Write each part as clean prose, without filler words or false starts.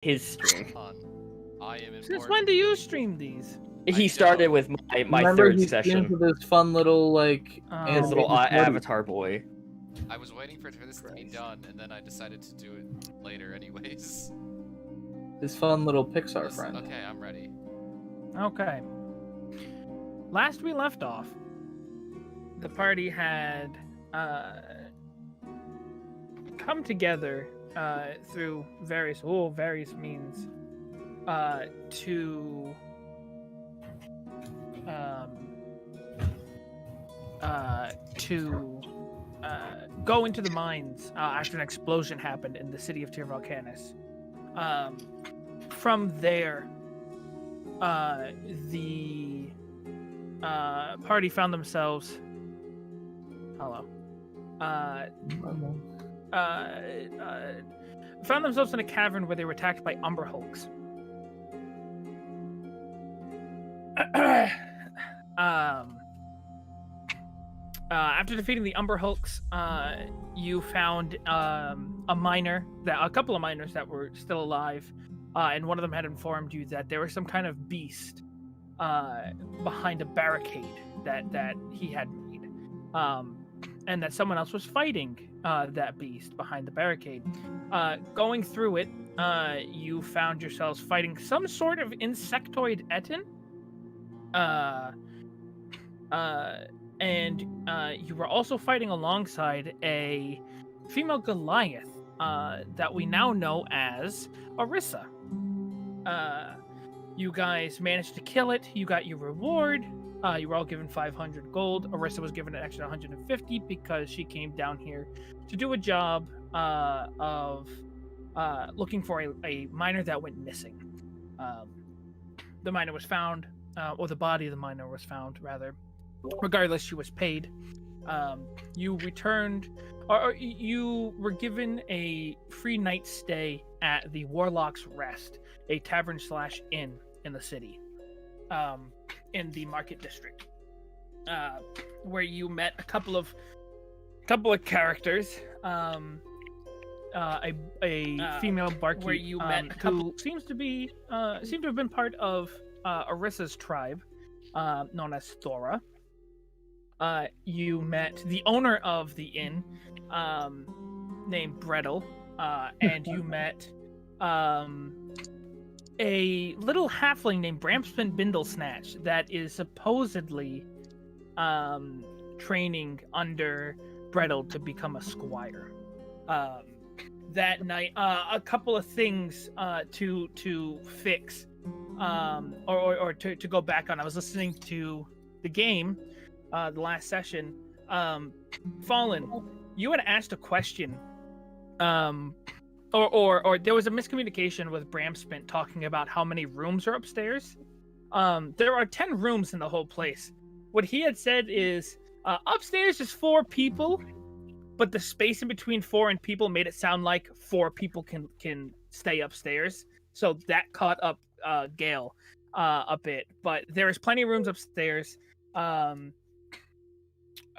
his stream. I am important. Since when do you stream these? He started with my Remember third he session. streamed with his fun little like His little avatar boy. I was waiting for this to be done, and then I decided to do it later anyways. His fun little Pixar friend. Okay, I'm ready. Okay. Last we left off, the party had come together through various means to go into the mines after an explosion happened in the city of Tah'Rahl. From there, the party found themselves. Found themselves in a cavern where they were attacked by Umber Hulks. After defeating the Umber Hulks, you found a couple of miners that were still alive, and one of them had informed you that there was some kind of beast behind a barricade that he had made, and that someone else was fighting that beast behind the barricade. Going through it, you found yourselves fighting some sort of insectoid etin. And you were also fighting alongside a female Goliath that we now know as Orisa. You guys managed to kill it. You got your reward. You were all given 500 gold. Orisa was given an extra 150 because she came down here to do a job of looking for a miner that went missing. The miner was found, or the body of the miner was found, rather. Regardless, she was paid. You returned, or you were given a free night stay at the Warlock's Rest, a tavern/inn in the city, in the market district, where you met a couple of characters. A female barkeep where you met who seems to have been part of Orisa's tribe, known as Thora. You met the owner of the inn, named Brettel, and you met a little halfling named Bramspin Bindlesnatch that is supposedly training under Brettel to become a squire. That night, a couple of things to fix, or to go back on. I was listening to the game. The last session, Fallen, you had asked a question, or there was a miscommunication with Bramspin talking about how many rooms are upstairs. There are 10 rooms in the whole place. What he had said is, upstairs is 4 people, but the space in between 4 and people made it sound like 4 people can stay upstairs. So that caught up Gale a bit, but there is plenty of rooms upstairs.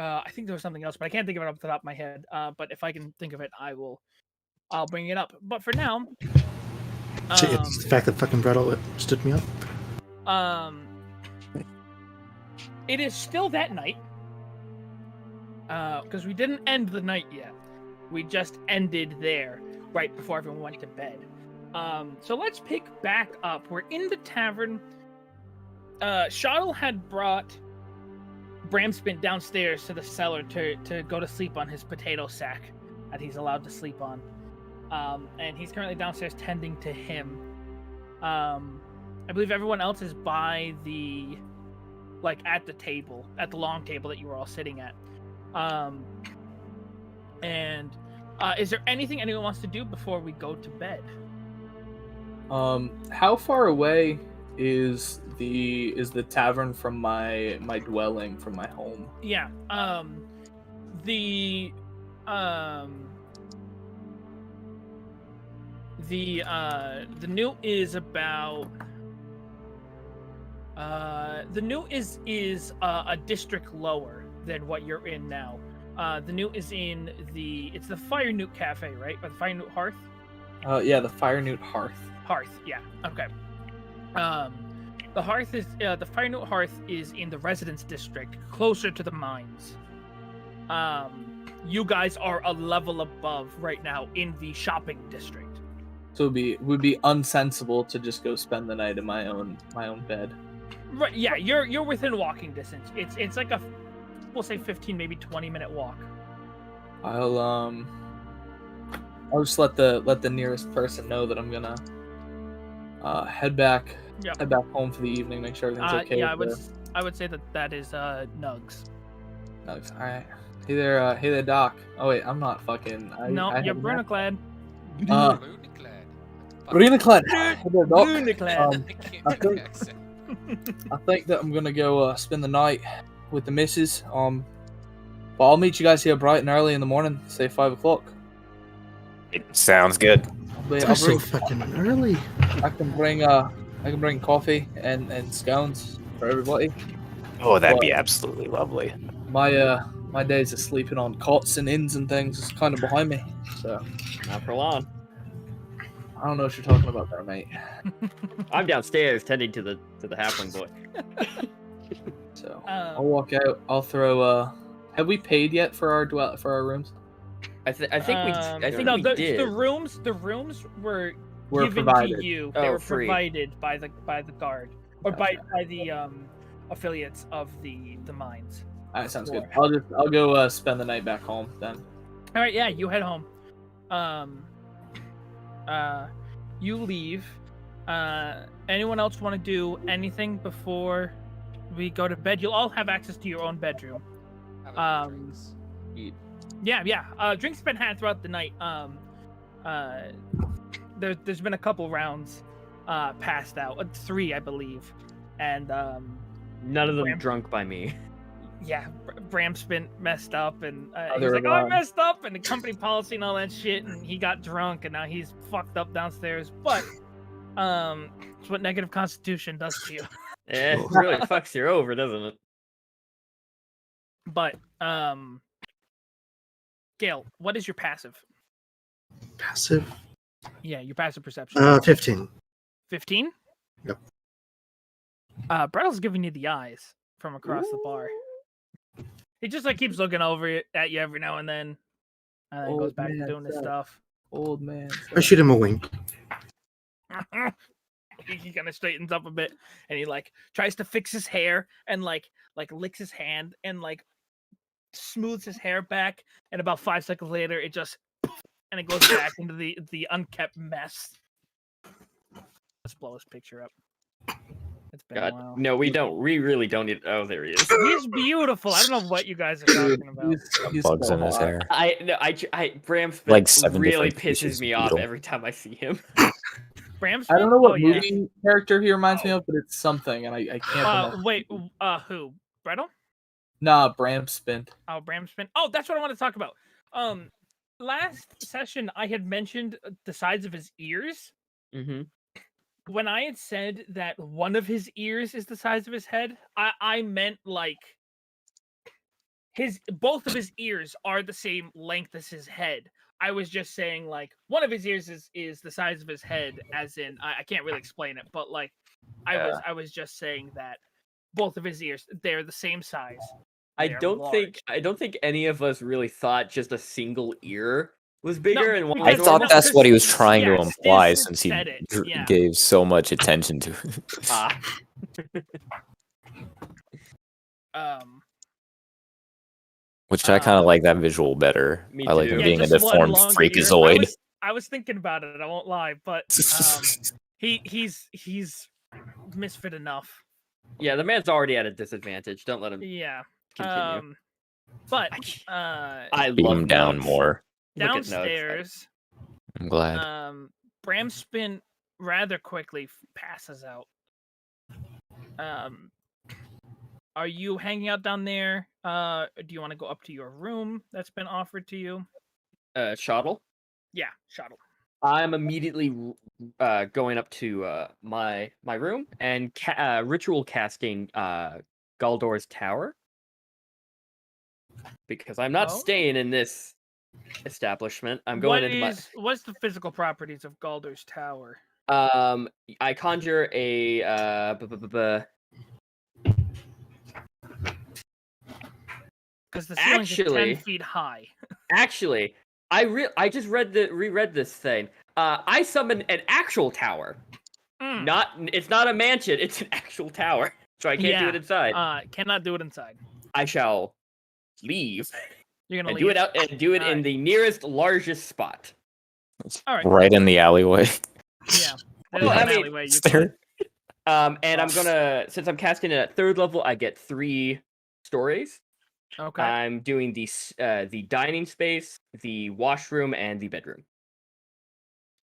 I think there was something else, but I can't think of it off the top of my head. But if I can think of it, I'll bring it up. But for now, it's the fact that fucking Brettel stood me up. It is still that night, because we didn't end the night yet. We just ended there right before everyone went to bed. So let's pick back up. We're in the tavern. Shottle had brought Bramspin downstairs to the cellar to go to sleep on his potato sack that he's allowed to sleep on. And he's currently downstairs tending to him. I believe everyone else is by at the table, at the long table that you were all sitting at. Is there anything anyone wants to do before we go to bed? How far away is the tavern from my dwelling, from my home? Yeah. The new is about the new is a district lower than what you're in now. The new is in the Fire Newt Cafe, right? Or the Fire Newt Hearth? Yeah, the Fire Newt Hearth. Hearth. Yeah. Okay. The hearth is the Firenote Hearth is in the residence district, closer to the mines. You guys are a level above right now in the shopping district. So it would be unsensible to just go spend the night in my own bed. Right? Yeah, you're within walking distance. It's like we'll say 15, maybe 20-minute walk. I'll just let the nearest person know that I'm gonna head back home for the evening. Make sure everything's okay. Yeah, I would say that is Nugs. Nugs. All right. Hey there, Doc. Oh wait, I'm not fucking. You're Brunaclad. Brunaclad. Hey there, Doc. Brunaclad. I think that I'm gonna go spend the night with the missus. But I'll meet you guys here bright and early in the morning. Say 5 o'clock. It sounds good. That's so fucking early. I can bring coffee and scones for everybody. Oh, that'd be absolutely lovely. My days of sleeping on cots and inns and things is kind of behind me. So Not for long. I don't know what you're talking about there, mate. I'm downstairs tending to the halfling boy. So I'll walk out. I'll throw. Have we paid yet for our rooms? I think we did. The rooms were given provided. to you. Oh, They were free. provided by the guard or Gotcha. by the affiliates of the mines. All right, sounds good. I'll go spend the night back home then. All right, yeah, you head home. You leave. Anyone else want to do anything before we go to bed? You'll all have access to your own bedroom. Drinks. Yeah. Drinks have been had throughout the night. There's been a couple rounds passed out, 3, I believe, and None of them drunk by me. yeah, Bram's been messed up, and he's they're like, "Oh, I alive. messed up," and the company policy and all that shit, and he got drunk, and now he's fucked up downstairs. But it's what negative constitution does to you. It really fucks you over, doesn't it? But Gail, what is your passive? Passive. Yeah, your passive perception. 15. 15? Yep. Brettle's giving you the eyes from across the bar. He just like keeps looking over at you every now and then goes Old back to man doing his stuff. stuff. Old man. I shoot him a wink. He kind of straightens up a bit, and he like tries to fix his hair and like licks his hand and like smooths his hair back, and about 5 seconds later it just and it goes back into the unkept mess. Let's blow his picture up. It's been a while. God, no, we don't. We really don't need. Oh, there he is. He's beautiful. I don't know what you guys are talking about. He's Bugs so in his hot. hair. Bram Like 7 really different pisses species me of off beetle. every time I see him. Bram's I don't know what yeah. movie character he reminds me of, but it's something, and I can't remember. Wait, who? Brettle? Nah, Bram Spint. Oh, Bramspin. Oh, that's what I want to talk about. Last session I had mentioned the size of his ears. Mm-hmm. When I had said that one of his ears is the size of his head, I meant like both of his ears are the same length as his head. I was just saying like one of his ears is the size of his head, as in I can't really explain it, but like I was just saying that both of his ears, they're the same size. I They're don't large. think any of us really thought just a single ear was bigger and one I was thought normal. that's what he was Stiz- trying to yeah, imply Stiz since he said it, yeah. gave so much attention to it. Which I kind of like that visual better. Me I like too. him Yeah, being a just one deformed longer freakazoid. ear. I was thinking about it. I won't lie, but he's misfit enough. Yeah, the man's already at a disadvantage. Don't let him Yeah. continue. But I Beat love him down nuts. more. Look at nuts. downstairs, I'm glad. Bramspin rather quickly passes out. Are you hanging out down there? Do you want to go up to your room that's been offered to you? Shottle. Yeah, shuttle. I'm immediately going up to my room and ritual casting Galdor's tower, because I'm not staying in this establishment. I'm going into What's the physical properties of Galdor's tower? I conjure a Because the ceiling's just 10 Actually- feet high. Actually, I just reread this thing. I summon an actual tower. It's not a mansion, it's an actual tower. So I can't do it inside. Cannot do it inside. I shall leave You're gonna and leave. do it in Alright. the nearest largest spot. All right. Right in the alleyway. Yeah. There's Well, an I mean, alleyway you There. And I'm gonna, since I'm casting it at 3rd level, I get 3 stories. could. Okay. I'm doing the dining space, the washroom, and the bedroom.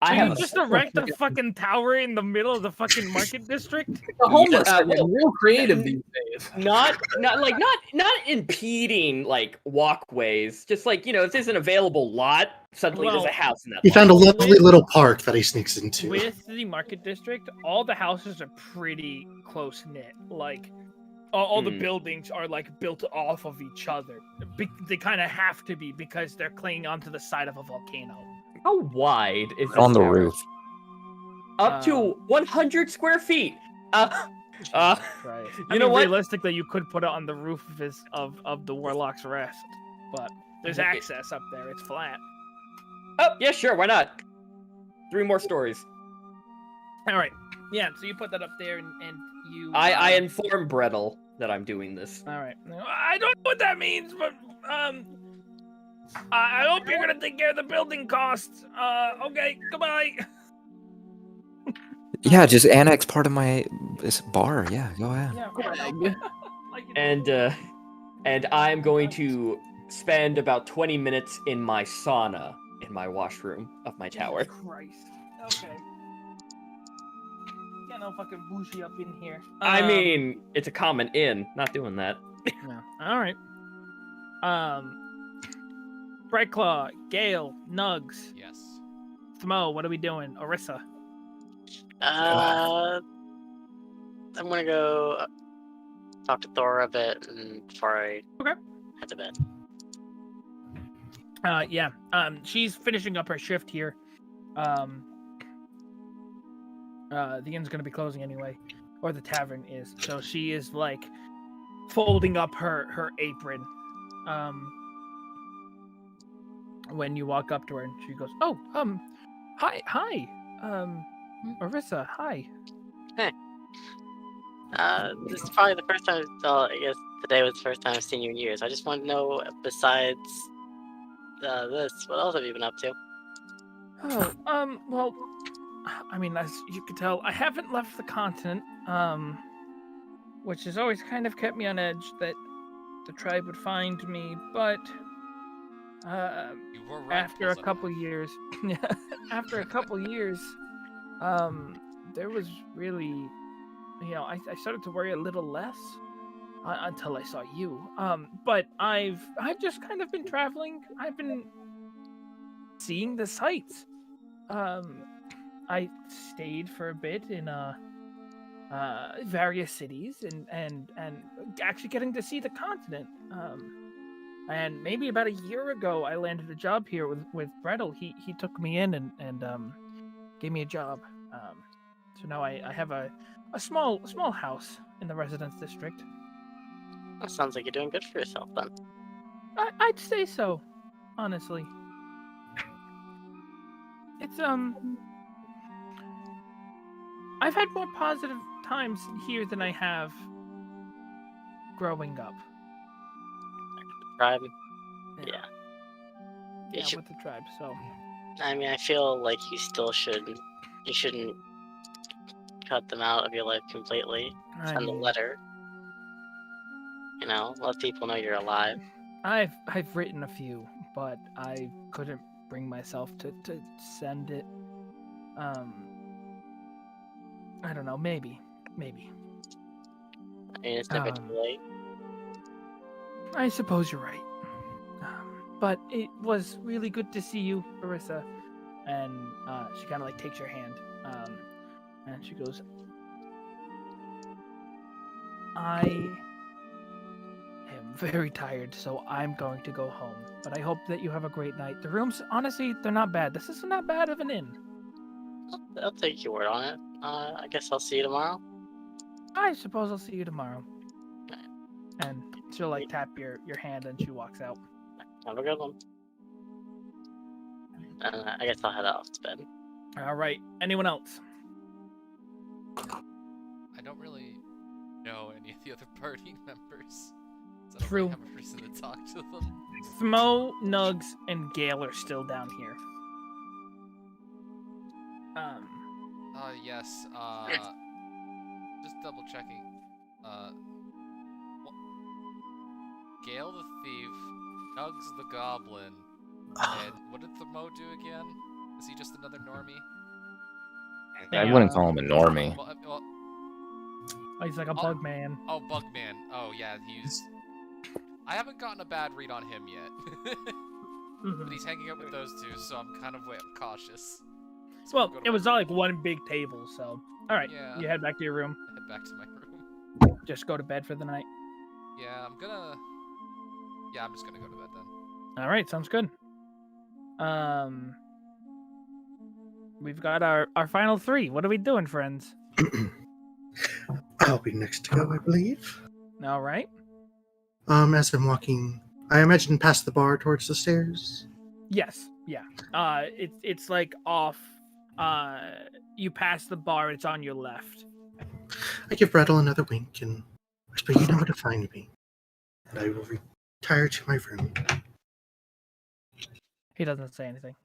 So I you have just erect a fucking tower in the middle of the fucking market district? The homeless are well, getting real creative these days. not impeding like walkways. Just like, if there's an available lot, suddenly there's Well, a house in that. He lot. found a lovely little park that he sneaks into. With the market district, all the houses are pretty close knit. Like, all the buildings are like built off of each other. They kind of have to be because they're clinging onto the side of a volcano. How wide is this On the tower? roof. Up to 100 square feet. Right. You know what? Realistically, you could put it on the roof of the Warlock's Rest, but there's Okay. access up there. It's flat. Oh, yeah, sure, why not? 3 more stories. All right. Yeah. So you put that up there, and you. I inform Brettel that I'm doing this. All right. I don't know what that means, but I hope you're gonna take care of the building costs. Okay. Goodbye. Yeah, just annex part of this bar. Yeah, go ahead. Yeah. And I'm going to spend about 20 minutes in my sauna in my washroom of my tower. Christ. Okay. Get no fucking bougie up in here. I mean, it's a common inn. Not doing that. Yeah. All right. Brightclaw, Gale, Nugs, Yes. Smo, what are we doing? Orissa. I'm gonna go talk to Thor a bit before I head to bed. Yeah. She's finishing up her shift here. The inn's gonna be closing anyway, or the tavern is. So she is like folding up her apron. When you walk up to her, and she goes, "Oh, hi, Orissa, hi." This is probably the first time. Well, I guess today was the first time I've seen you in years. I just want to know, besides this, what else have you been up to? Oh, well, I mean, as you can tell, I haven't left the continent, which has always kind of kept me on edge that the tribe would find me, but You were right, after a Pulsa. couple years, there was really, I started to worry a little less until I saw you. But I've just kind of been traveling. I've been seeing the sights. I stayed for a bit in various cities and actually getting to see the continent. And maybe about a year ago, I landed a job here with Brettel. He took me in and gave me a job. So now I have a small house in the residence district. That sounds like you're doing good for yourself then. I'd say so, honestly. It's I've had more positive times here than I have growing up. Tribe. Yeah. Yeah. Yeah, should- with the tribe. So I mean, I feel like you still shouldn't. You shouldn't cut them out of your life completely. I Send a mean, letter. Let people know you're alive. I've written a few, but I couldn't bring myself to send it. I don't know. Maybe. I mean, it's never too late. I suppose you're right. But it was really good to see you, Orissa. And she kind of like takes your hand. And she goes, I am very tired, so I'm going to go home. But I hope that you have a great night. The rooms, honestly, they're not bad. This is not bad of an inn. I'll take your word on it. I guess I'll see you tomorrow. I suppose I'll see you tomorrow. And she'll like tap your hand and she walks out. Have a good one. I guess I'll head off to bed. All right. Anyone else? I don't really know any of the other party members. So I don't True. really have a reason to talk to them. Smo, Nugs, and Gale are still down here. Yes, just double checking. Gale the Thief, Nugs the Goblin, and what did Thamo do again? Is he just another normie? I wouldn't call him a normie. Well, Oh, he's like a bug man. oh, Bugman. Oh, yeah, he's... I haven't gotten a bad read on him yet. But he's hanging out with those two, so I'm kind of cautious. So Well, go to it my was all like one big table, so. All right, Yeah. you head back to your room. head back to my room. Just go to bed for the night. Yeah, I'm just gonna go to bed then. All right, sounds good. We've got our final three. What are we doing, friends? I'll be next to go, I believe. All right. As I'm walking, I imagine past the bar towards the stairs. Yes. Yeah. It's like off. You pass the bar. It's on your left. I give Brattle another wink and whisper, "You know where to find me." And I will retire to my room. He doesn't say anything.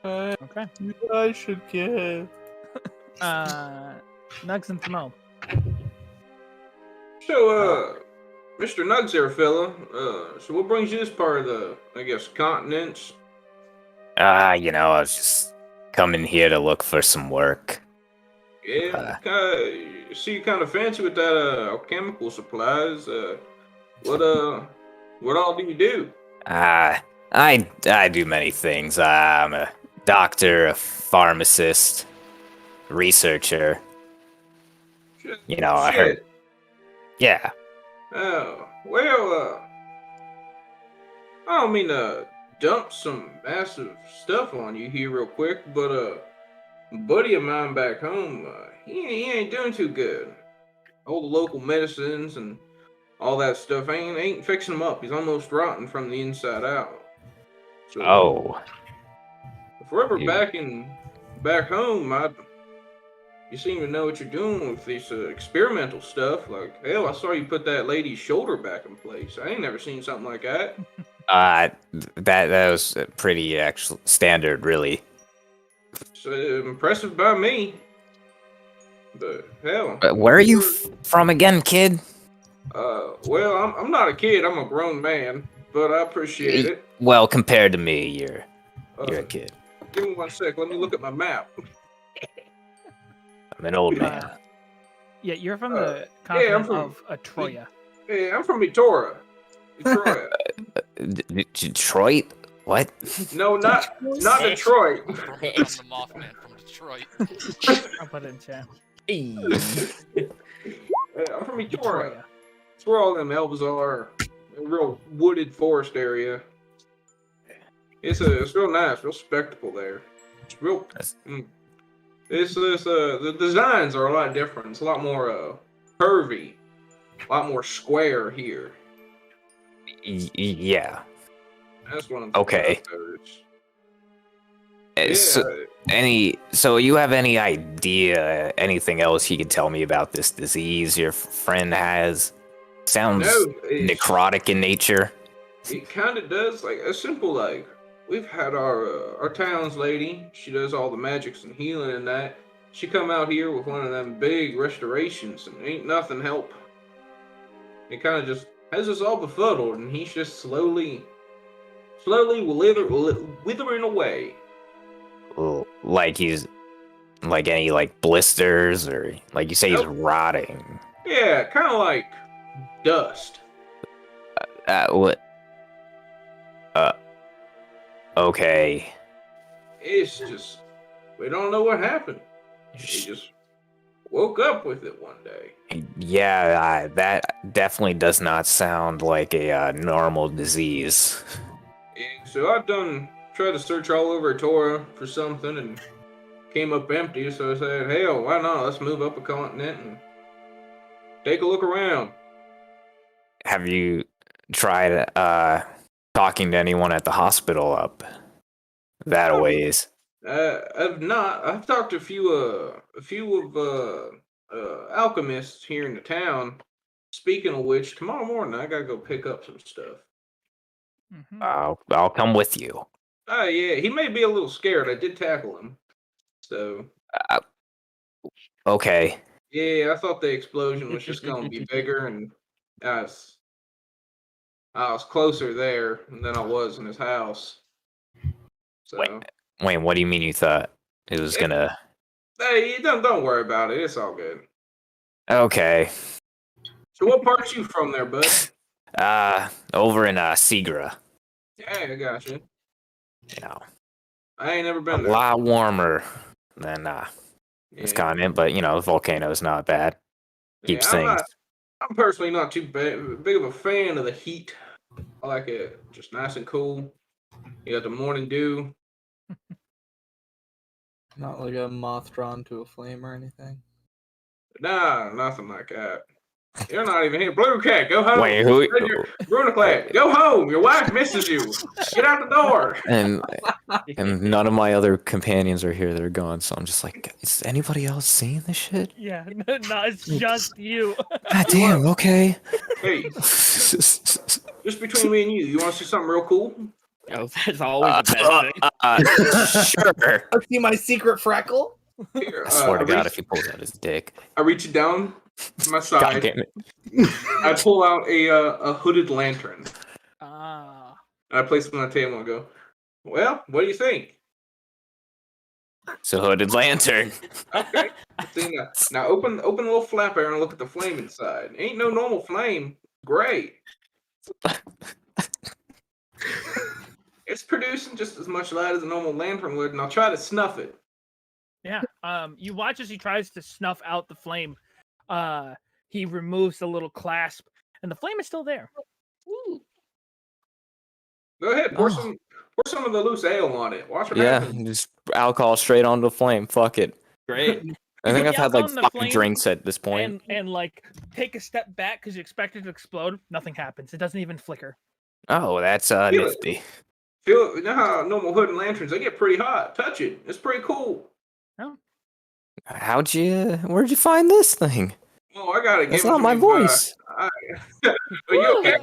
Okay. I should get. Nugs and Timo. So, Mr. Nugs there, fella. So what brings you this part of the, I guess, continents? I was just coming here to look for some work. Yeah, see you kind of fancy with that, alchemical supplies. What all do you do? I do many things. I'm a doctor, a pharmacist, researcher. I heard. Yeah. Oh, well, I don't mean to dump some massive stuff on you here real quick, but a buddy of mine back home, he ain't doing too good. All the local medicines and all that stuff ain't fixing him up. He's almost rotten from the inside out. So, Oh. if we're ever Yeah. back home, you seem to know what you're doing with this experimental stuff. Like, hell, I saw you put that lady's shoulder back in place. I ain't never seen something like that. That was pretty actual standard, really. It's impressive by me. But hell. Where are you from again, kid? Well, I'm not a kid. I'm a grown man, but I appreciate it. Well, compared to me, you're a kid. Give me 1 sec. Let me look at my map. I'm an old man. Yeah, you're from the continent I'm from- of Atroya. Hey, I'm from Etora. Detroit. Detroit? What? No, not Detroit. I'm the Mothman from Detroit. I'll put it in chat. Hey, I'm from Etora. Atroya. That's where all them elves are. A real wooded forest area. It's real nice, real spectacle there. It's real. The designs are a lot different. It's a lot more curvy, a lot more square here. Yeah. That's one of Okay. Yeah. So you have any idea, anything else you could tell me about this disease your friend has? Sounds necrotic in nature. It kind of does. Like a simple we've had our town's lady. She does all the magics and healing and that. She come out here with one of them big restorations and ain't nothing help. It kind of just has us all befuddled, and he's just slowly withering away. Like he's like any blisters, or like you say he's Nope. rotting. Yeah, kind of like dust. What? Okay. It's just we don't know what happened. He just woke up with it one day. Yeah, that definitely does not sound like a normal disease. Yeah, so I've tried to search all over Torah for something, and came up empty, so I said, hell, why not? Let's move up a continent and take a look around. Have you tried talking to anyone at the hospital up that a ways? I've not. I've talked to a few of alchemists here in the town. Speaking of which, tomorrow morning I gotta go pick up some stuff. I'll come with you. Oh yeah, he may be a little scared. I did tackle him, so. Okay. Yeah, I thought the explosion was just gonna be bigger, and I was closer there than I was in his house. So. Wait, what do you mean you thought it was gonna? Hey, don't worry about it. It's all good. Okay. So, what part's you from there, bud? Over in Segra. Yeah, I got you. You know, I ain't never been a there. lot warmer than this continent, but you know, the volcano's not bad. Keeps things. I'm personally not too big of a fan of the heat. I like it just nice and cool. You got the morning dew. Not like a moth drawn to a flame or anything. Nah, nothing like that. You're not even here. Blue Cat, go home. Wait, who? Brunaclad, go home. Your wife misses you. Get out the door. And none of my other companions are here. They're gone. So I'm just like, is anybody else seeing this shit? Yeah, no, it's just you. God damn. Okay. Hey, just between me and you want to see something real cool? Oh, that's always the best thing. Sure. See my secret freckle? Here, I swear to God, if he pulls out his dick. I reach down to my God side. damn it. I pull out a hooded lantern. Ah. And I place it on the table and go, well, what do you think? It's a hooded lantern. Okay. Now open the little flap there and look at the flame inside. Ain't no normal flame. Great. It's producing just as much light as a normal lantern would, and I'll try to snuff it. Yeah. You watch as he tries to snuff out the flame. He removes the little clasp, and the flame is still there. Go ahead, pour some of the loose ale on it. Watch what happens. Just alcohol straight onto the flame. Fuck it. Great. I think I've had like on the 5 flame drinks at this point. And like take a step back because you expect it to explode. Nothing happens. It doesn't even flicker. Oh, that's nifty. You know how normal hood and lanterns, they get pretty hot. Touch it. It's pretty cool. Oh. Where'd you find this thing? Oh, I gotta give That's it not to my you, voice. Are you okay?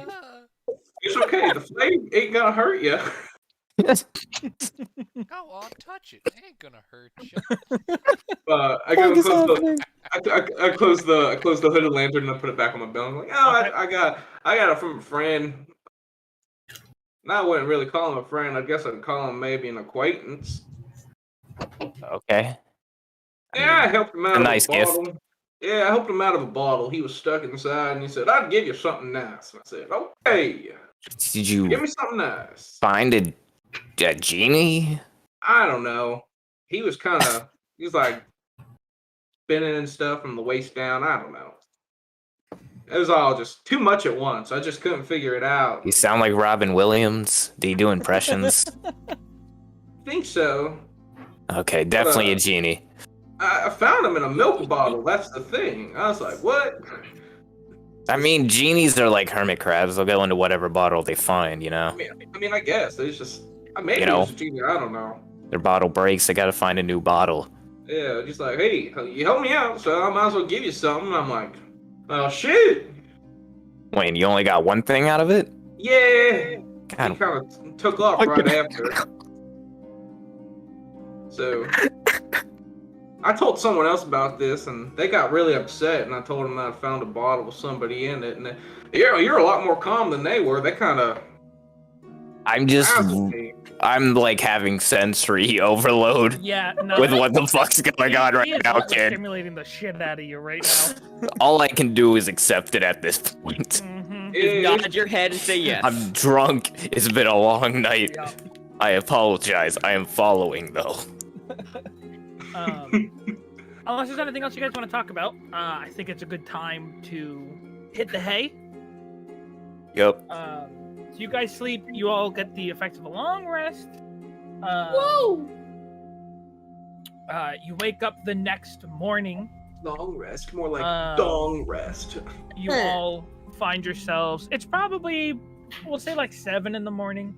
It's okay. The flame ain't gonna hurt you. Go on, touch it. It ain't gonna hurt you. I go and close the hooded lantern and I put it back on my belt. I'm like, Okay. I got it from a friend. And I wouldn't really call him a friend. I guess I'd call him maybe an acquaintance. Okay. Yeah, I helped him out a of nice a bottle. Yeah, I helped him out of a bottle. He was stuck inside, and he said, "I'd give you something nice." And I said, "Okay, Did you give me something nice." find a genie? I don't know. He was like spinning and stuff from the waist down. I don't know. It was all just too much at once. I just couldn't figure it out. You sound like Robin Williams. Do you do impressions? I think so. Okay, definitely a genie. I found him in a milk bottle. That's the thing. I was like, what? I mean, genies are like hermit crabs. They'll go into whatever bottle they find, you know? I mean, I guess. It's just, maybe it was a genie. I don't know. Their bottle breaks. They gotta find a new bottle. Yeah, just like, hey, you helped me out, so I might as well give you something. I'm like, oh, shit. Wait, you only got one thing out of it? Yeah. God. He kind of took off right after. So, I told someone else about this, and they got really upset, and I told them that I found a bottle with somebody in it, and you're a lot more calm than they were. They kind of... I'm like having sensory overload. Yeah, no, with what the fuck's going on right now, kid. Stimulating the shit out of you right now. All I can do is accept it at this point. Just nod your head and say yes. I'm drunk. It's been a long night. Yeah. I apologize. I am following though. Unless there's anything else you guys want to talk about, I think it's a good time to hit the hay. Yep. So you guys sleep. You all get the effects of a long rest. Woo! You wake up the next morning. Long rest, more like dong rest. You all find yourselves. It's probably, we'll say, like 7 in the morning.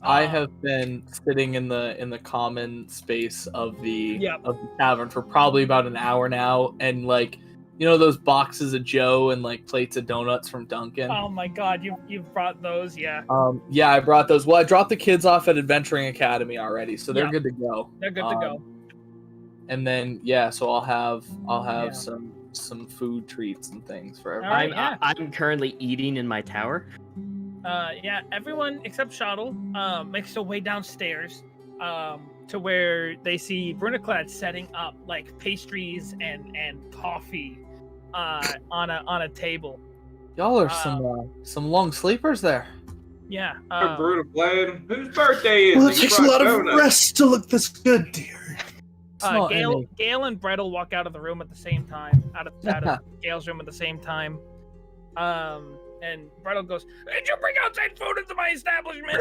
I have been sitting in the common space of the tavern for probably about an hour now, and like, you know, those boxes of Joe and like plates of donuts from Dunkin'. Oh my God, you've brought those, yeah. Yeah, I brought those. Well, I dropped the kids off at Adventuring Academy already, so they're good to go. They're good to go. And then so I'll have some food treats and things for everyone. Right, I'm currently eating in my tower. Everyone except Shuttle makes their way downstairs to where they see Brunaclad setting up like pastries and coffee on a table. Y'all are some long sleepers there. Yeah. Brunaclad, whose birthday is it? Well, it takes a lot of rest to look this good, dear. Gale and Brettle walk out of the room at the same time. Out of Gale's room at the same time. And Brettle goes, "Did you bring outside food into my establishment?"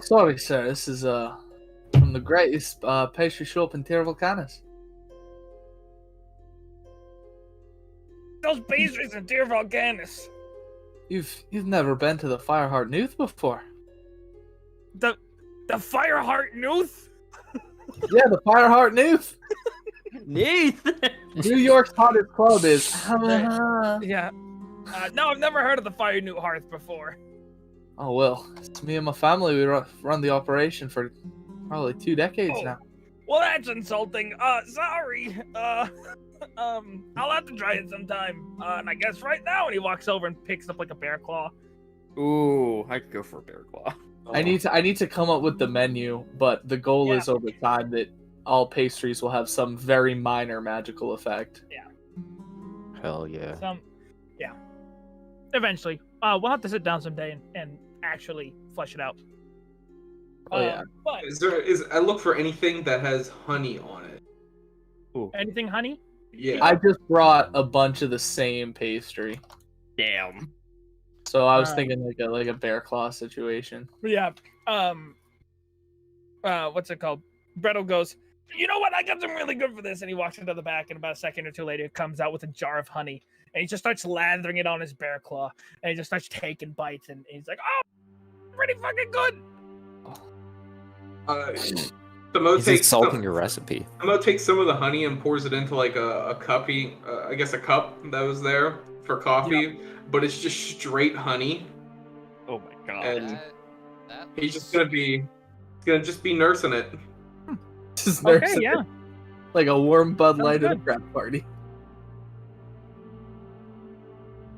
Sorry, sir. This is from the greatest pastry shop in Tir Volcanis. Those pastries in Tir Volcanis. You've never been to the Fireheart Nooth before. The Fireheart Nooth? Yeah, the Fireheart Nooth. Neath. New York's hottest club is. Yeah. No, I've never heard of the Fire New Hearth before. Oh well, it's me and my family. We run the operation for probably 2 decades now. Well, that's insulting. Sorry. I'll have to try it sometime. And I guess right now. And he walks over and picks up like a bear claw. Ooh, I could go for a bear claw. I need to come up with the menu, but the goal is over time that all pastries will have some very minor magical effect. Yeah. Hell yeah. Eventually. We'll have to sit down someday and actually flesh it out. But I look for anything that has honey on it. Ooh. Anything honey? Yeah. I just brought a bunch of the same pastry. Damn. So I was thinking like a bear claw situation. Yeah. What's it called? Brettle goes, "You know what? I got some really good for this." And he walks into the back, and about a second or two later, comes out with a jar of honey. And he just starts lathering it on his bear claw. And he just starts taking bites. And he's like, "Oh, pretty fucking good." He's insulting your recipe. Samo takes some of the honey and pours it into like a cuppy, I guess a cup that was there for coffee, but it's just straight honey. Oh my god! And he's just gonna be nursing it. Just nursing it. Like a warm Bud Light at a frat party.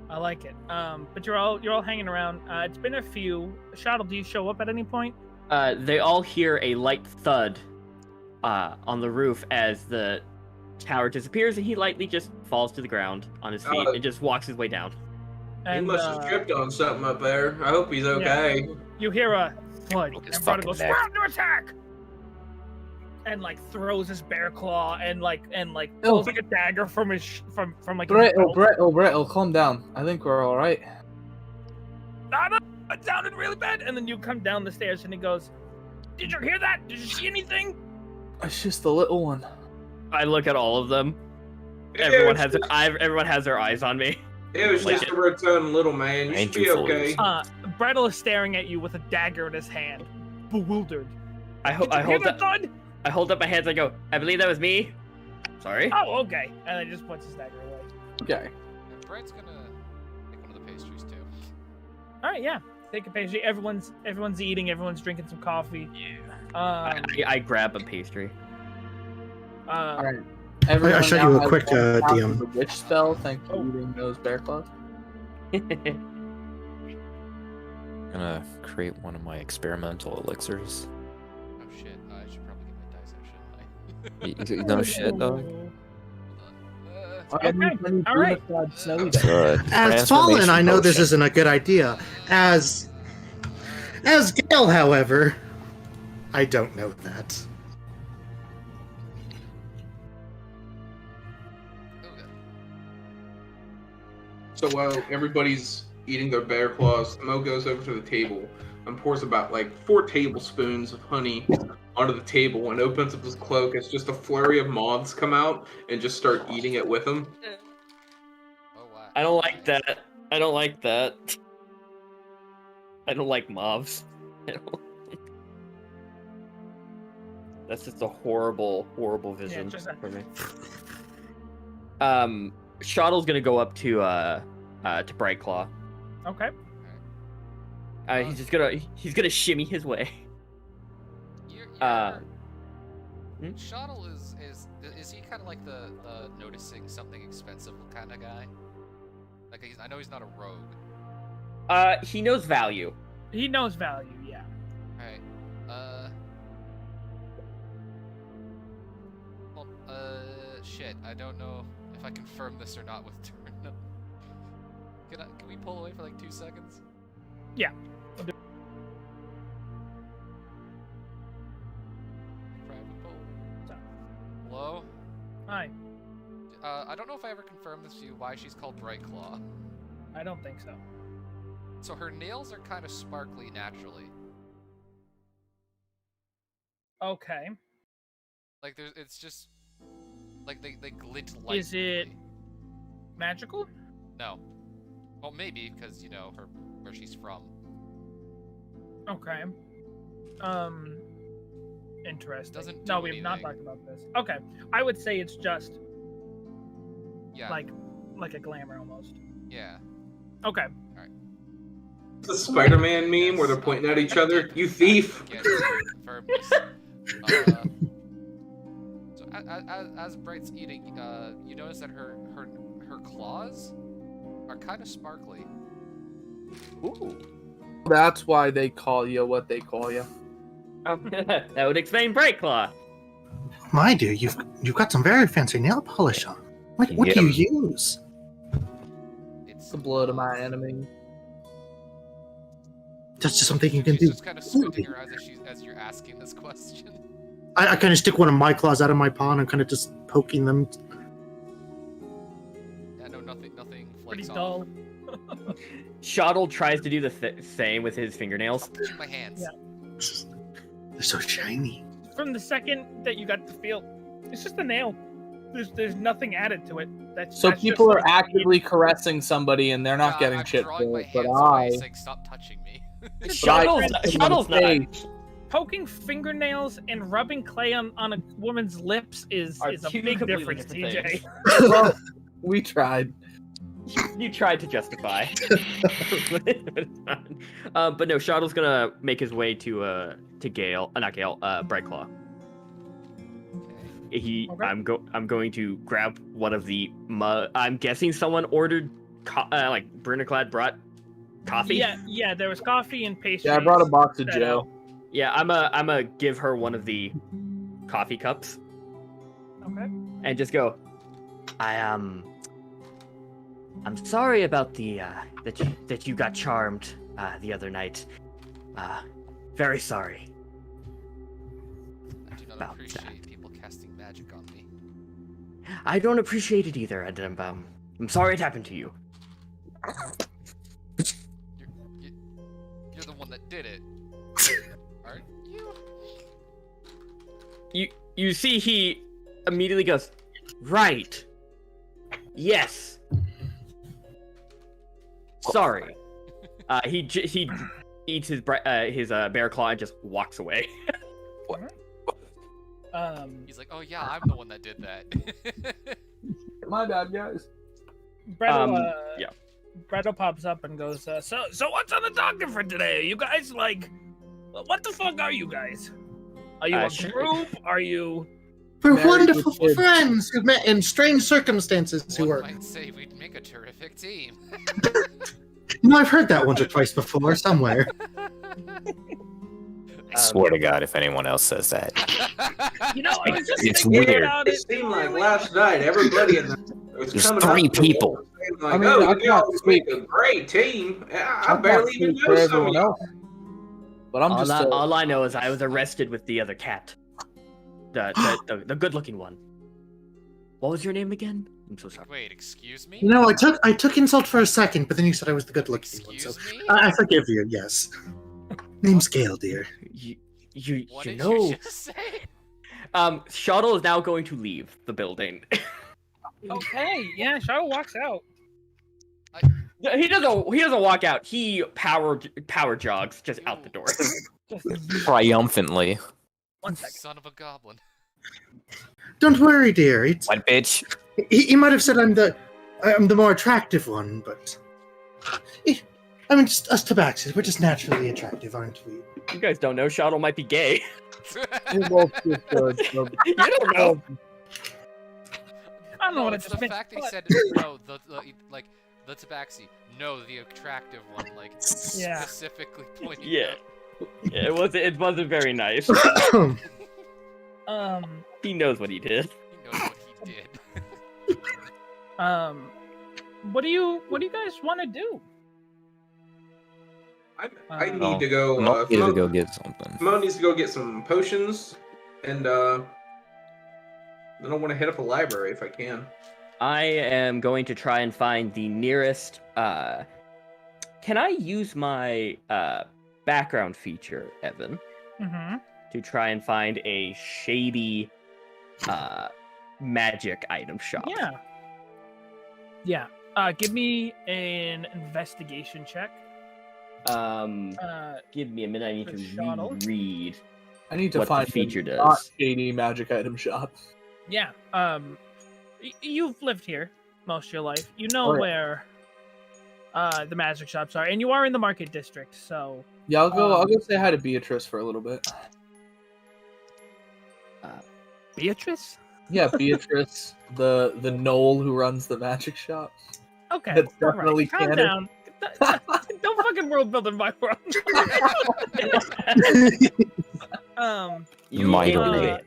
I like it. But you're all hanging around. It's been a few. Shuttle, do you show up at any point? They all hear a light thud on the roof as the tower disappears, and he lightly just falls to the ground on his feet and just walks his way down. He must have tripped on something up there. I hope he's okay. Yeah. You hear a thud, and Brettle goes, "We're under attack!" And like throws his bear claw and pulls like a dagger from his from like. Brettle, calm down. I think we're all right. No, it sounded really bad. And then you come down the stairs, and he goes, "Did you hear that? Did you see anything?" It's just the little one. I look at all of them. Everyone has their eyes on me. It was just a return, little man. You should be okay. Brettle is staring at you with a dagger in his hand, bewildered. I hold up my hands. I go, "I believe that was me. Sorry." Oh, okay. And then just puts his dagger away. Okay. And Bright's gonna take one of the pastries too. All right, yeah. Take a pastry. Everyone's eating. Everyone's drinking some coffee. Yeah. I grab a pastry. All right. I'll show you a quick DM. The witch spell. Thanks for eating those bear claws. Gonna create one of my experimental elixirs. Oh shit! I should probably get my dice out, shouldn't I? No shit, dog. Okay. All right. As Fallen, I know this isn't a good idea. As Gale, however, I don't know that. So while everybody's eating their bear claws, Mo goes over to the table and pours about like 4 tablespoons of honey onto the table and opens up his cloak as just a flurry of moths come out and just start eating it with him. Oh wow. I don't like that. I don't like that. I don't like mobs. That's just a horrible, horrible vision for me. Shottle's gonna go up to Brightclaw. Okay. He's gonna shimmy his way. Shottle is he kind of like the noticing something expensive kind of guy? Like I know he's not a rogue. He knows value. He knows value, yeah. Alright. Shit. I don't know if I confirm this or not with turn. Can we pull away for like 2 seconds? Yeah. Private pull. Hello? Hi. I don't know if I ever confirmed this to you, why she's called Brightclaw. I don't think so. So her nails are kind of sparkly naturally. Okay. Like it's just like they glint lightly. Is it magical? No. Well, maybe because you know where she's from. Okay. Interesting. Doesn't do no, we've not anything. talked about this. Okay. I would say it's just Yeah. like a glamour almost. Yeah. Okay. The Spider-Man meme where they're pointing at each other. You thief! Get confirmed this. So as Bright's eating, you notice that her claws are kind of sparkly. Ooh. That's why they call you what they call you. That would explain Brightclaw. My dear, you've got some very fancy nail polish on. What do you use? It's The blood of my enemy. That's just something you can She's do. just kind of squinting her eyes as you're asking this question. I kind of stick one of my claws out of my paw and I'm kind of just poking them. Yeah, no, nothing Pretty flakes off. dull. Shottle tries to do the same with his fingernails. Touching my hands. Yeah. They're so shiny. From the second that you got the feel, it's just a nail. There's nothing added to it. That's People just are like- actively caressing somebody and they're not getting I'm shit drawing for my it, but hands away, I... saying, "Stop touching me." Shottle's not. Poking fingernails and rubbing clay on a woman's lips is Are a two big completely difference, different TJ. Well, we tried. You tried to justify. But no, Shottle's gonna make his way to Gale, not Gale, Brightclaw. Okay. I'm going to grab one of the I'm guessing someone ordered like Brunnerclad brought coffee. Yeah, there was coffee and pastry. Yeah, I brought a box of Joe. Yeah, I'm a give her one of the coffee cups. Okay. And just go. I'm sorry about the that you got charmed the other night. Very sorry. I do not About appreciate that. people casting magic on me. I don't appreciate it either, and I'm sorry it happened to you. You're the one that did it, aren't you? You see, he immediately goes, right. Yes. Sorry. He eats his bear claw and just walks away. He's like, "Oh yeah, I'm the one that did that." My bad, guys. Bredo pops up and goes, so what's on the docket for today? You guys what the fuck are you guys? Are you a group? Are you? We're Married wonderful with kids. friends who met in strange circumstances who One are. might say we'd make a terrific team. I've heard that once or twice before somewhere. I swear to God, if anyone else says that. You know, I was just It's thinking weird. about It it. seemed like last night everybody in the was There's coming 3 up to people. us saying like, I mean, "Oh, I you all can't make a great team." I I'm barely not even speaking know for some of everyone you. else. But I'm just All I know is I was arrested with the other cat. The good-looking one. What was your name again? I'm so sorry. Wait, excuse me? No, I took insult for a second, but then you said I was the good-looking one, so Excuse me? I forgive you. Yes. Name's Gale, dear. You What you did know, you just say? Shuttle is now going to leave the building. Okay, yeah, Shadow walks out. He doesn't walk out. He power jogs just out the door. Triumphantly. 1 second. Son of a goblin. Don't worry, dear. What, bitch? He might have said I'm the more attractive one, but I mean, just us tabaxis, we're just naturally attractive, aren't we? You guys don't know Shuttle might be gay. You both just, You don't know. I don't know No, what I it's just the meant. fact that he said no, the tabaxi. No, the attractive one, like Yeah. specifically pointing Yeah. out. Yeah, it wasn't very nice. He knows what he did. He knows what he did. What do you guys want to do? I need to go. Mo needs to go get something. Mo needs to go get some potions, and then I want to hit up a library if I can. I am going to try and find the nearest. Can I use my background feature, Evan, to try and find a shady magic item shop? Yeah. Give me an investigation check. Give me a minute. I need to Shuttle. read. I need to what find the feature a not does. shady magic item shop. Yeah. You've lived here most of your life. You know where the magic shops are, and you are in the market district. So Yeah, I'll go say hi to Beatrice for a little bit. Beatrice. Yeah, Beatrice, the knoll who runs the magic shop. Okay. That's all definitely right. Calm canon. down. Don't fucking world build in my world. You Mind ignore read. it.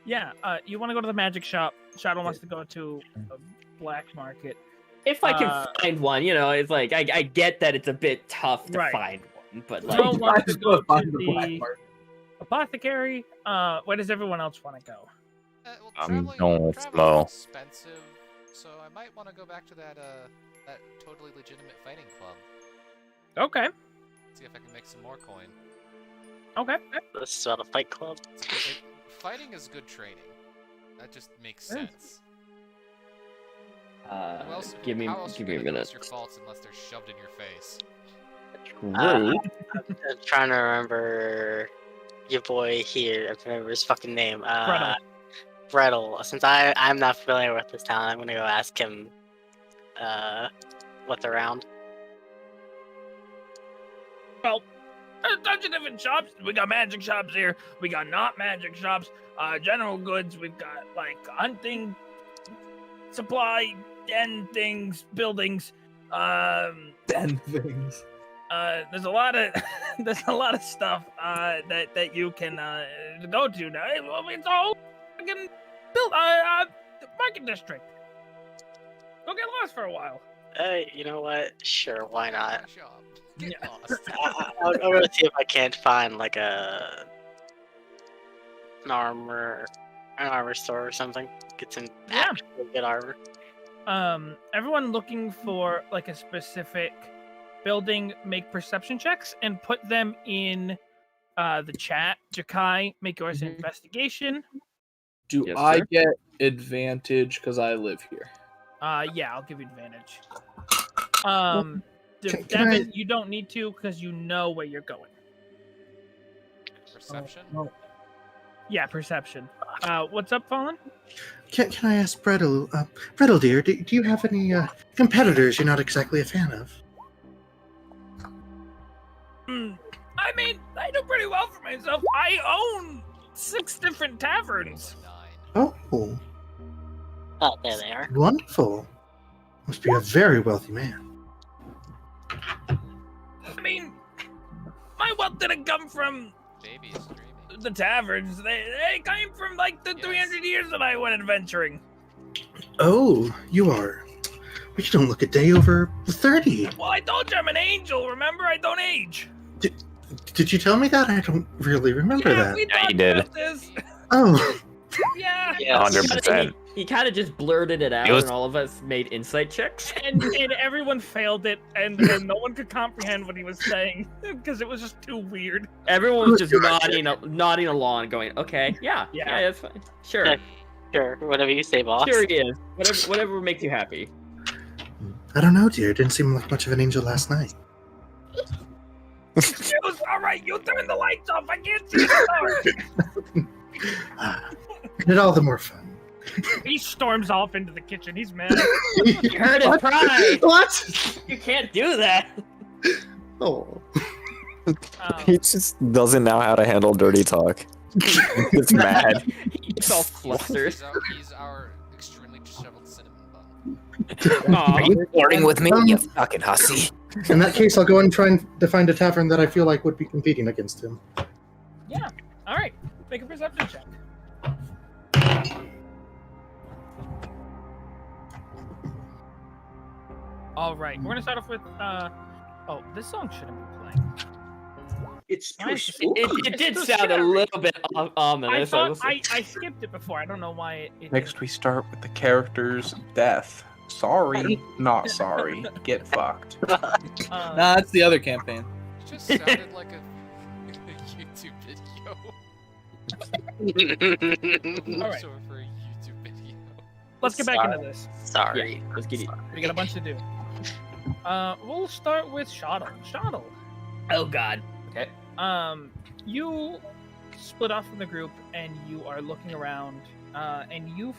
Yeah. You want to go to the magic shop. Shadow wants to go to a black market. If I can find one, it's like I get that it's a bit tough to Right. find one, but Joe like wants to go to Find the black the market. apothecary. Where does everyone else want to go? Well, I'm traveling- going with traveling's Mo. expensive, so I might want to go back to that totally legitimate fighting club. Okay. See if I can make some more coin. Okay. This is about a fight club. Fighting is good training. That just makes sense. Who else, give me how else a you gonna minute. notice your faults unless they're shoved in your face? True. I'm trying to remember your boy here. I can't remember his fucking name. Brettle. Since I'm not familiar with this town, I'm gonna go ask him what's around. Well, there's a bunch of different shops. We got magic shops here. We got not magic shops. General goods. We've got like hunting, supply, den things, buildings. Den things. There's a lot of stuff that you can go to now. It's all fucking built market district. Go get lost for a while. You know what? Sure, why not? Shop. Get lost. I'll go see if I can't find like an armor store or something. Get some actual good armor. Everyone looking for like a specific building, make perception checks and put them in the chat. Jakai, make yours an investigation. Do Yes, I sir. get advantage because I live here? Yeah, I'll give you advantage. Can Devin, you don't need to because you know where you're going. Perception? Yeah, perception. What's up, Fallen? Can I ask Brettle, Brettle dear, do you have any competitors you're not exactly a fan of? I mean, I do pretty well for myself. I own 6 different taverns. 9. Oh, Oh, there they are. wonderful. Must be a very wealthy man. I mean, my wealth didn't come from Baby is dreaming. the taverns. They came from like the Yes. 300 years that I went adventuring. Oh, you are. But you don't look a day over 30. Well, I told you I'm an angel. Remember, I don't age. Did you tell me that? I don't really remember that. We Yeah, you talked did. about this. Oh, Yeah. Yeah, 100%. He kind of just blurted it out, and all of us made insight checks. And everyone failed it, and no one could comprehend what he was saying because it was just too weird. Everyone was just nodding along, going, "Okay, yeah, that's fine, sure, sure, whatever you say, boss." Sure, he is. Whatever makes you happy. I don't know, dear. Didn't seem like much of an angel last night. All right, you turn the lights off. I can't see the stars. Made it all the more fun. He storms off into the kitchen. He's mad. You heard his pride. What? You can't do that. Oh. He just doesn't know how to handle dirty talk. It's mad. He's all flustered. He's our extremely disheveled cinnamon bun. Are you flirting with me, you fucking hussy? In that case, I'll go and try and find a tavern that I feel like would be competing against him. Yeah. All right. Make a perception check. All right. We're gonna start off with. Oh, this song shouldn't be playing. It's too It did sound a little bit ominous. I skipped it before. I don't know why it Next, we start with the character's death. Sorry, not sorry. Get fucked. Nah, that's the other campaign. It just sounded like a YouTube video. All right. Sorry for a YouTube video. Let's get back into this. Sorry. Yeah, let's get it. We got a bunch to do. We'll start with Shoddle. Shoddle. Oh God. Okay. You split off from the group and you are looking around, and you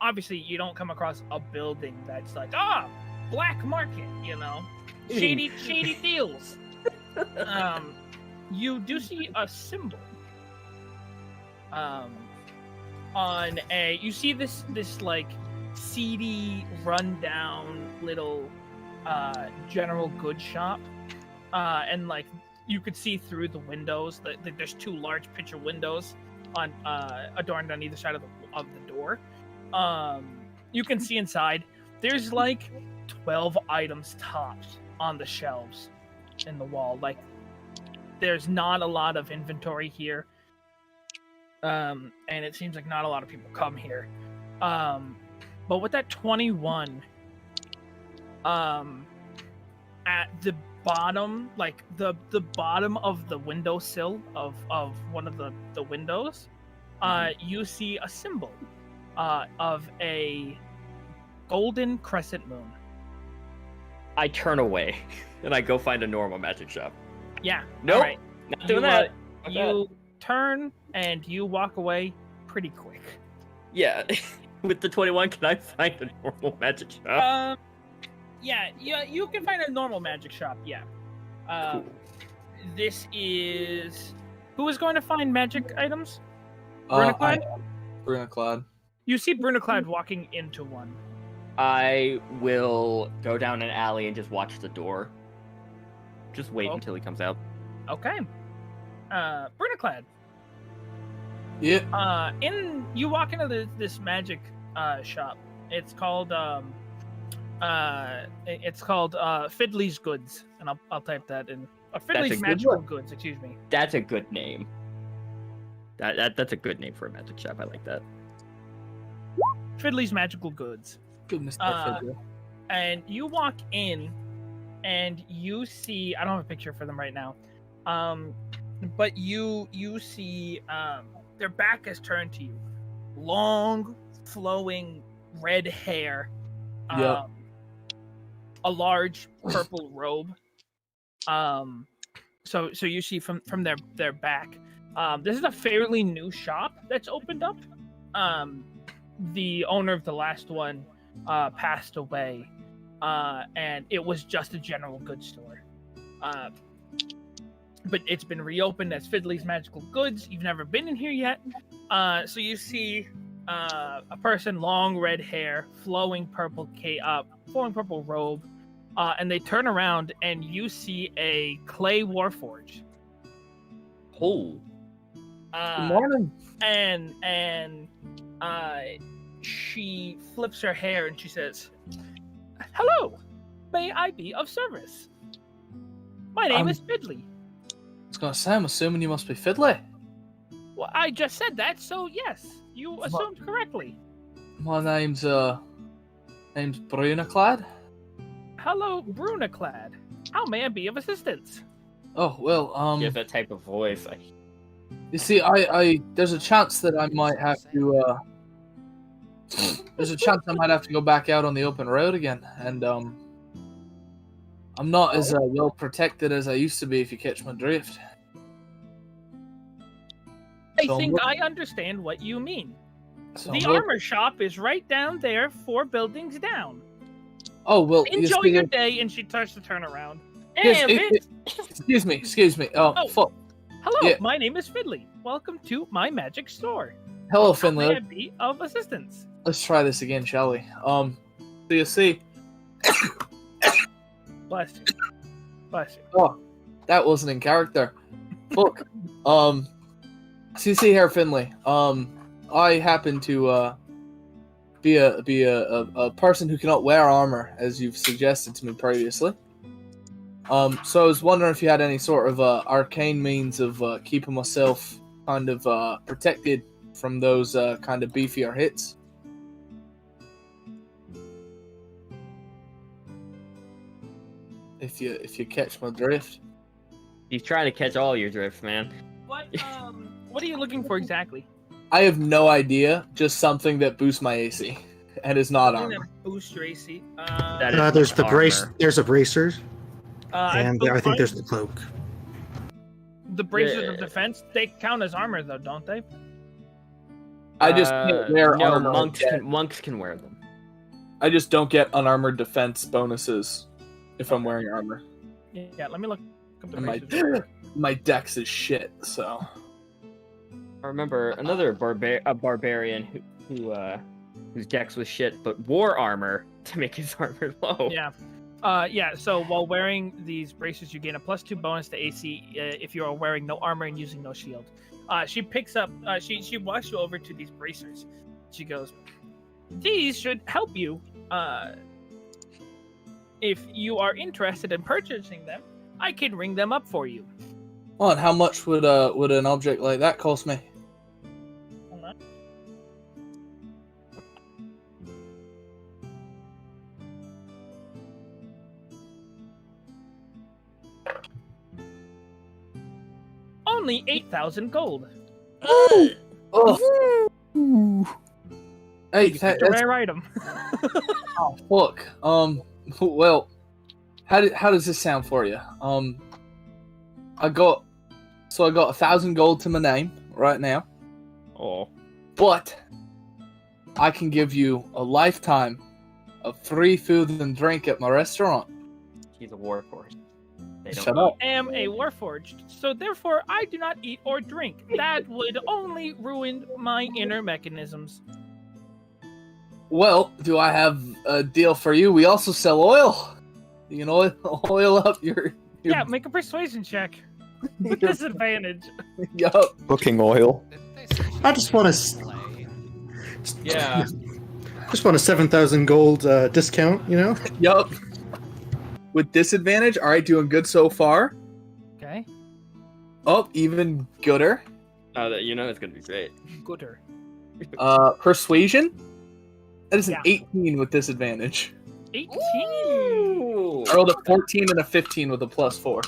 obviously you don't come across a building that's like black market, shady deals. You do see a symbol. You see this like seedy, rundown little general goods shop, and like you could see through the windows that there's two large picture windows on adorned on either side of the door. You can see inside. There's like 12 items topped on the shelves in the wall. Like there's not a lot of inventory here, and it seems like not a lot of people come here. But with that 21, at the bottom, like the bottom of the windowsill of one of the windows, you see a symbol of a golden crescent moon. I turn away and I go find a normal magic shop. Yeah. Nope. All right. Not doing that. You turn and you walk away pretty quick. Yeah. With the 21, can I find a normal magic shop? Yeah, you can find a normal magic shop, yeah. Cool. This is... Who is going to find magic items? Brunaclad. You see Brunaclad walking into one. I will go down an alley and just watch the door. Just wait until he comes out. Okay. Brunaclad. Yeah. You walk into this magic shop. It's called Fiddly's Goods, and I'll type that in. Fiddly's Magical Goods. Excuse me. That's a good name. That's a good name for a magic shop. I like that. Fiddly's Magical Goods. Goodness. And you walk in, and you see. I don't have a picture for them right now. But you see their back is turned to you. Long, flowing red hair. A large purple robe. So you see from their back. This is a fairly new shop that's opened up. The owner of the last one passed away, and it was just a general goods store. But it's been reopened as Fiddly's Magical Goods. You've never been in here yet. So you see a person, long red hair, flowing purple robe, and they turn around and you see a clay warforge. Oh. Good morning. And she flips her hair and she says, "Hello, may I be of service? My name is Fiddly." I was gonna say, I'm assuming you must be Fiddly. Well, I just said that, so yes, you assumed correctly. My name's Brunaclad. Hello, Brunaclad. How may I be of assistance? Oh, well, You have that type of voice. You see, there's a chance that I might have to, there's a chance I might have to go back out on the open road again, and, I'm not as well protected as I used to be, if you catch my drift. I think I understand what you mean. The armor shop is right down there, 4 buildings down. Oh, well, enjoy your day, and she starts to turn around. Excuse me. Oh, fuck. Hello, my name is Finley. Welcome to my magic store. Hello, Finley. How may I be of assistance? Let's try this again, shall we? So you see... Bless you. Bless you. Oh, that wasn't in character. Fuck. So you see here, Finley. I happen to be a person who cannot wear armor, as you've suggested to me previously. So I was wondering if you had any sort of arcane means of keeping myself kind of protected from those kind of beefier hits. If you catch my drift. He's trying to catch all your drift, man. What are you looking for exactly? I have no idea. Just something that boosts my AC, and is not armor. That boosts your AC. There's the brace. There's a bracers. And I think there's the cloak. The bracers of defense, they count as armor, though, don't they? I just can't wear armor. Monks can wear them. I just don't get unarmored defense bonuses if I'm wearing armor. Yeah, let me look up the bracers. My dex is shit, so... I remember another barbarian whose dex was shit, but wore armor to make his armor low. Yeah. So while wearing these braces, you gain a +2 bonus to AC if you are wearing no armor and using no shield. She picks up, she walks you over to these bracers. She goes, these should help you. If you are interested in purchasing them, I can ring them up for you. Well, and how much would an object like that cost me? Hold on. Only 8,000 gold. Oh. Hey, that's a rare item. Oh, fuck. Well, how does this sound for you? I got 1,000 gold to my name right now. Oh. But I can give you a lifetime of free food and drink at my restaurant. He's a warforged. Shut up. I am a warforged, so therefore I do not eat or drink. That would only ruin my inner mechanisms. Well, do I have a deal for you? We also sell oil. You can oil up your... Yeah, make a persuasion check. With disadvantage. Yup. Cooking oil. I just want to... Yeah. Just want a 7,000 gold discount, you know? Yup. With disadvantage? Alright, doing good so far. Okay. Oh, even gooder. Oh, you know it's gonna be great. Gooder. Persuasion? That is an 18 with disadvantage. 18? Ooh. I rolled a 14 and a 15 with a +4.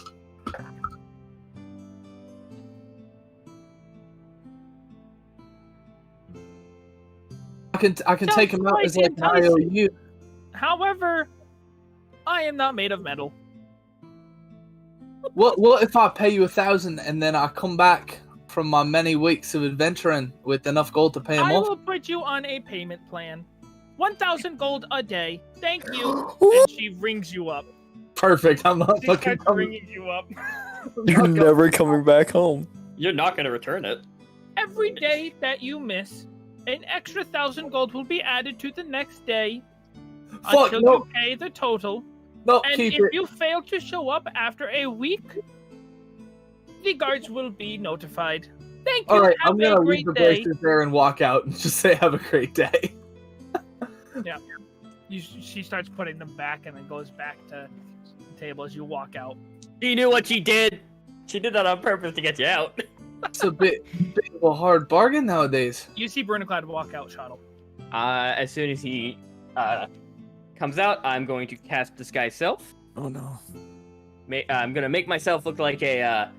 I can take him out as like an IOU. However, I am not made of metal. What if I pay you 1,000 and then I come back from my many weeks of adventuring with enough gold to pay him off? I will put you on a payment plan. 1,000 gold a day. Thank you. And she rings you up. Perfect. I'm not fucking ringing you up. You're never coming back home. You're not gonna return it. Every day that you miss, an extra 1,000 gold will be added to the next day until you pay the total. No, and keep if it. you fail to show up after a week, the guards will be notified. Thank you. Alright, have I'm gonna a great leave the day. braces there and walk out and just say have a great day. Yeah. She starts putting them back and then goes back to the table as you walk out. She knew what she did. She did that on purpose to get you out. It's a bit of a hard bargain nowadays. You see Burnaclad walk out, Shuttle. As soon as he comes out, I'm going to cast Disguise Self. Oh no. I'm gonna make myself look like a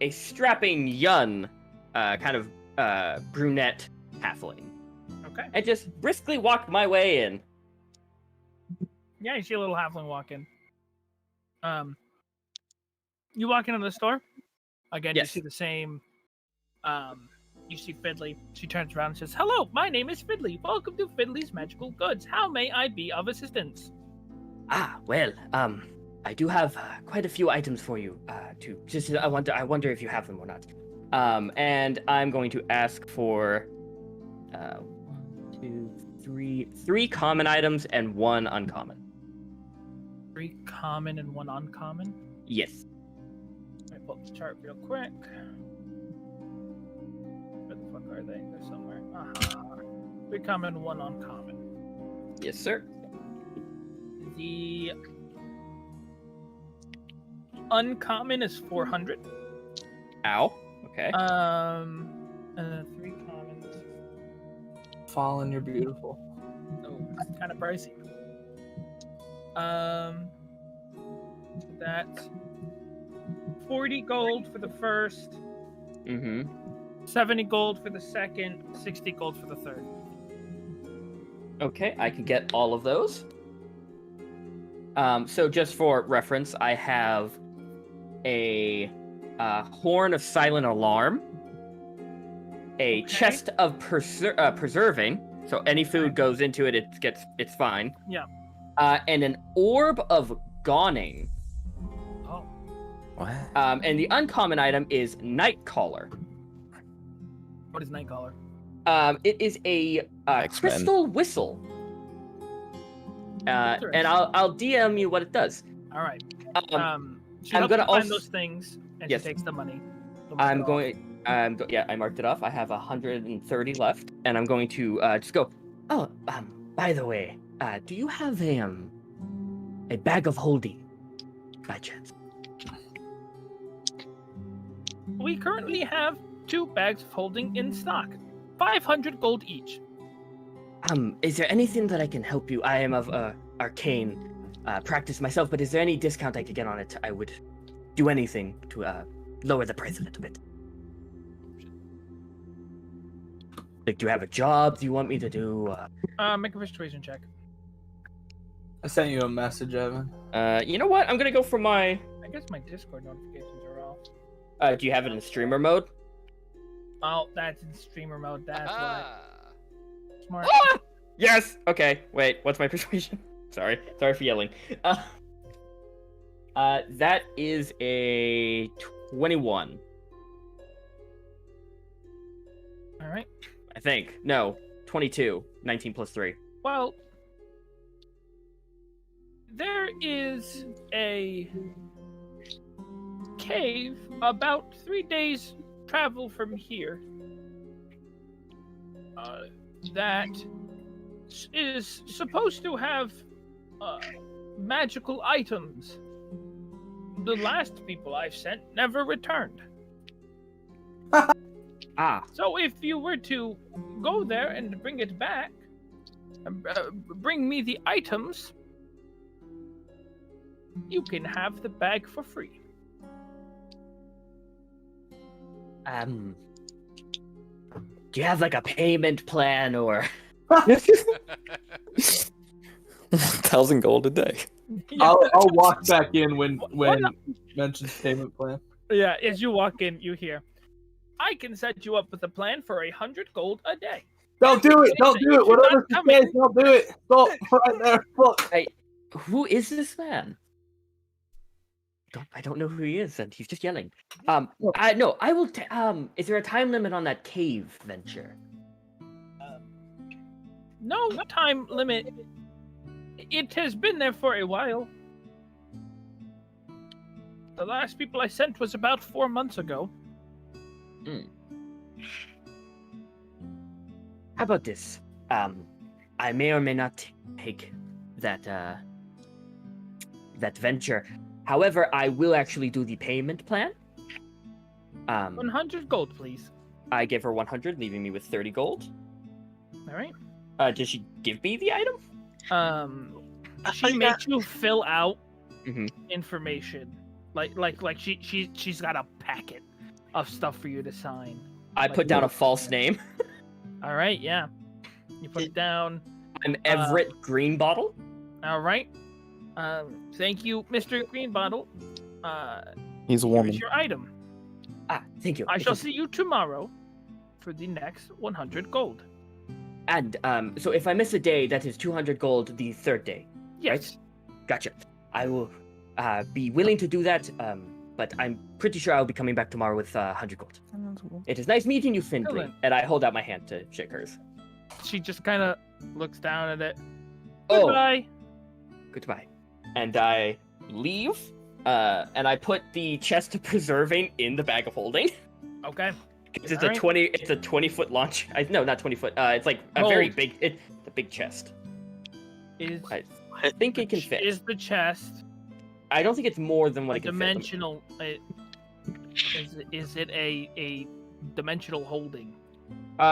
strapping young, kind of brunette halfling. Okay. And just briskly walk my way in. Yeah, you see a little halfling walk in. You walk into the store. Again, Yes. You see the same. You see Fiddly. She turns around and says, "Hello, my name is Fiddly. Welcome to Fiddly's Magical Goods. How may I be of assistance?" Well, I do have quite a few items for you. I wonder if you have them or not. And I'm going to ask for 3 common items and 1 uncommon. 3 common and 1 uncommon. Yes. Let me pull up the chart real quick. Where the fuck are they? They're somewhere. 3 common, 1 uncommon. Yes, sir. The uncommon is 400. Ow. Okay. 3 commons. Fallen, you're beautiful. Oh, it's kind of pricey. That's 40 gold for the first. Mm-hmm. 70 gold for the second. 60 gold for the third. Okay, I can get all of those. So just for reference, I have a horn of silent alarm, a chest of preserving, so any food goes into it, it's fine. Yeah. And an orb of gawning. Oh. What? And the uncommon item is night caller. What is night caller? It is a X-Men. crystal whistle. And I'll DM you what it does. All right. She I'm helps gonna you find also those things, and Yes. she takes the money. I marked it off. I have 130 left, and I'm going to just go. Oh, by the way, do you have a bag of holding, by chance? We currently have 2 bags of holding in stock, 500 gold each. Is there anything that I can help you? I am of arcane practice myself, but is there any discount I could get on it? I would do anything to lower the price a little bit. Like, do you have a job? Do you want me to do? Make a persuasion check. I sent you a message, Evan. You know what? I'm gonna go for my. I guess my Discord notifications are off. Do you have it in streamer mode? Oh, that's in streamer mode. That's why. Smart. Ah! Yes. Okay. Wait. What's my persuasion? Sorry for yelling. That is a 21. All right. I think. No, 22. 19 plus 3. Well, there is a cave about 3 days travel from here that is supposed to have magical items. The last people I've sent never returned. So if you were to go there and bring it back, bring me the items, you can have the bag for free. Do you have like a payment plan or? 1,000 gold a day. I'll walk back in when mentions payment plan. Yeah, as you walk in, you hear, "I can set you up with a plan for 100 gold a day." Don't do it! Don't do it! Whatever she says, don't do it! Stop right there! Look. Hey, who is this man? I don't know who he is, and he's just yelling. I will. Is there a time limit on that cave venture? No time limit. It has been there for a while. The last people I sent was about 4 months ago. How about this? I may or may not take that venture. However, I will actually do the payment plan. 100 gold, please. I give her 100, leaving me with 30 gold. All right. Does she give me the item? She makes you fill out information, like she's got a packet of stuff for you to sign. I put down a false name. All right, yeah. You put it down. I'm Everett Greenbottle. All right. Thank you, Mr. Greenbottle. He's a woman. Here's your item. Thank you. I shall see you tomorrow for the next 100 gold. And so if I miss a day, that is 200 gold the third day. Yes. Right? Gotcha. I will be willing to do that, but I'm pretty sure I'll be coming back tomorrow with 100 gold. It is nice meeting you, Findlay. Excellent. And I hold out my hand to shake hers. She just kind of looks down at it. Oh. Goodbye. Goodbye. And I leave, and I put the chest of preserving in the bag of holding. Okay. It's a 20-foot launch. No, not 20 foot. It's like a very big. It's a big chest. I think it can fit. Is the chest? I don't think it's more than what it can dimensional. Is it a dimensional holding?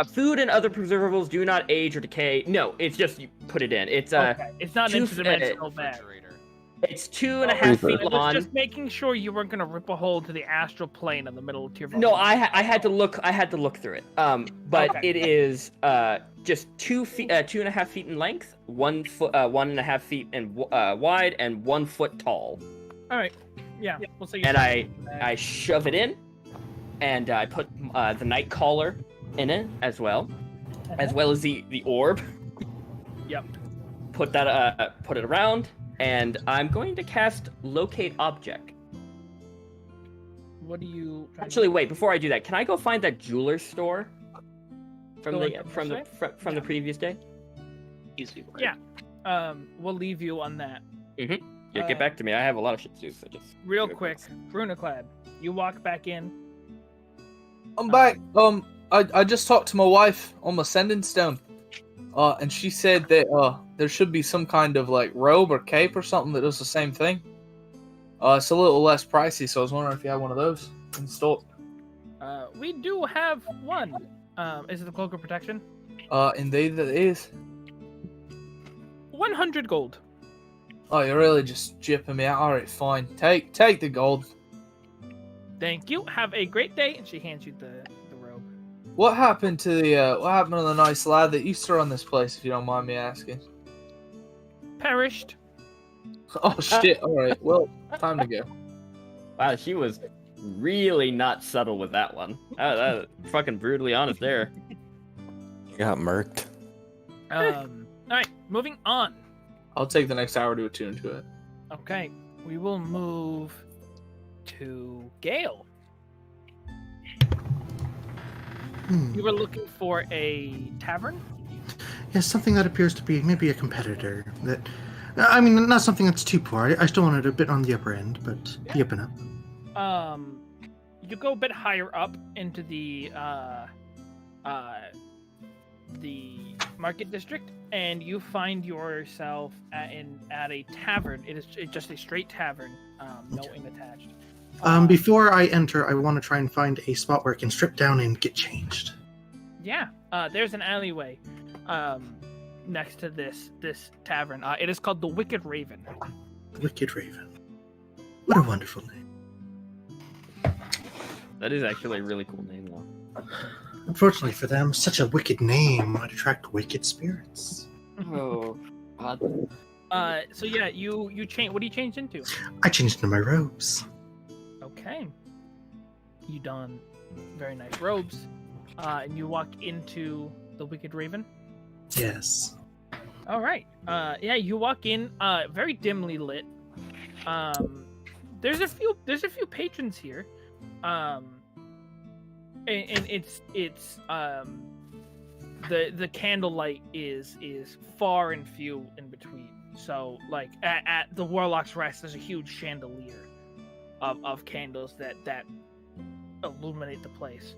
Food and other preservables do not age or decay. No, it's just you put it in. It's okay. It's not an interdimensional bag. It's 2.5 feet long. I was just making sure you weren't gonna rip a hole to the astral plane in the middle of your. No, I had to look. I had to look through it. But it is just 2.5 feet in length, 1 foot, 1.5 feet in wide, and 1 foot tall. All right. Yeah. We'll see. And I shove it in, and I put the night collar in it as well as the orb. Yep. Put that put it around, and I'm going to cast Locate Object. What do you? Actually, wait. Before I do that, can I go find that jeweler store from the previous day? Easy. Yeah. We'll leave you on that. Mm-hmm. Yeah, get back to me. I have a lot of shit to do, so just real quick. Runaclad, you walk back in. I'm back. I just talked to my wife on my sending stone. And she said that there should be some kind of like robe or cape or something that does the same thing. It's a little less pricey, so I was wondering if you had one of those in stock. We do have one. Is it the cloak of protection? Indeed it is. 100 gold. Oh, you're really just jipping me out. All right, fine. Take the gold. Thank you. Have a great day. And she hands you the robe. What happened to the nice lad that used to run this place, if you don't mind me asking? Perished. Oh shit! All right, well, time to go. Wow, she was really not subtle with that one. That fucking brutally honest there. You got murked. All right, moving on. I'll take the next hour to attune to it. Okay, we will move to Gale. You were looking for a tavern? Yes, something that appears to be maybe a competitor. I mean, not something that's too poor. I still want it a bit on the upper end, but the up and up. You go a bit higher up into the market district, and you find yourself at a tavern. It's just a straight tavern, no inn attached. Before I enter, I want to try and find a spot where I can strip down and get changed. Yeah, there's an alleyway next to this tavern. It is called the Wicked Raven. Wicked Raven. What a wonderful name. That is actually a really cool name, though. Unfortunately for them, such a wicked name might attract wicked spirits. Oh, God. So yeah, you change. What do you change into? I changed into my robes. Okay. You don very nice robes, and you walk into the Wicked Raven. Yes. All right. Yeah, you walk in, very dimly lit. There's a few patrons here. And it's the candlelight is far and few in between. So like at the Warlock's Rest, there's a huge chandelier of candles that illuminate the place.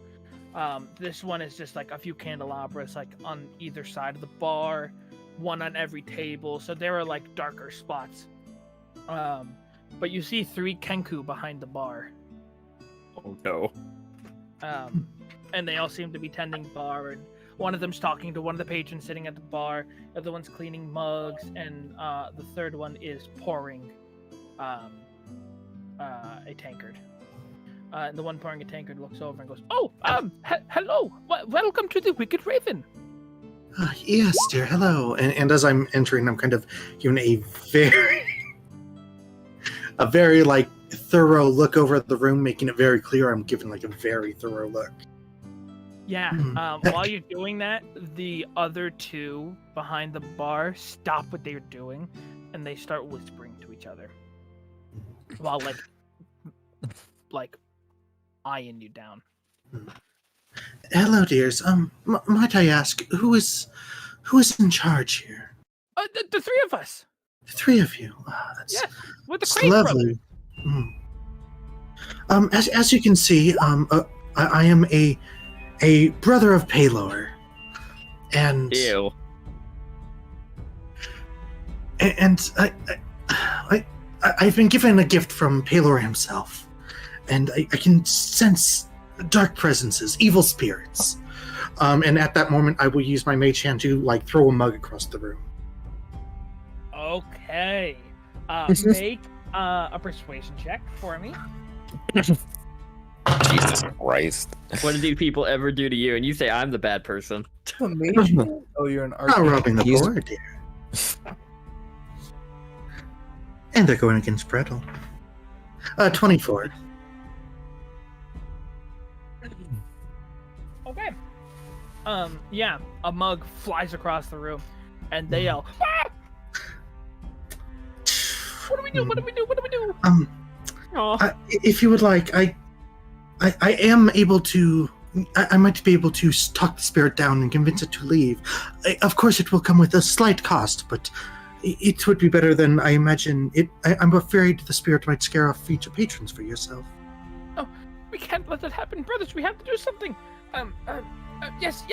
This one is just like a few candelabras like on either side of the bar, one on every table. So there are like darker spots. But you see 3 Kenku behind the bar. Oh no. And they all seem to be tending bar, and one of them's talking to one of the patrons sitting at the bar, the other one's cleaning mugs, and the third one is pouring a tankard. And the one pouring a tankard looks over and goes, "Oh, hello! Welcome to the Wicked Raven." Yes, dear. Hello. And as I'm entering, I'm kind of giving a very like thorough look over at the room, making it very clear I'm giving like a very thorough look. Yeah. While you're doing that, the other two behind the bar stop what they're doing, and they start whispering to each other, while like eyeing you down. Hello, dears. Might I ask who is in charge here? The three of us. The three of you. That's with the Crane lovely. As you can see, I am a brother of Paylor, and ew. And I've been given a gift from Paylor himself, and I can sense dark presences, evil spirits. And at that moment, I will use my mage hand to like throw a mug across the room. Okay. Make a persuasion check for me. Jesus Christ. What do people ever do to you? And you say I'm the bad person. Oh, you're an archer. Not rubbing the board, dear. And they're going against Brettle. 24. Okay. Yeah, a mug flies across the room, and they yell, "Ah! What do we do? What do we do? What do we do?" If you would like, I am able to. I might be able to talk the spirit down and convince it to leave. Of course, it will come with a slight cost, but it would be better than I imagine. I'm afraid the spirit might scare off future patrons for yourself. Oh, we can't let that happen, brothers. We have to do something. Yes.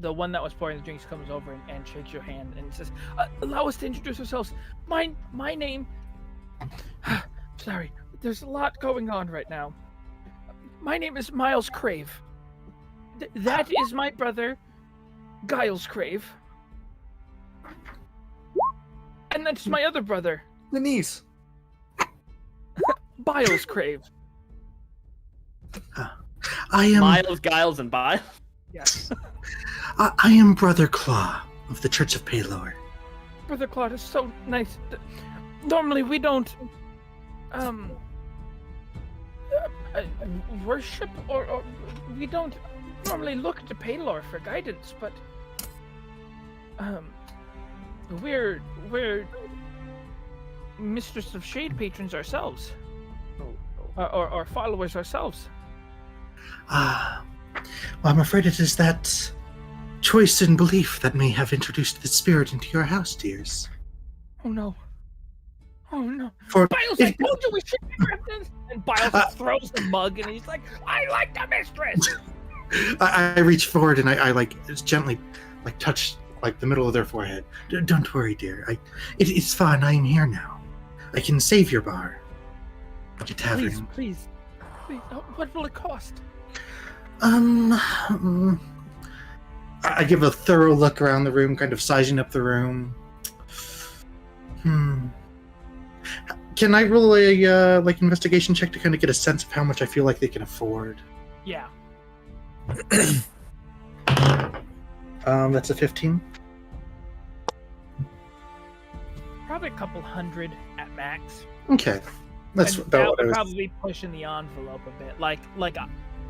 The one that was pouring the drinks comes over and shakes your hand and says, "Allow us to introduce ourselves. My name." Sorry, there's a lot going on right now. My name is Miles Crave. That is my brother, Giles Crave. And that's my other brother, Denise. Biles Crave. I am Miles, Giles, and Biles. Yes. I am Brother Claw of the Church of Paylor. Brother Claw is so nice. Normally we don't worship or we don't normally look to Paylor for guidance, but we're Mistress of Shade patrons ourselves, or followers ourselves. Well, I'm afraid it is that choice in belief that may have introduced the spirit into your house, dears. Oh no. Biles, I told you we should be this. And Biles throws the mug and he's like, "I like the mistress." I reach forward and I like gently like touch like the middle of their forehead. Don't worry, dear. It's fine. I am here now. I can save your bar. Your tavern. Please. What will it cost? I give a thorough look around the room, kind of sizing up the room. Can I roll a like investigation check to kind of get a sense of how much I feel like they can afford? Yeah. That's a 15. Probably a couple hundred at max. Okay, that's and about that what I would was. probably pushing the envelope a bit. Like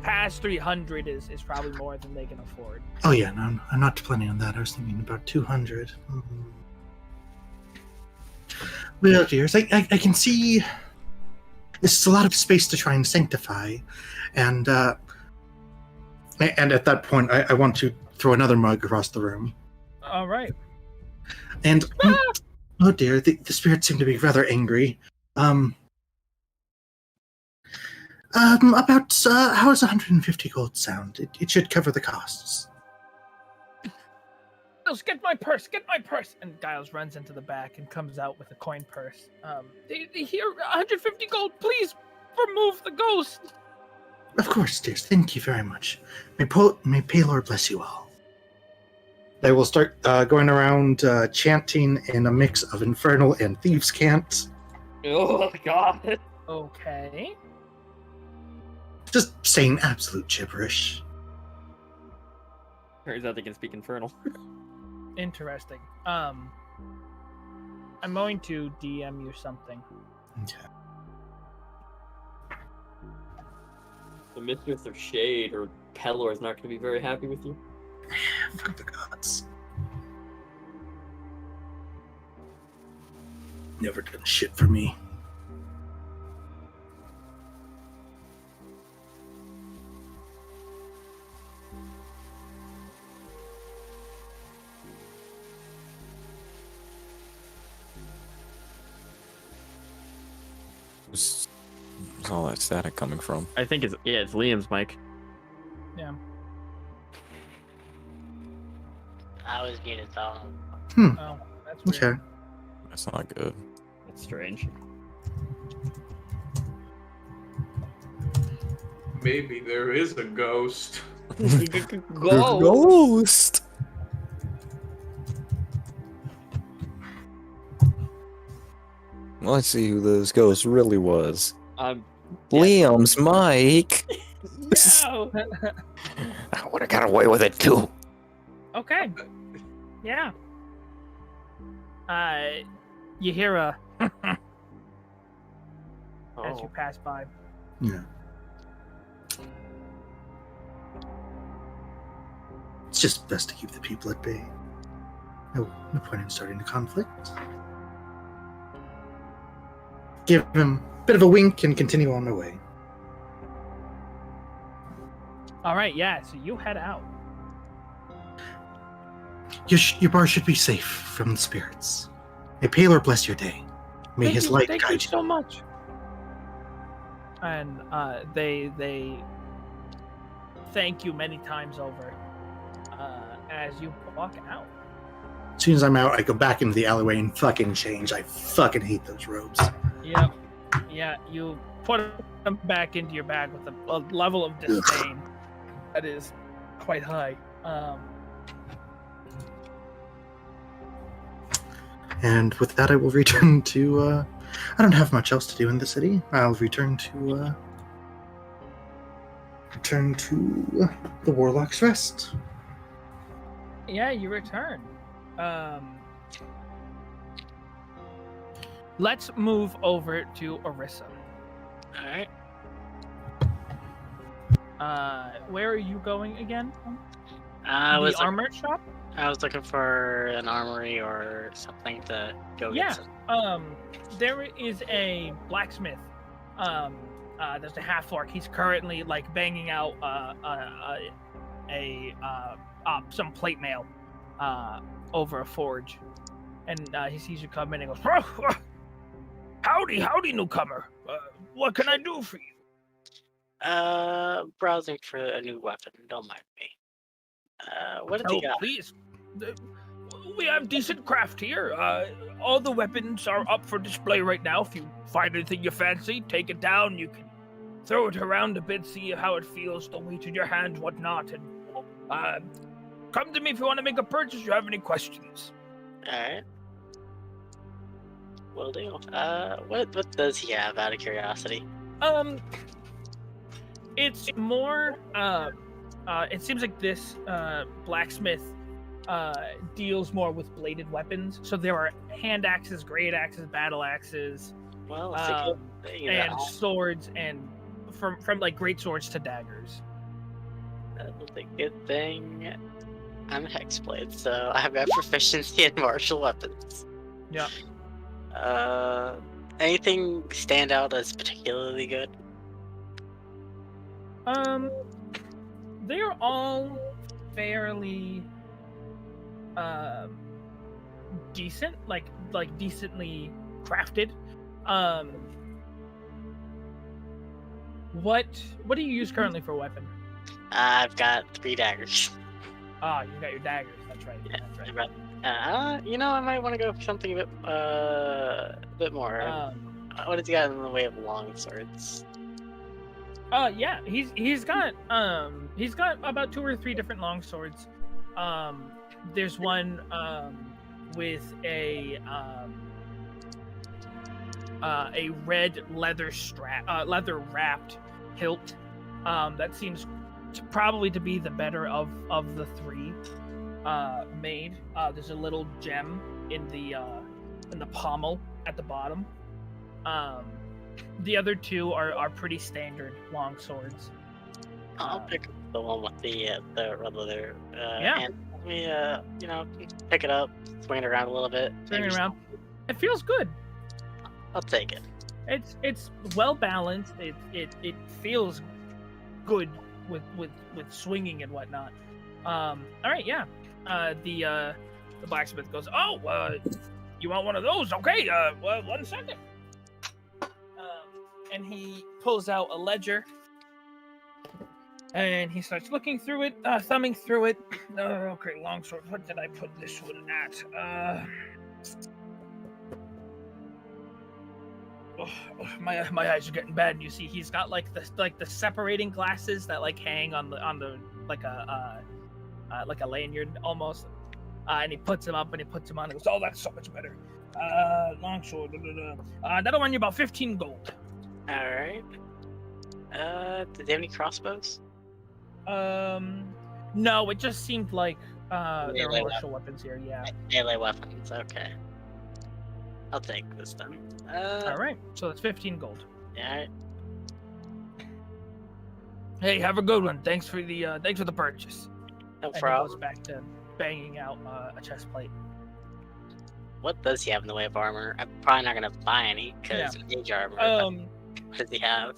past 300 is probably more than they can afford. Oh yeah, no, I'm not planning on that. I was thinking about 200. Well, dears, I can see this is a lot of space to try and sanctify, and at that point, I want to throw another mug across the room. All right. And oh dear, the spirits seem to be rather angry. About how does 150 gold sound? It should cover the costs. Giles, get my purse! And Giles runs into the back and comes out with a coin purse. Here, 150 gold, please! remove the ghost. Of course, dears. Thank you very much. May Paylor bless you all. They will start going around chanting in a mix of infernal and thieves' cant. Oh, God. Okay. Just saying absolute gibberish. Turns out they can speak infernal. Interesting. I'm going to DM you something. Okay. The Mistress of Shade or Pelor is not going to be very happy with you. Fuck the gods. Never done shit for me. Where's all that static coming from? I think it's Liam's mic. Yeah. I was muted, so. Oh, that's weird. Okay. That's not good. That's strange. Maybe there is a ghost. Ghost. Let's see who this ghost really was. Liam's mic. No. I would have got away with it too. Okay. Yeah. You hear a as you pass by. Yeah. It's just best to keep the people at bay. No point in starting a conflict. Give him a bit of a wink and continue on my way. All right, yeah. So you head out. Your bar should be safe from the spirits. May Paylor bless your day. May his light guide you. Thank you so much. And they thank you many times over as you walk out. As soon as I'm out, I go back into the alleyway and fucking change. I fucking hate those robes. Yep. Yeah, you put them back into your bag with a level of disdain that is quite high. And with that, I will return to... I don't have much else to do in the city. I'll return to the Warlock's Rest. Yeah, you return. Let's move over to Orissa. Alright. Where are you going again? The armor shop? I was looking for an armory or something to go get some. There is a blacksmith. There's a half-orc. He's currently like banging out some plate mail over a forge, and he sees you come in and goes, "Howdy, newcomer. What can I do for you?" Browsing for a new weapon. Don't mind me. What did you got? Please. We have decent craft here. All the weapons are up for display right now. If you find anything you fancy, take it down. You can throw it around a bit, see how it feels, the weight in your hand, whatnot. And come to me if you want to make a purchase or have any questions. Alright. Will do. What does he have, out of curiosity? It's more, it seems like this blacksmith deals more with bladed weapons. So there are hand axes, great axes, battle axes, well, it's a good thing, and swords, and from like great swords to daggers. That's a good thing. I'm a hexblade, so I've got proficiency in martial weapons. Yeah. Anything stand out as particularly good? They are all fairly decent, like decently crafted. What do you use currently for a weapon? I've got 3 daggers. Ah, you got your daggers. That's right. Yeah, that's right. I might want to go for something a bit more. What has he got in the way of long swords? Yeah, he's got about 2 or 3 different long swords. There's one with a red leather wrapped hilt. That seems probably to be the better of the 3 made. There's a little gem in the pommel at the bottom. The other 2 are pretty standard long swords. I'll pick up the one with the red leather. Yeah. And let me, pick it up, swing it around a little bit. Swing it around. It feels good. I'll take it. It's well balanced. It feels good with swinging and whatnot. All right, yeah. The blacksmith goes, "Oh, you want one of those? Okay. Well, 1 second." And he pulls out a ledger, and he starts looking through it, thumbing through it. Okay, longsword. What did I put this one at? My eyes are getting bad. And you see, he's got like the separating glasses that like hang on the like a lanyard almost. And he puts them up and he puts them on. And goes, "Oh, that's so much better. Longsword. That'll run you about 15 gold." All right. Did they have any crossbows? No, it just seemed like there were martial weapons here. Yeah. Melee weapons. Okay. I'll take this then. All right. So that's 15 gold. All right. Hey, have a good one. Thanks for the purchase. No and problem. he goes back to banging out a chest plate. What does he have in the way of armor? I'm probably not gonna buy any because mage armor. What does he have?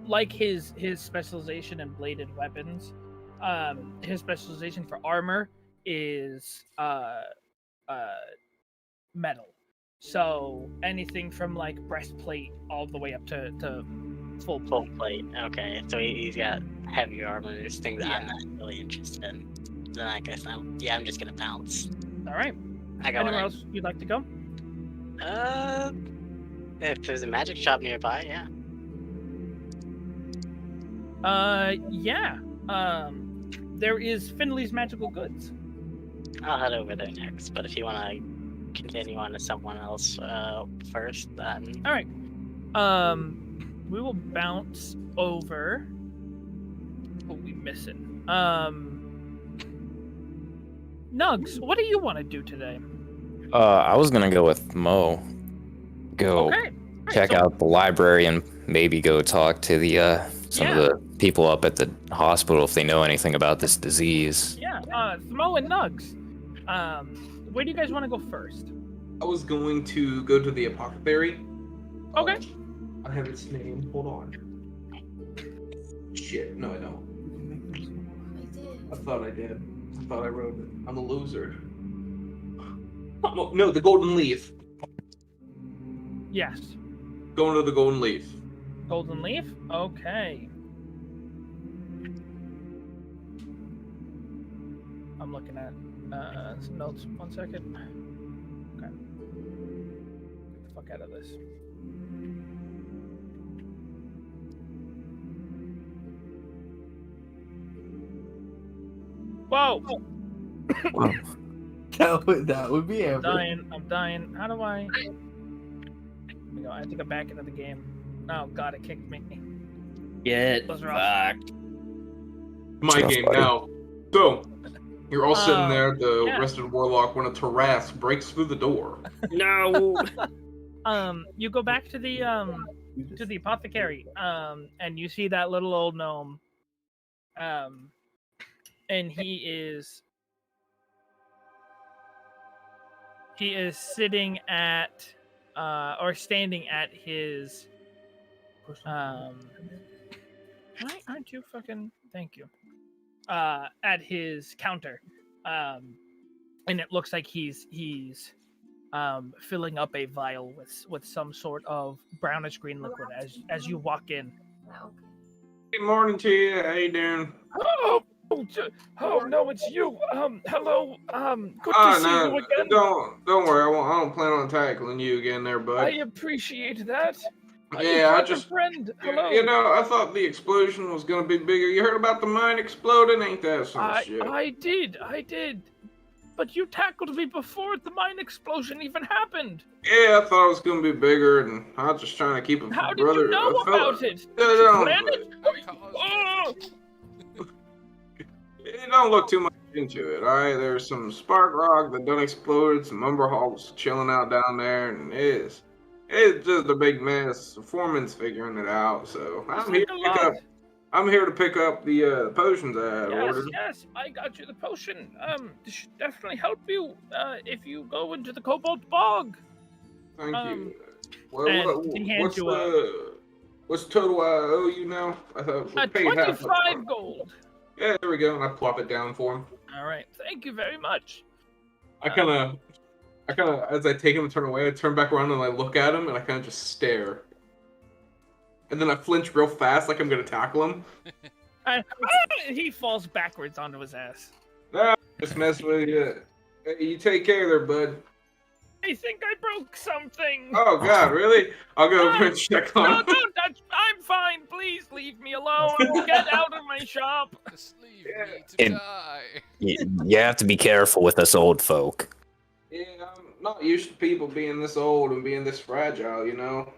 Like his specialization in bladed weapons, his specialization for armor is metal. So anything from like breastplate all the way up to full plate. Okay, so he's got heavy armor. There's things I'm not really interested in. Then I guess I'm just gonna bounce. All right. Anywhere else you'd like to go? If there's a magic shop nearby, yeah. Yeah. There is Finley's Magical Goods. I'll head over there next, but if you want to continue on to someone else first, then... All right. We will bounce over... What are we missing? Nugs, what do you want to do today? I was gonna go with Mo. Go check out the library and maybe go talk to the some of the people up at the hospital if they know anything about this disease. Yeah, Mo and Nugs. Where do you guys want to go first? I was going to go to the apothecary. Okay. I have its name. Hold on. Shit, no, I don't. I thought I did. I thought I wrote it. I'm a loser. No, the Golden Leaf. Yes. Going to the Golden Leaf. Golden Leaf? Okay. I'm looking at some notes. 1 second. Okay. Get the fuck out of this. Whoa! That would be epic. I'm dying. How do I... There we go. I have to go back into the game. Oh god, it kicked me. Get fucked. My game now. So, you're all sitting there, the rested warlock, when a Tarrasque breaks through the door. No! You go back to the apothecary, and you see that little old gnome. And he is sitting at or standing at his why aren't you fucking thank you at his counter, and it looks like he's filling up a vial with some sort of brownish green liquid as you walk in. Good morning to you. How you doing? Oh no, it's you. Hello. Good to see you again. Don't worry. I don't plan on tackling you again, there, bud. I appreciate that. Yeah, I just... friend. Hello. You know, I thought the explosion was gonna be bigger. You heard about the mine exploding? Ain't that some shit? I did. But you tackled me before the mine explosion even happened. Yeah, I thought it was gonna be bigger, and I was just trying to keep it from How brother. did you know about it? Don't look too much into it, alright? There's some spark rock that done exploded, some umber hulks chilling out down there, and it's just a big mess. The foreman's figuring it out, so I'm here to pick up the potions I had ordered. Yes, I got you the potion. This should definitely help you if you go into the Cobalt Bog. Thank you. Well, what's the total I owe you now? I thought we paid 25 gold. Yeah, there we go, and I plop it down for him. All right, thank you very much. I kind of, as I take him and turn away, I turn back around and I look at him, and I kind of just stare. And then I flinch real fast, like I'm gonna tackle him. He falls backwards onto his ass. Nah, just mess with you. Hey, you take care there, bud. I think I broke something. Oh God, really? I'll go over and check on him. No, don't touch. I'm fine. Please leave me alone. Get out of my shop. Just leave me to die. You have to be careful with us old folk. Yeah, I'm not used to people being this old and being this fragile, you know?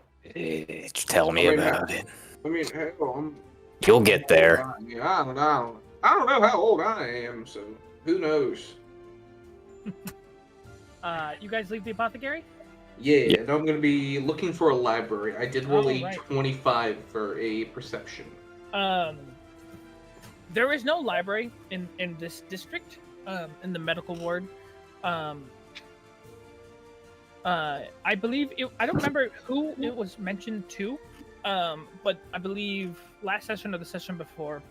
Tell me about it. I mean, hell, You'll get there. I don't know how old I am, so who knows? You guys leave the apothecary? Yeah, and I'm gonna be looking for a library. I did roll a 25 for a perception. There is no library in this district, in the medical ward. I believe I don't remember who it was mentioned to, but I believe last session or the session before,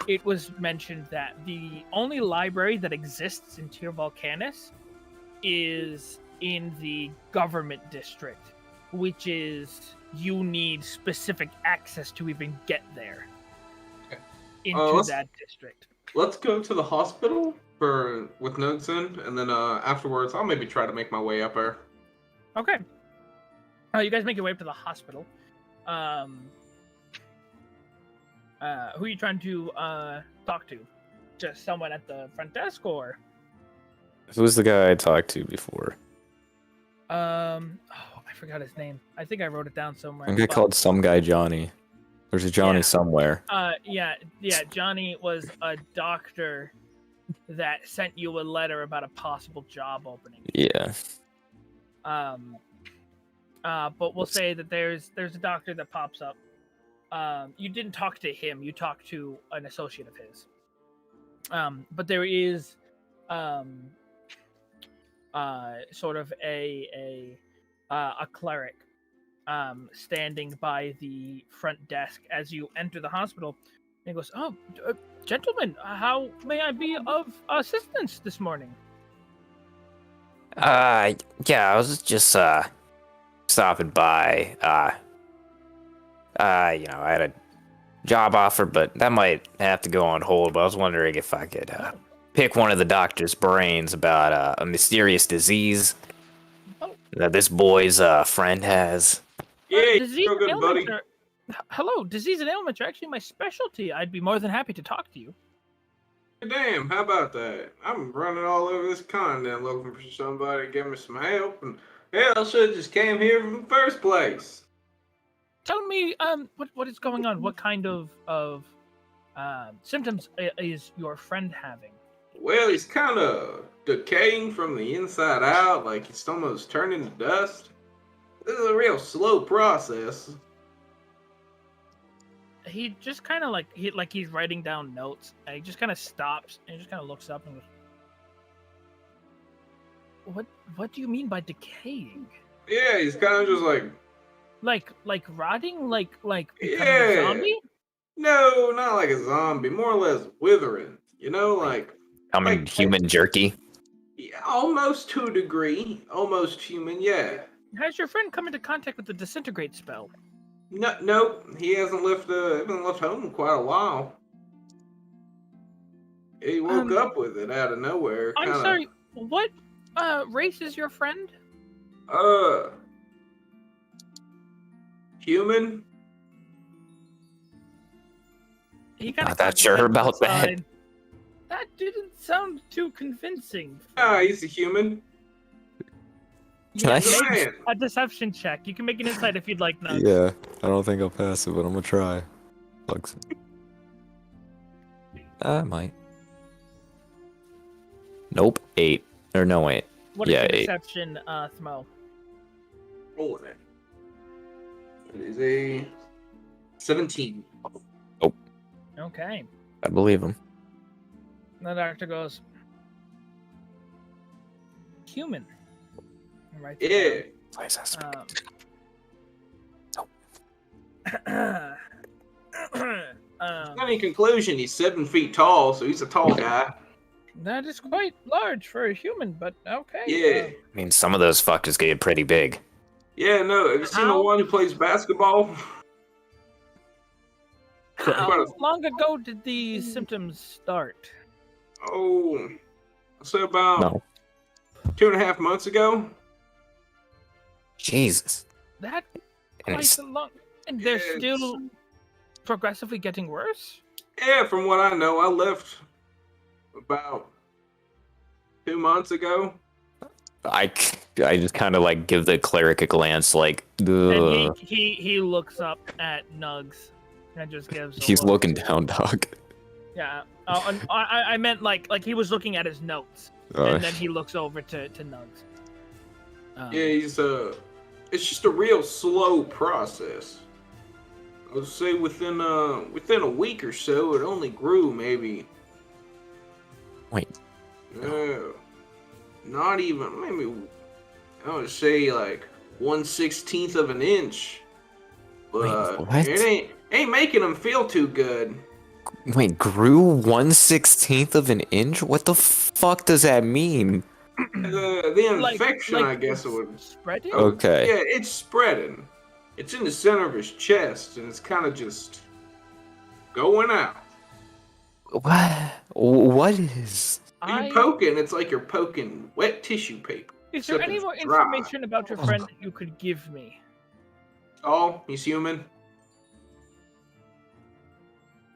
it was mentioned that the only library that exists in Tir Volcanis is in the government district, which is you need specific access to even get there. Okay. Into that district. Let's go to the hospital with Nugson, and then afterwards I'll maybe try to make my way up there. Okay. You guys make your way up to the hospital. Who are you trying to talk to? Just someone at the front desk, or? Who's the guy I talked to before? I forgot his name. I think I wrote it down somewhere. I think I called some guy Johnny. There's a Johnny somewhere. Yeah. Johnny was a doctor that sent you a letter about a possible job opening. Yeah. But we'll say that there's a doctor that pops up. You didn't talk to him. You talked to an associate of his. But there is sort of a cleric standing by the front desk as you enter the hospital. And he goes, "Oh, gentlemen, how may I be of assistance this morning?" Yeah, I was just stopping by. I had a job offer, but that might have to go on hold. But I was wondering if I could pick one of the doctor's brains about a mysterious disease that this boy's friend has. Yeah, disease you're good, buddy. Hello, disease and ailments are actually my specialty. I'd be more than happy to talk to you. Damn, how about that? I'm running all over this continent looking for somebody to give me some help, and hell, I should have just came here from the first place. Tell me, what is going on? What kind of symptoms is your friend having? Well, he's kind of decaying from the inside out, like he's almost turning to dust. This is a real slow process. He just kind of he's writing down notes, and he just kind of stops and he just kind of looks up and goes, "What do you mean by decaying?" Yeah, he's kind of just like rotting, like becoming a zombie? No, not like a zombie. More or less withering. You know, like human jerky. Yeah, almost to a degree. Almost human. Yeah. Has your friend come into contact with the disintegrate spell? Nope. He hasn't left home in quite a while. He woke up with it out of nowhere. I'm sorry. What race is your friend? human? Not that sure about that. That didn't sound too convincing. He's a human. Can I make a deception check? You can make an insight if you'd like. Nugs. Yeah, I don't think I'll pass it, but I'm gonna try. I might. Nope. 8. Or no, wait. What is yeah, your 8. deception, Thmo? Rolling it. It is a 17. Oh. Okay. I believe him. The doctor goes, human. Right. Yeah. Any conclusion? He's 7 feet tall, so he's a tall guy. That is quite large for a human, but okay. Yeah. I mean, some of those fuckers get pretty big. Yeah, no. Have you seen the one who plays basketball? How long ago did these symptoms start? Oh, so about No. 2.5 months ago. Jesus. That And quite a long, and they're still progressively getting worse. Yeah, from what I know, I left about 2 months ago. I just kind of like give the cleric a glance, like, ugh. And he looks up at Nugs and just gives. He's looking down, dog. Yeah. And I meant like he was looking at his notes, and then he looks over to Nugs. Yeah, he's it's just a real slow process. I would say within a week or so, it only grew maybe. Wait. No, not even maybe. I would say like 1/16 of an inch. But Wait, what? it ain't making him feel too good. Wait, grew 1/16 of an inch? What the fuck does that mean? The infection, I guess it would. Spreading? Okay. Yeah, it's spreading. It's in the center of his chest, and it's kind of just going out. What is? You poking, it's like you're poking wet tissue paper. Is there any more information about your friend that you could give me? Oh, he's human.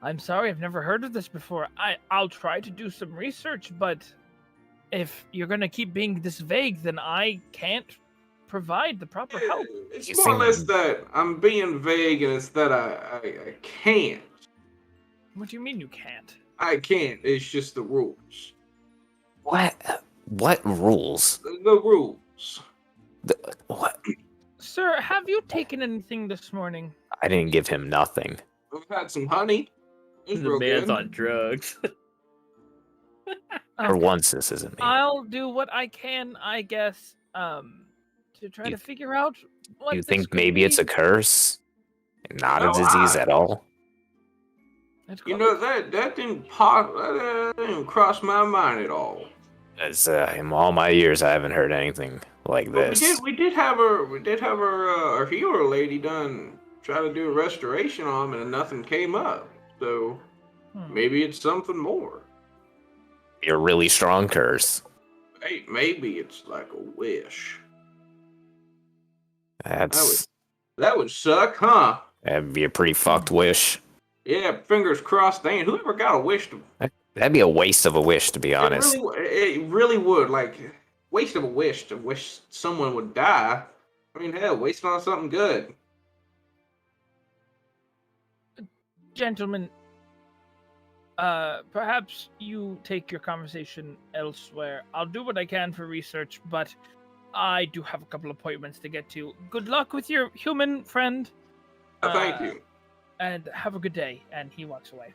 I'm sorry, I've never heard of this before. I'll try to do some research, but if you're gonna keep being this vague, then I can't provide the proper help. It's more or less that I'm being vague, and it's that I can't. What do you mean you can't? I can't. It's just the rules. What rules? The rules. What? Sir, have you taken anything this morning? I didn't give him nothing. I've had some honey. The man's on drugs. For once, this isn't me. I'll do what I can, I guess, to try to figure out what. You think maybe it's a curse? Not a disease at all? You know, that didn't that didn't cross my mind at all. As in all my years, I haven't heard anything like this. We did have our healer lady done try to do a restoration on him, and nothing came up. So maybe it's something more. A really strong curse. Hey, maybe it's like a wish. That would suck, huh? That'd be a pretty fucked wish. Yeah, fingers crossed. Dang, whoever got a wish to... That'd be a waste of a wish, to be honest. It really would. Like, waste of a wish to wish someone would die. I mean, hell, waste on something good. Gentlemen, perhaps you take your conversation elsewhere. I'll do what I can for research, but I do have a couple appointments to get to. Good luck with your human friend. Thank you. And have a good day. And he walks away.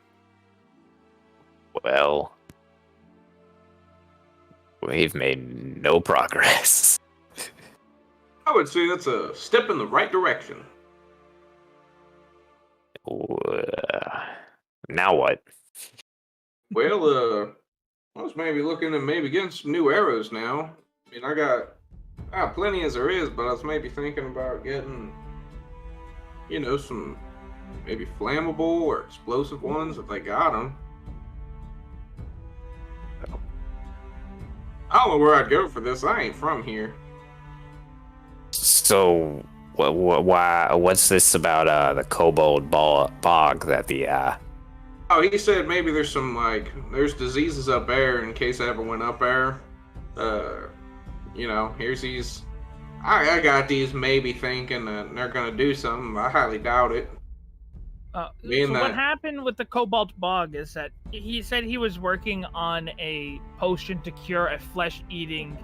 Well, we've made no progress. I would say that's a step in the right direction. Now what? Well, I was maybe looking at maybe getting some new arrows now. I mean, I got plenty as there is, but I was maybe thinking about getting, you know, some maybe flammable or explosive ones if they got them. I don't know where I'd go for this. I ain't from here. So, What's this about the kobold bog that the Oh, he said maybe there's some there's diseases up there in case I ever went up there. Here's these. I got these maybe thinking that they're gonna do something. I highly doubt it. What happened with the Cobalt Bog is that he said he was working on a potion to cure a flesh-eating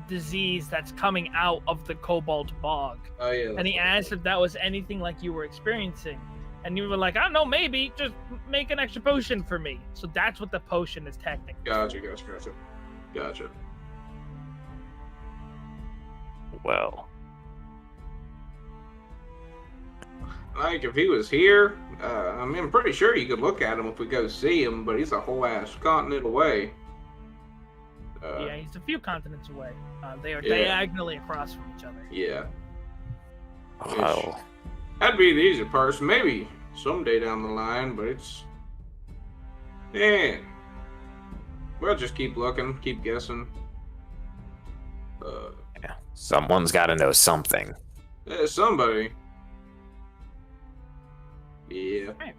disease that's coming out of the Cobalt Bog. Oh yeah. And he asked if that was anything like you were experiencing. And you were like, I don't know, maybe. Just make an extra potion for me. So that's what the potion is technically. Gotcha. Well. If he was here, I'm pretty sure you could look at him if we go see him, but he's a whole ass continent away. Yeah, he's a few continents away. They are diagonally across from each other. Yeah. Oh. That'd be the easier part. Maybe someday down the line, but it's... Yeah. We'll just keep looking, keep guessing. Yeah. Someone's got to know something. Yeah, somebody. Yeah. Right.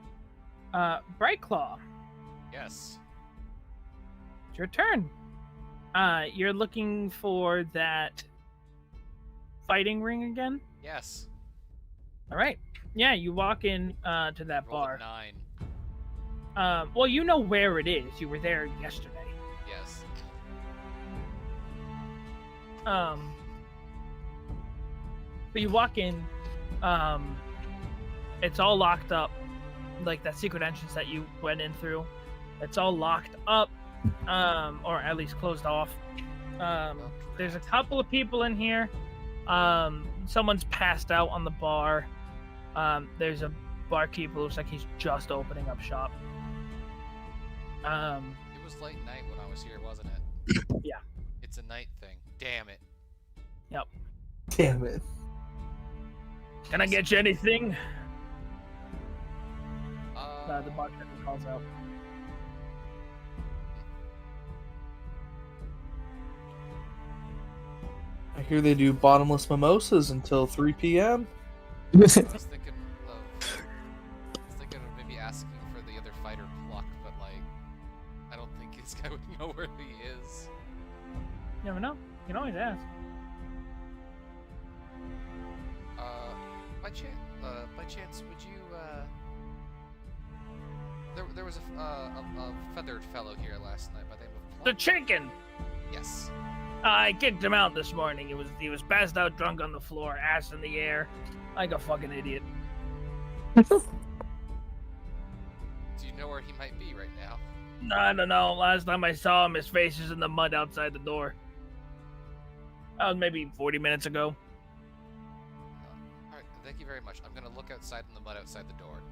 Brightclaw. Yes. It's your turn. You're looking for that fighting ring again? Yes. All right. Yeah, you walk in to that bar. 9. Well, you know where it is. You were there yesterday. Yes. But you walk in. It's all locked up, like that secret entrance that you went in through. It's all locked up, or at least closed off. There's a couple of people in here. Someone's passed out on the bar. There's a barkeep who looks like he's just opening up shop. It was late night when I was here, wasn't it? Yeah. It's a night thing. Damn it. Yep. Damn it. Can I get you anything? The bartender calls out. I hear they do bottomless mimosas until 3 p.m. I was thinking of maybe asking for the other fighter pluck, but I don't think this guy would know where he is. You never know. You can always ask. By chance, would you There was a feathered fellow here last night by the name of Plum. The chicken. Yes. I kicked him out this morning. He was passed out drunk on the floor, ass in the air, like a fucking idiot. Do you know where he might be right now? I don't know. Last time I saw him, his face is in the mud outside the door. That was maybe 40 minutes ago. Alright, thank you very much. I'm gonna look outside in the mud outside the door.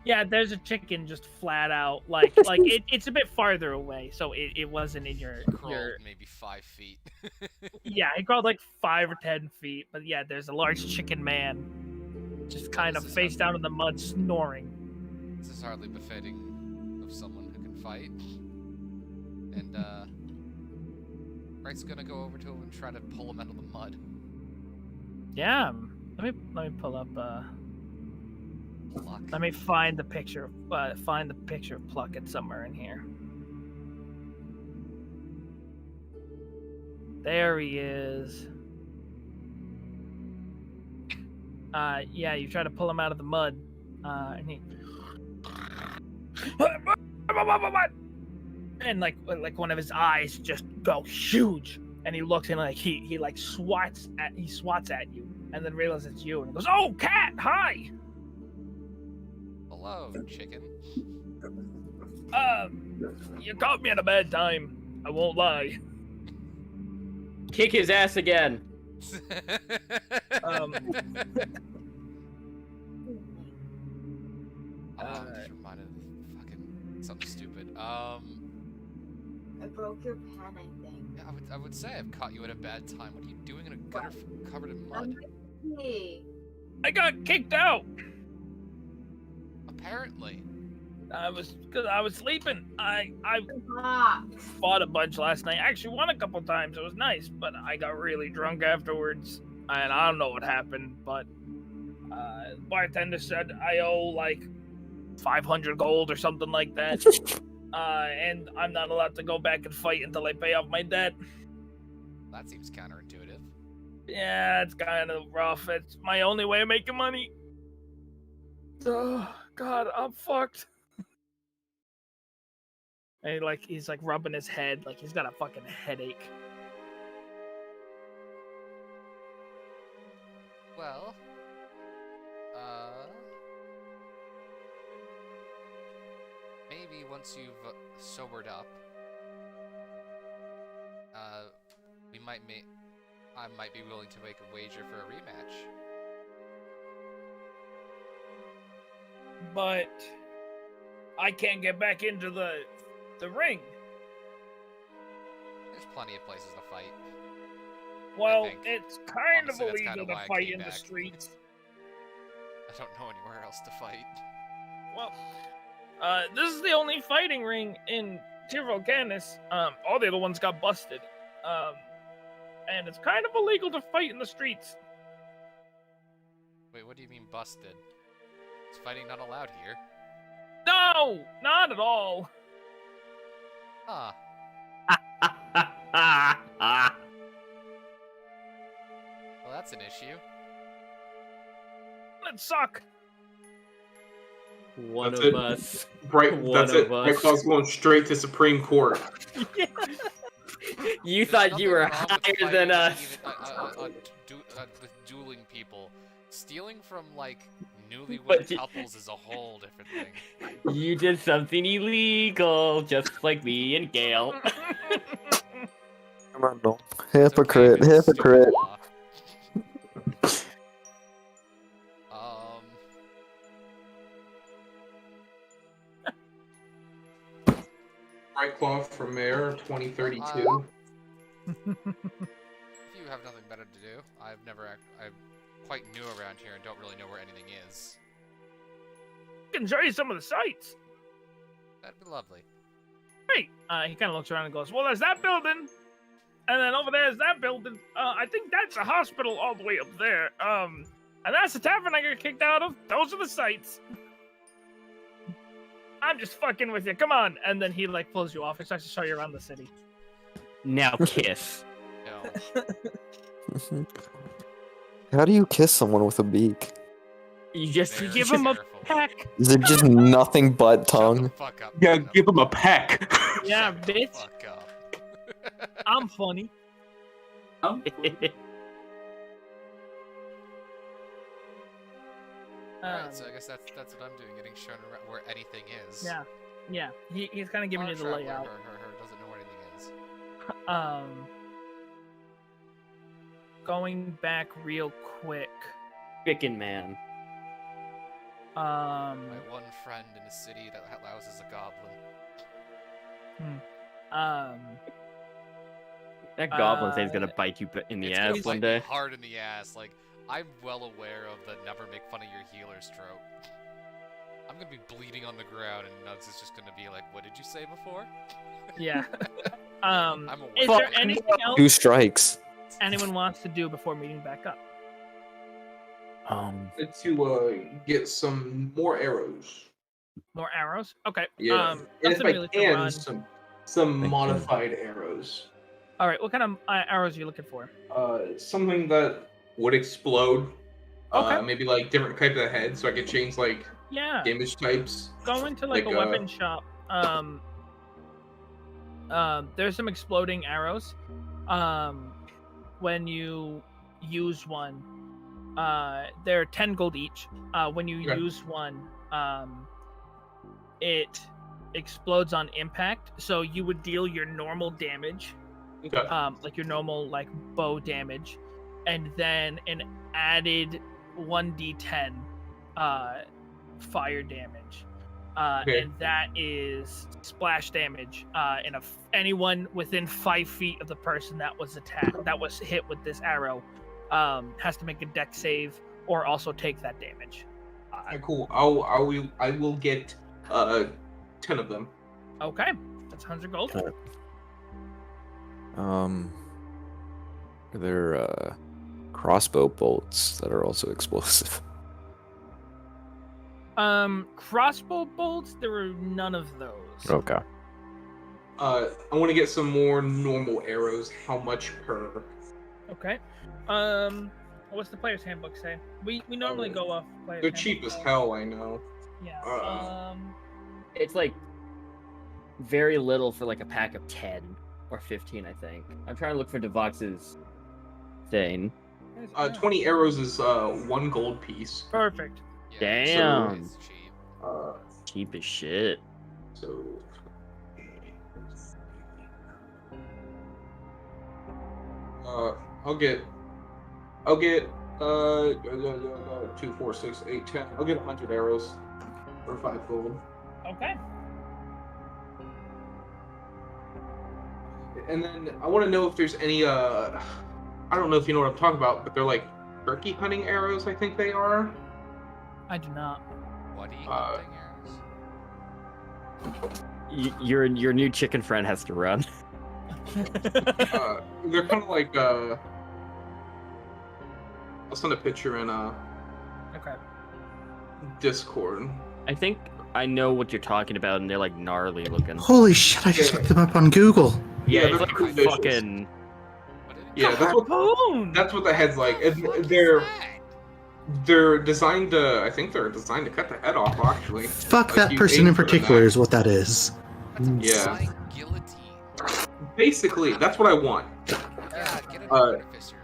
Yeah, there's a chicken just flat out, it's a bit farther away, so it wasn't in your maybe 5 feet. Yeah, he crawled 5 or 10 feet, but yeah, there's a large chicken man, just kind of face down in the mud, snoring. This is hardly befitting of someone who can fight. And Wright's gonna go over to him and try to pull him out of the mud. Yeah, let me pull up. Pluck. Let me find the picture. Find the picture of Pluckett somewhere in here. There he is. Yeah, you try to pull him out of the mud, and he. And like one of his eyes just go huge, and he looks and he swats at you, and then realizes it's you, and he goes, "Oh, cat, hi." Hello, chicken. You caught me at a bad time. I won't lie. Kick his ass again. Just reminded of fucking something stupid. I broke your pen, I think. Yeah, I would say I've caught you at a bad time. What are you doing in a gutter covered in mud? I got kicked out. Apparently. Because I was sleeping. I fought a bunch last night. I actually won a couple times. It was nice, but I got really drunk afterwards. and I don't know what happened, but the bartender said I owe like 500 gold or something like that, and I'm not allowed to go back and fight until I pay off my debt. That seems counterintuitive. Yeah, it's kind of rough. It's my only way of making money. Oh, God, I'm fucked. And he's like rubbing his head, like he's got a fucking headache. Well, maybe once you've sobered up, I might be willing to make a wager for a rematch. But I can't get back into the ring. There's plenty of places to fight. Well, it's kind Honestly, of that's illegal kinda to why I fight came in the back. streets. I don't know anywhere else to fight. Well, this is the only fighting ring in Tirvocanis. All the other ones got busted. And it's kind of illegal to fight in the streets. Wait, what do you mean busted? Is fighting not allowed here? No, not at all. Huh. Well, that's an issue. It'd suck. One That's of it. us. Right, One that's of it. us. Right Claw's going straight to Supreme Court. You There's thought you nothing were wrong with higher than fighting us. with dueling people. Stealing from, like, newlywed But you- couples is a whole different thing. You did something illegal, just like me and Gale. Randall. It's okay Hypocrite, if it's stupid hypocrite. law. Right Claw for mayor, 2032. If you have nothing better to do, I'm quite new around here and don't really know where anything is. I can show you some of the sights. That'd be lovely. Great. He kind of looks around and goes, well, there's that building. And then over there's that building. I think that's a hospital all the way up there. And that's the tavern I got kicked out of. Those are the sights. I'm just fucking with you. Come on. And then he, like, pulls you off and starts to show you around the city. Now kiss. No. How do you kiss someone with a beak? You just Very Give him a careful. peck. Is it just nothing but Shut tongue? the fuck up. Yeah, Shut give him a peck. Yeah, the bitch. fuck up. I'm funny. Alright, so I guess that's what I'm doing, getting shown around where anything is. Yeah. He's kind of giving you the Traveler, layout. her doesn't know where anything is. Going back real quick. Chicken man. My one friend in a city that houses a goblin. That goblin thing's gonna bite you in the It's ass gonna one bite me day. hard in the ass. Like, I'm well aware of the never make fun of your healer's trope. I'm gonna be bleeding on the ground, and Nugs is just gonna be like, "What did you say before?" Yeah. I'm aware. Is there anything else 2 strikes. anyone wants to do before meeting back up? To get some more arrows. More arrows? Okay. Yeah. And if nothing I really to can, run. some modified arrows. All right. What kind of arrows are you looking for? Something that would explode. Okay. Maybe like different types of heads, so I could change like Yeah. damage types. Go into like a weapon shop. There's some exploding arrows. When you use one, they're 10 gold each. When you use one, it explodes on impact, so you would deal your normal damage, like your normal like bow damage, and then an added 1d10 fire damage. And that is splash damage. And anyone within 5 feet of the person that was hit with this arrow, has to make a dex save or also take that damage. Cool. I will get 10 of them. Okay, that's 100 gold. Are there crossbow bolts that are also explosive? Crossbow bolts, there were none of those. Okay. I want to get some more normal arrows. How much per? Okay. What's the player's handbook say? We normally go off player's They're handbook. cheap as hell, I know. Yeah. It's like very little for like a pack of 10 or 15, I think. I'm trying to look for Devox's thing. 20 arrows is 1 gold piece. Perfect. Yeah, damn. It's cheap. Cheap as shit. So. I'll get 2, 4, 6, 8, 10. I'll get 100 arrows for 5 gold. Okay. And then I want to know if there's any I don't know if you know what I'm talking about, but they're like turkey hunting arrows, I think they are. I do not. What are you hunting arrows? Your new chicken friend has to run. They're kind of like I'll send a picture in Okay. Discord. I think I know what you're talking about, and they're like gnarly looking. Holy shit! I just looked them up on Google. Yeah, they're it's like pretty vicious. fucking. Yeah, that's what the head's like. They're designed to. I think they're designed to cut the head off. Actually. Fuck Like, that you person aim in for the particular neck. is what that is. Yeah. Guillotine. Basically, that's what I want. Yeah, get an Uh, artificer.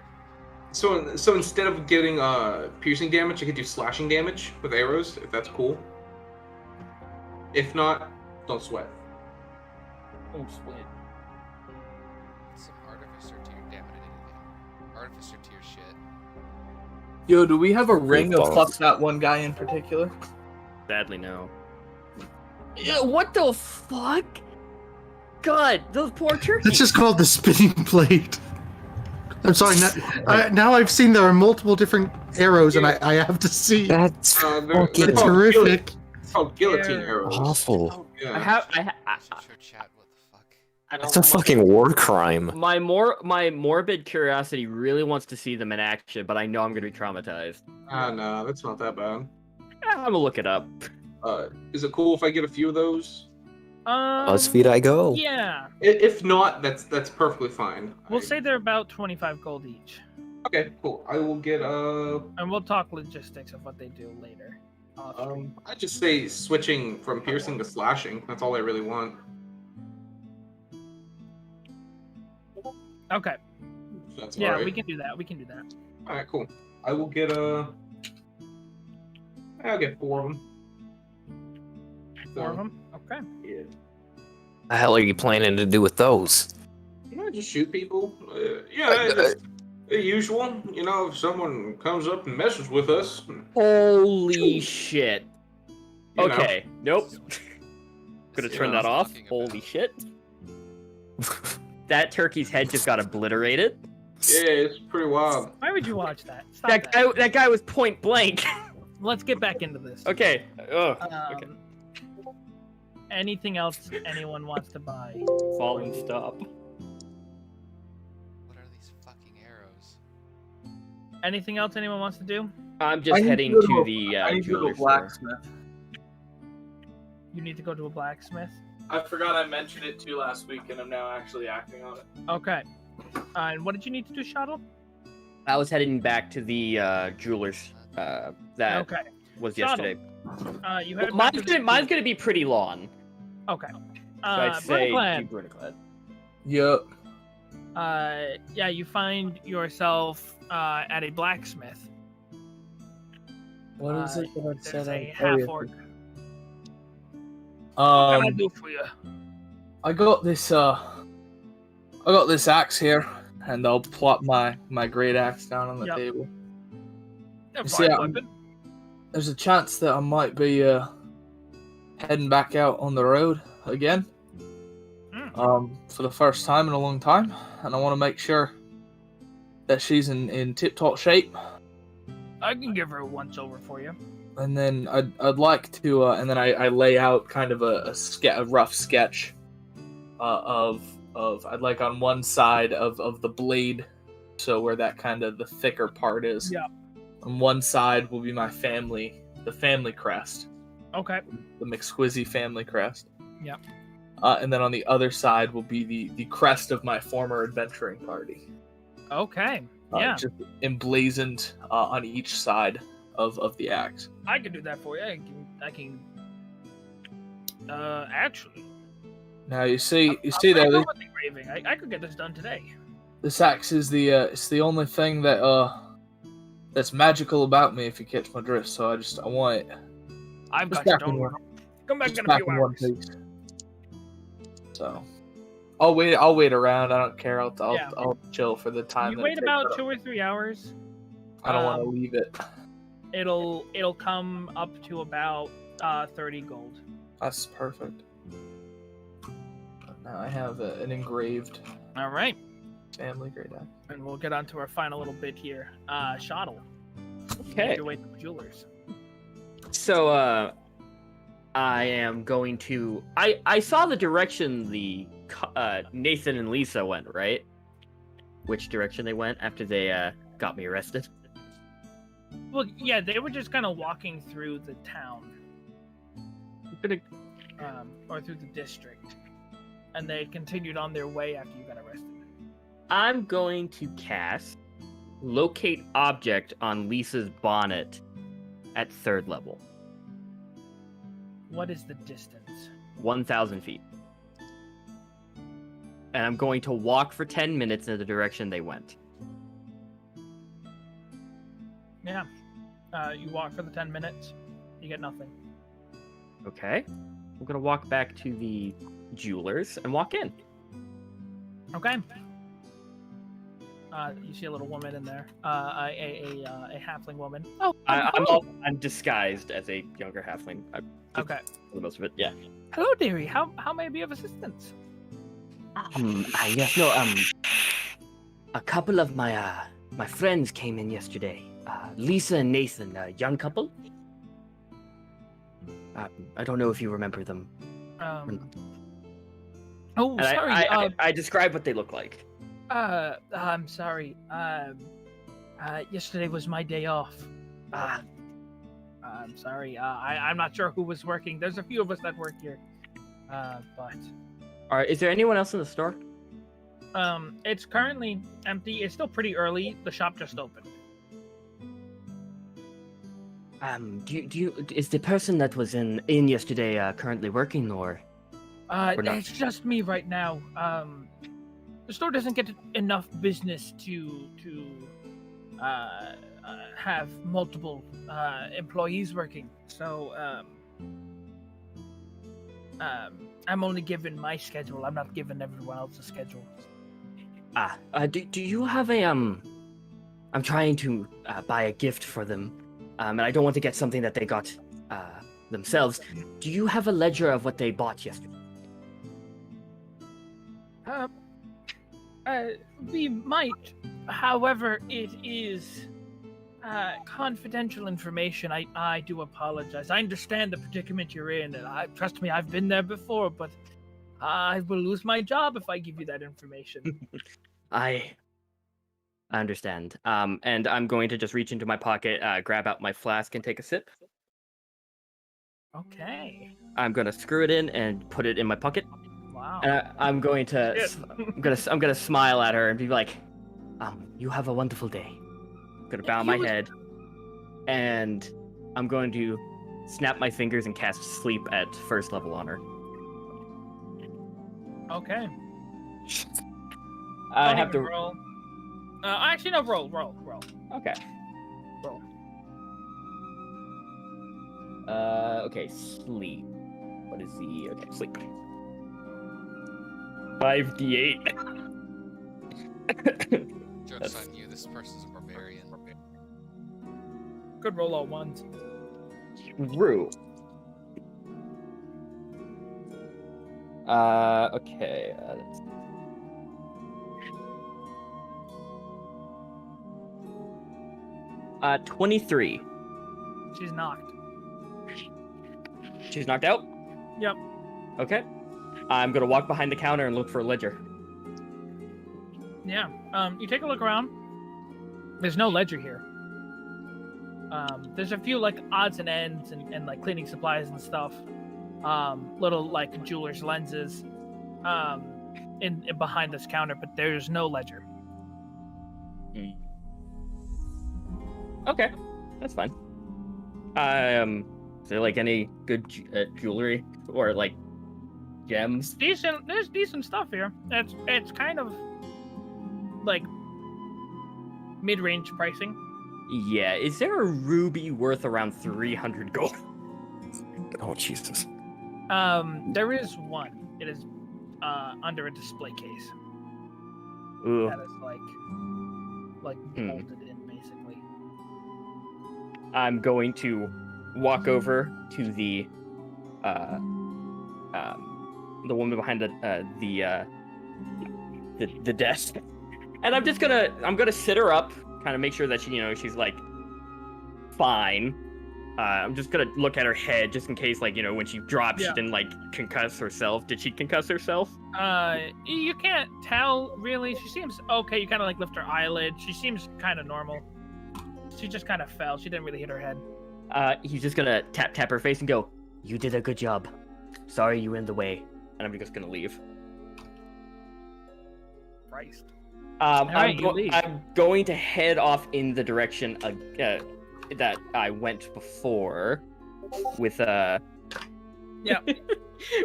So instead of getting piercing damage, I could do slashing damage with arrows, if that's cool. If not, don't sweat. Don't sweat. Some artificer tier. Damn it, I did it again. Artificer tier shit. Yo, do we have a ring of Balls. fuck that one guy in particular? Sadly, no. Yeah, what the fuck? God, those poor turkeys. That's just called the spinning blade. I'm sorry. Now I've seen there are multiple different arrows, and I have to see. That's They're It's called horrific. It's called guillotine arrows. awful. Yeah. I have. Show chat what the fuck. I don't That's a like fucking war crime. My morbid curiosity really wants to see them in action, but I know I'm gonna be traumatized. No, that's not that bad. I'm gonna look it up. Is it cool if I get a few of those? BuzzFeed I go. Yeah. If not, that's perfectly fine. We'll say they're about 25 gold each. Okay, cool. I will get And we'll talk logistics of what they do later. I just say switching from piercing to slashing. That's all I really want. Okay. That's Yeah, alright. we can do that. We can do that. All right, cool. I will get I'll get 4 of them. 4 of them? Okay. Yeah. The hell are you planning to do with those? Just shoot people. Just the usual. You know, if someone comes up and messes with us. Holy shit. You know. Okay, nope. Gonna Yeah. turn that off. Holy shit. That turkey's head just got obliterated. Yeah, it's pretty wild. Why would you watch that? Stop That guy was point blank. Let's get back into this. Okay. Oh, okay. Anything else anyone wants to buy? Fall and stop. What are these fucking arrows? Anything else anyone wants to do? I'm just heading to the jeweler store. blacksmith. You need to go to a blacksmith. I forgot I mentioned it too last week, and I'm now actually acting on it. Okay. And what did you need to do, Shuttle? I was heading back to the jeweler's that Okay. was Shuttle. yesterday. You had Mine's gonna be pretty long. Okay. So I'd say Brunaclad. do Brunaclad. Yep. Yeah, you find yourself at a blacksmith. What is it that I There's said? a half orc. Um, What can I do for you? I got this axe here, and I'll plop my great axe down on the Yep. table. Yeah, You see, fine, there's a chance that I might be heading back out on the road again. For the first time in a long time, and I want to make sure that she's in tip-top shape. I can give her a once over for you. And then I'd like to, and then I lay out kind of a rough sketch of I'd like on one side of the blade so where that kind of the thicker part is. Yeah. On one side will be my family, the family crest. Okay. The McSquizzy family crest. Yep. And then on the other side will be the crest of my former adventuring party. Okay. Yeah. Just emblazoned on each side of the axe. I can do that for you. I can. Actually. Now you see I'm though. with the engraving. I could get this done today. This axe is it's the only thing that's magical about me, if you catch my drift. So I want it. I've got you. Don't worry. Come back in a few hours. So, I'll wait around. I don't care. I'll chill for the time. You wait about 2 or 3 hours. I don't want to leave it. It'll come up to about 30 gold. That's perfect. Now I have an engraved. All right. Family grade axe. And we'll get on to our final little bit here. Shottle. Okay. Your way to the jewelers. So, I am going to. I saw the direction the Nathan and Lisa went, right? Which direction they went after they got me arrested? Well, yeah, they were just kind of walking through the town, or through the district, and they continued on their way after you got arrested. I'm going to cast Locate Object on Lisa's bonnet at 3rd level. What is the distance? 1,000 feet. And I'm going to walk for 10 minutes in the direction they went. Yeah. You walk for the 10 minutes. You get nothing. Okay. I'm going to walk back to the jewelers and walk in. Okay. You see a little woman in there. A halfling woman. Oh, I'm disguised as a younger halfling. Okay. For the most of it, yeah. Hello, dearie. How may I be of assistance? Yes, no, a couple of my friends came in yesterday. Lisa and Nathan, a young couple. I don't know if you remember them. Oh, sorry. I described what they look like. I'm sorry. Yesterday was my day off. I'm sorry. I'm not sure who was working. There's a few of us that work here. But. Alright, is there anyone else in the store? It's currently empty. It's still pretty early. The shop just opened. Is the person that was in yesterday currently working or it's just me right now. The store doesn't get enough business to have multiple employees working. So I'm only given my schedule. I'm not given everyone else's schedule. Do you have a I'm trying to buy a gift for them, and I don't want to get something that they got themselves. Do you have a ledger of what they bought yesterday? We might. However, it is confidential information. I do apologize. I understand the predicament you're in, and trust me, I've been there before, but I will lose my job if I give you that information. I understand. And I'm going to just reach into my pocket, grab out my flask, and take a sip. Okay. I'm gonna screw it in and put it in my pocket. Wow. And I'm going to, I'm gonna smile at her and be like, "You have a wonderful day." I'm gonna bow my head, and I'm going to snap my fingers and cast Sleep at 1st level on her. Okay. I have to roll. Actually, no. Roll. Okay. Roll. Okay. Sleep. What is the? Okay, sleep. 5d8. Joke's on you, this person's a barbarian. Good roll all ones. True. Okay. Let's... 23. She's knocked. She's knocked out? Yep. Okay. I'm gonna walk behind the counter and look for a ledger. Yeah. You take a look around. There's no ledger here. There's a few like odds and ends and like cleaning supplies and stuff. Little like jeweler's lenses in behind this counter, but there's no ledger. Okay, that's fine. Is there like any good jewelry or like gems? There's decent stuff here. It's kind of like mid-range pricing. Yeah, is there a ruby worth around 300 gold? Oh, Jesus. There is one. It is under a display case. Ooh. That is like bolted in, basically. I'm going to walk over to the woman behind the desk, and I'm gonna sit her up, kind of make sure that she's like fine. I'm just gonna look at her head just in case, like, when she dropped, she didn't like concuss herself. Did she concuss herself? You can't tell really. She seems okay. You kind of like lift her eyelid. She seems kind of normal. She just kind of fell. She didn't really hit her head. He's just gonna tap her face and go, "You did a good job. Sorry you were in the way." And I'm just gonna leave. Christ. I'm going to head off in the direction that I went before, with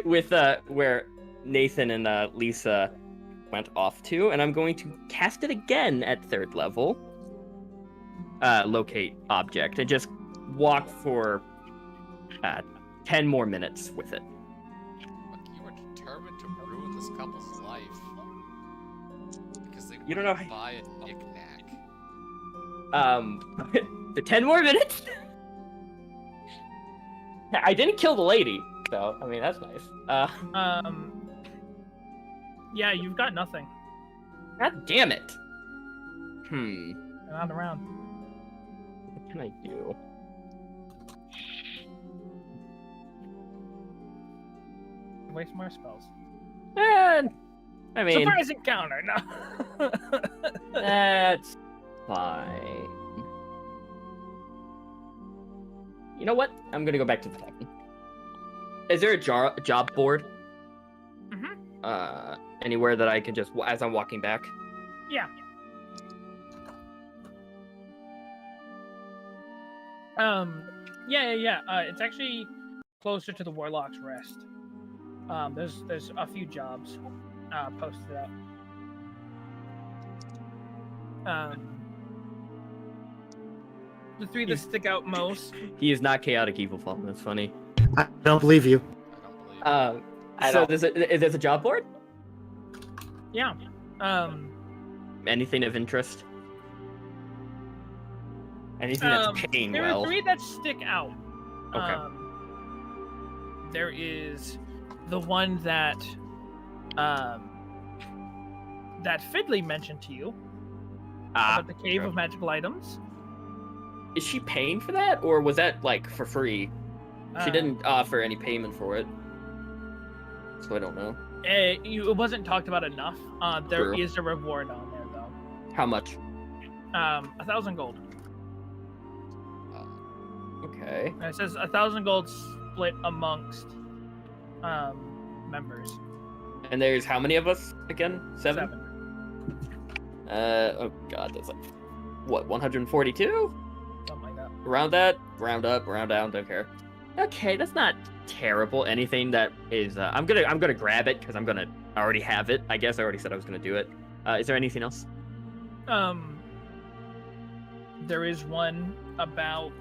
with where Nathan and Lisa went off to, and I'm going to cast it again at 3rd level. Locate object, and just walk for 10 more minutes with it. You were determined to ruin this couple's life because they You don't know buy a knick-knack. The 10 more minutes? I didn't kill the lady, so I mean that's nice. Yeah, you've got nothing. God damn it. Not around. What can I do? Waste more spells. I mean, surprise encounter. No. That's fine. You know what? I'm gonna go back to the tavern. Is there a job board? Mm-hmm. Anywhere that I can just, as I'm walking back? Yeah. Yeah. It's actually closer to the Warlock's Rest. There's a few jobs posted up. The three that stick out most. He is not chaotic evil fall. That's funny. I don't believe you. So there's a job board? Yeah. Anything of interest? Anything that's paying there well? There are three that stick out. Okay. There is the one that that Fidley mentioned to you about the Cave of Magical Items. Is she paying for that, or was that like for free? She didn't offer any payment for it, so I don't know. It wasn't talked about enough. There True. is a reward on there though. How much? 1,000 gold. Okay. And it says 1,000 gold split amongst members. And there's how many of us again? 7? 7. Oh god, that's like what, 142? Something like that. Around that, round up, round down, don't care. Okay, that's not terrible. Anything that is, I'm gonna grab it because I already have it. I guess I already said I was gonna do it. Is there anything else? There is one about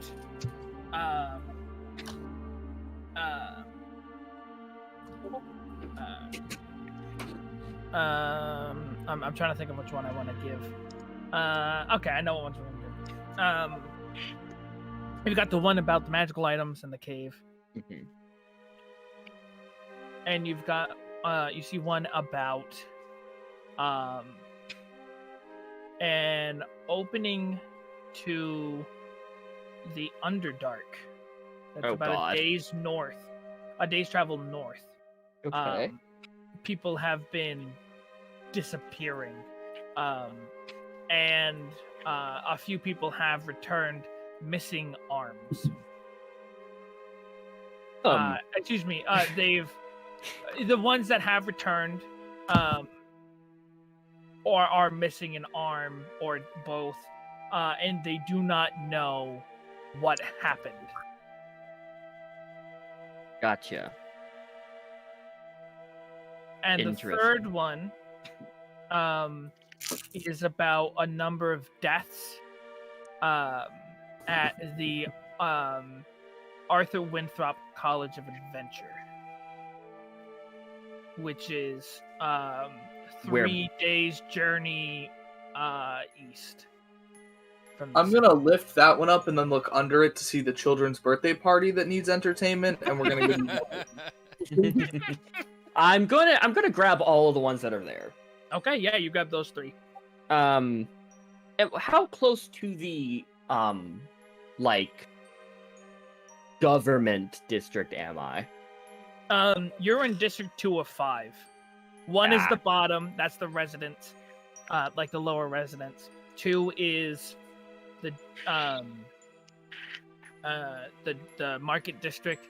I'm trying to think of which one I want to give. Okay, I know what ones I want to give. You've got the one about the magical items in the cave. Mm-hmm. And you've got you see one about an opening to the Underdark. That's about a day's travel north. Okay. People have been disappearing, and a few people have returned missing arms. Excuse me. They've the ones that have returned, or are missing an arm or both, and they do not know what happened. Gotcha. And the third one is about a number of deaths at the Arthur Winthrop College of Adventure, which is 3 days journey east. I'm gonna lift that one up and then look under it to see the children's birthday party that needs entertainment, and we're gonna go. I'm gonna grab all of the ones that are there. Okay, yeah, you grab those 3. And how close to the like government district am I? You're in District 2 of 5. 1 is the bottom, that's the residence, like the lower residence. 2 is the market district.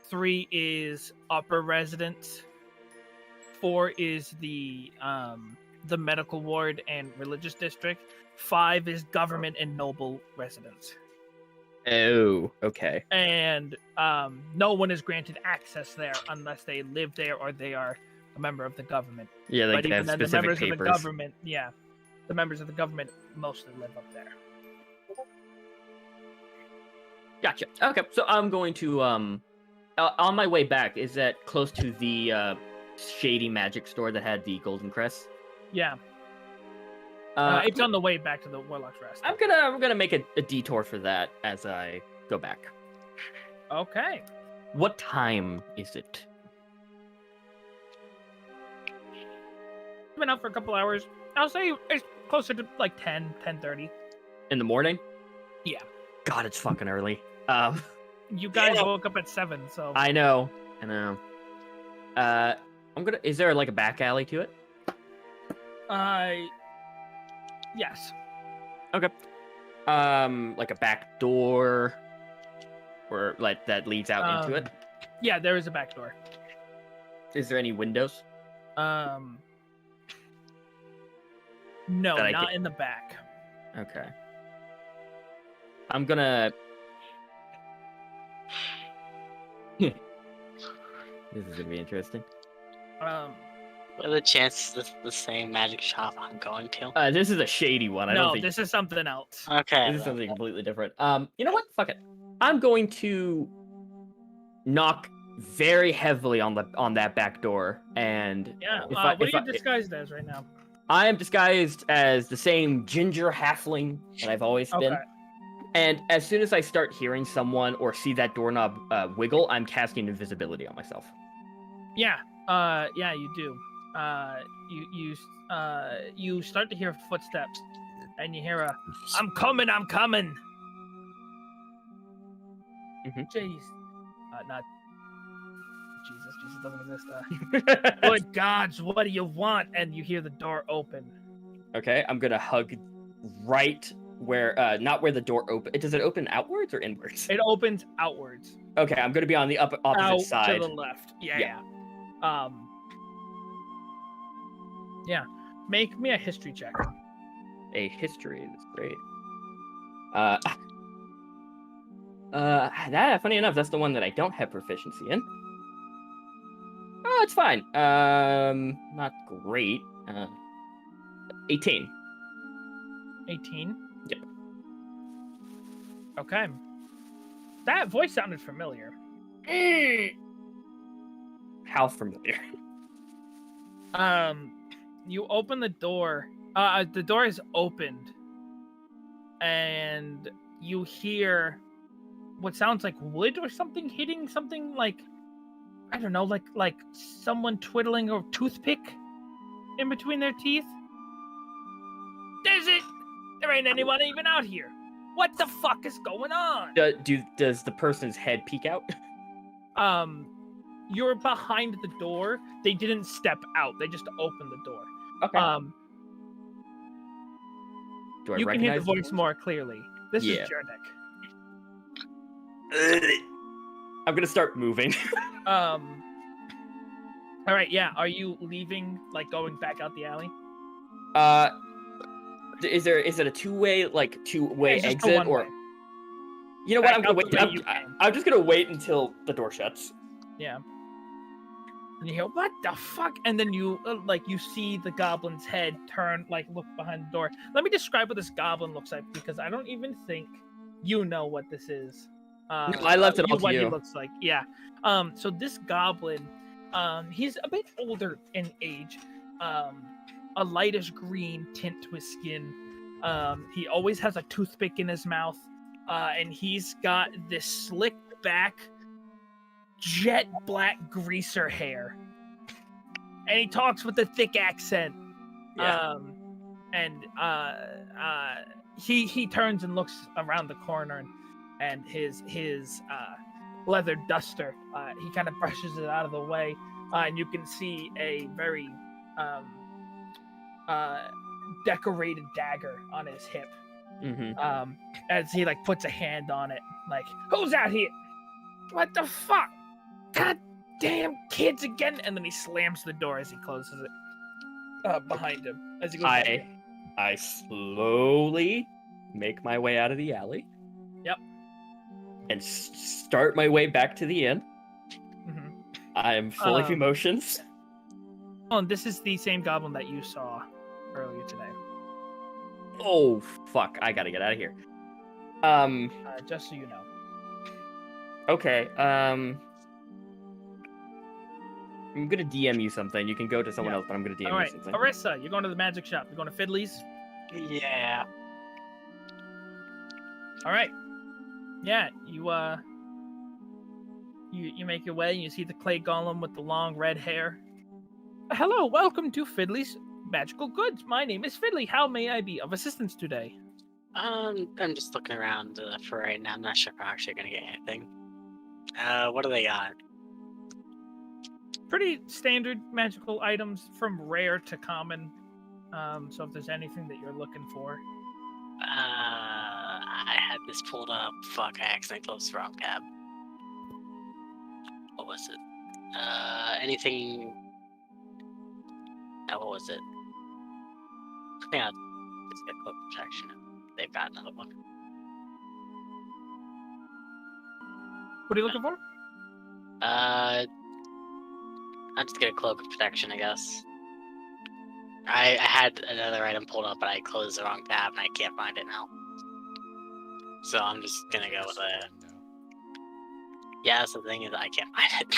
3 is upper residence. 4 is the medical ward and religious district. 5 is government and noble residence. Oh, okay. And no one is granted access there unless they live there or they are a member of the government. Yeah, they but can have even then, specific the members papers. of the government, the members of the government mostly live up there. Gotcha. Okay, so I'm going to on my way back. Is that close to the shady magic store that had the golden crest? Yeah. It's on the way back to the Warlock's Rest. I'm gonna make a detour for that as I go back. Okay. What time is it? Been out for a couple hours. I'll say it's closer to like 10:30. In the morning? Yeah. God, it's fucking early. You guys woke up at 7, so. I know. Is there like a back alley to it? Yes. Okay. Like a back door, or like that leads out into it. Yeah, there is a back door. Is there any windows? No, not in the back. Okay. I'm gonna. This is gonna be interesting. What are the chances this is the same magic shop I'm going to? This is a shady one. I don't think this is something else. Okay. This is something completely different. You know what? Fuck it. I'm going to knock very heavily on that back door, and what are you disguised as right now? I am disguised as the same ginger halfling that I've always been. And as soon as I start hearing someone or see that doorknob wiggle, I'm casting invisibility on myself. Yeah, you do. You start to hear footsteps, and you hear a, "I'm coming, I'm coming." Jeez, not Jesus. Jesus doesn't exist. Good gods, what do you want? And you hear the door open. Okay, I'm gonna hug right where, not where the door open. Does it open outwards or inwards? It opens outwards. Okay, I'm gonna be on the opposite side. To the left. Yeah. Yeah. Make me a history check. A history is great. Funny enough, that's the one that I don't have proficiency in. Oh, it's fine. Not great. 18. 18? Yep. Okay. That voice sounded familiar. How familiar? You open the door. The door is opened, and you hear what sounds like wood or something hitting something, like, I don't know, like someone twiddling a toothpick in between their teeth. There ain't anyone even out here. What the fuck is going on? Does the person's head peek out? You're behind the door. They didn't step out. They just opened the door. Okay. Do I You can hear the recognize voice more clearly. This is Jernick. I'm gonna start moving. All right, yeah. Are you leaving, like going back out the alley? Is it a two-way exit or? Way. You know what? I'm gonna wait. I'm just gonna wait until the door shuts. Yeah. And you hear, what the fuck? And then you you see the goblin's head turn, look behind the door. Let me describe what this goblin looks like, because I don't even think you know what this is. No, I left it all to what you. He looks like. Yeah. So this goblin, he's a bit older in age. A lightish green tint to his skin. He always has a toothpick in his mouth. And he's got this slicked back, jet black greaser hair. And he talks with a thick accent. Yeah. He turns and looks around the corner, and his leather duster, he kind of brushes it out of the way, and you can see a very decorated dagger on his hip. Mm-hmm. As he puts a hand on it, who's out here? What the fuck? God damn kids again! And then he slams the door as he closes it behind him. As he goes I slowly make my way out of the alley. Yep. And start my way back to the inn. Mm-hmm. I'm full of emotions. Oh, and this is the same goblin that you saw earlier today. Oh, fuck. I gotta get out of here. Just so you know. Okay, I'm gonna DM you something. You can go to someone else, but I'm gonna DM you something. Arissa, you're going to the magic shop. You're going to Fiddley's? Yeah. Alright. Yeah, you make your way, and you see the clay golem with the long red hair. Hello, welcome to Fiddley's Magical Goods. My name is Fiddley. How may I be of assistance today? I'm just looking around for right now. I'm not sure if I'm actually gonna get anything. What do they got? Pretty standard magical items from rare to common. So if there's anything that you're looking for. I had this pulled up. Fuck, I accidentally closed the wrong tab. What was it? Anything... what was it? Yeah, it's got cloak protection. They've got another one. What are you looking for? I'll just get a cloak of protection, I guess. I had another item pulled up, but I closed the wrong tab, and I can't find it now. So I'm just gonna go with a... Yeah, that's the thing, is I can't find it.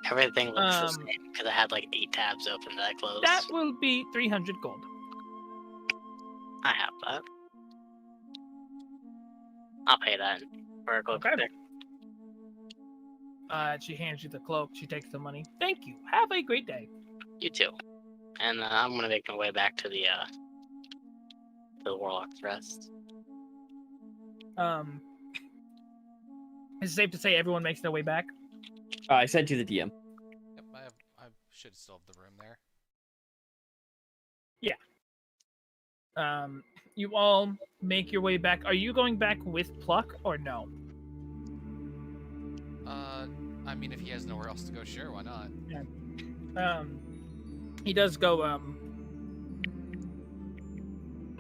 Everything looks the same, because I had 8 tabs open that I closed. That will be 300 gold. I have that. I'll pay that for a cloak. Okay. She hands you the cloak. She takes the money. Thank you. Have a great day. You too. And I'm gonna make my way back to the Warlock's Rest. Is it safe to say everyone makes their way back? I sent you the DM. Yep, I should still have the room there. Yeah. You all make your way back. Are you going back with Pluck or no? I mean, if he has nowhere else to go, sure, why not? Yeah. He does go, I'm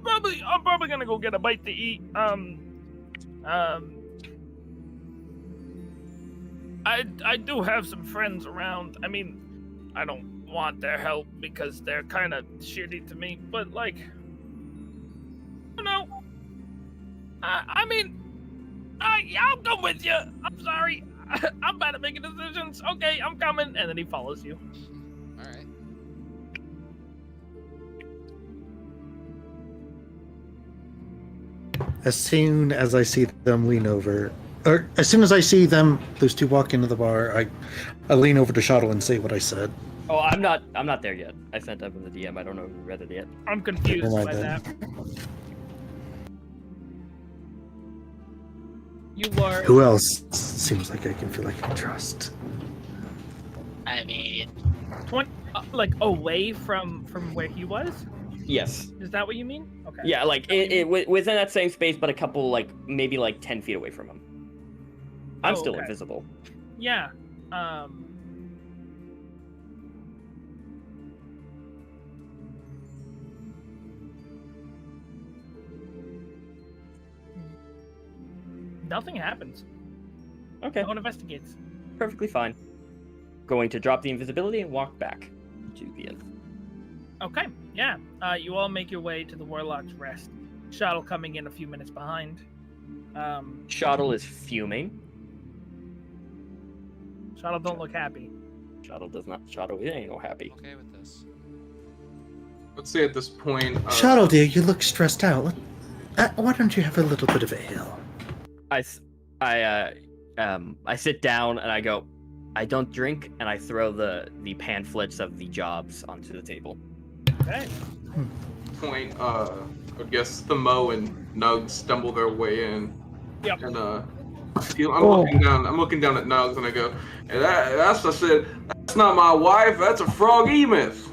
probably gonna go get a bite to eat. I do have some friends around. I mean, I don't want their help because they're kind of shitty to me, but I'll come with you. I'm sorry. I'm bad at making decisions. Okay, I'm coming. And then he follows you. All right. As soon as I see them lean over, or as soon as I see them, those two walk into the bar, I lean over to Shuttle and say what I said. Oh, I'm not there yet. I sent up in the DM. I don't know who read it yet. I'm confused by that. You are. Who else seems like I can feel like I can trust? I mean, 20, away from where he was. Yes. Is that what you mean? Okay. Yeah, like within that same space, but a couple, like maybe like 10 feet away from him. I'm still invisible. Yeah. Nothing happens. Okay. No one investigates. Perfectly fine. Going to drop the invisibility and walk back to the inn. Okay, yeah. You all make your way to the Warlock's Rest. Shuttle coming in a few minutes behind. Shuttle is fuming. Shuttle don't look happy. Shuttle does not. Shuttle ain't no happy. Okay with this. Let's say at this point. Shuttle, dear, you look stressed out. Why don't you have a little bit of ale? I sit down and I go, I don't drink, and I throw the pamphlets of the jobs onto the table. Okay. Point, I guess the Mo and Nugs stumble their way in. Yep. And I'm looking down at Nugs and I go, hey, that's I said, that's not my wife, that's a frog emyth.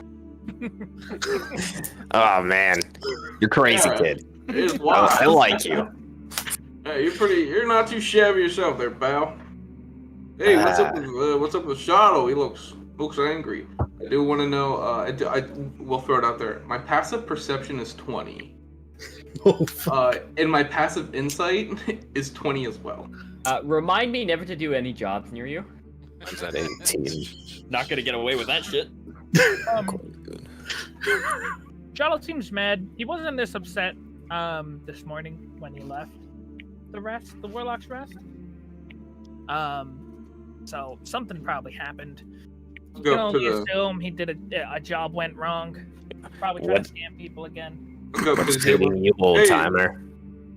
Oh man, you're crazy, kid. It's wild. I like you. Hey, you're not too shabby yourself there, pal. Hey, what's up with Shadow? He looks angry. I do want to know. I will throw it out there. My passive perception is 20. Oh, fuck. And my passive insight is 20 as well. Remind me never to do any jobs near you. Is that 18? Not gonna get away with that shit. Charlotte seems mad. He wasn't this upset this morning when he left the Warlock's Rest. So something probably happened. You can only assume he did a job went wrong. Probably tried to scam people again. What's hitting you, old timer?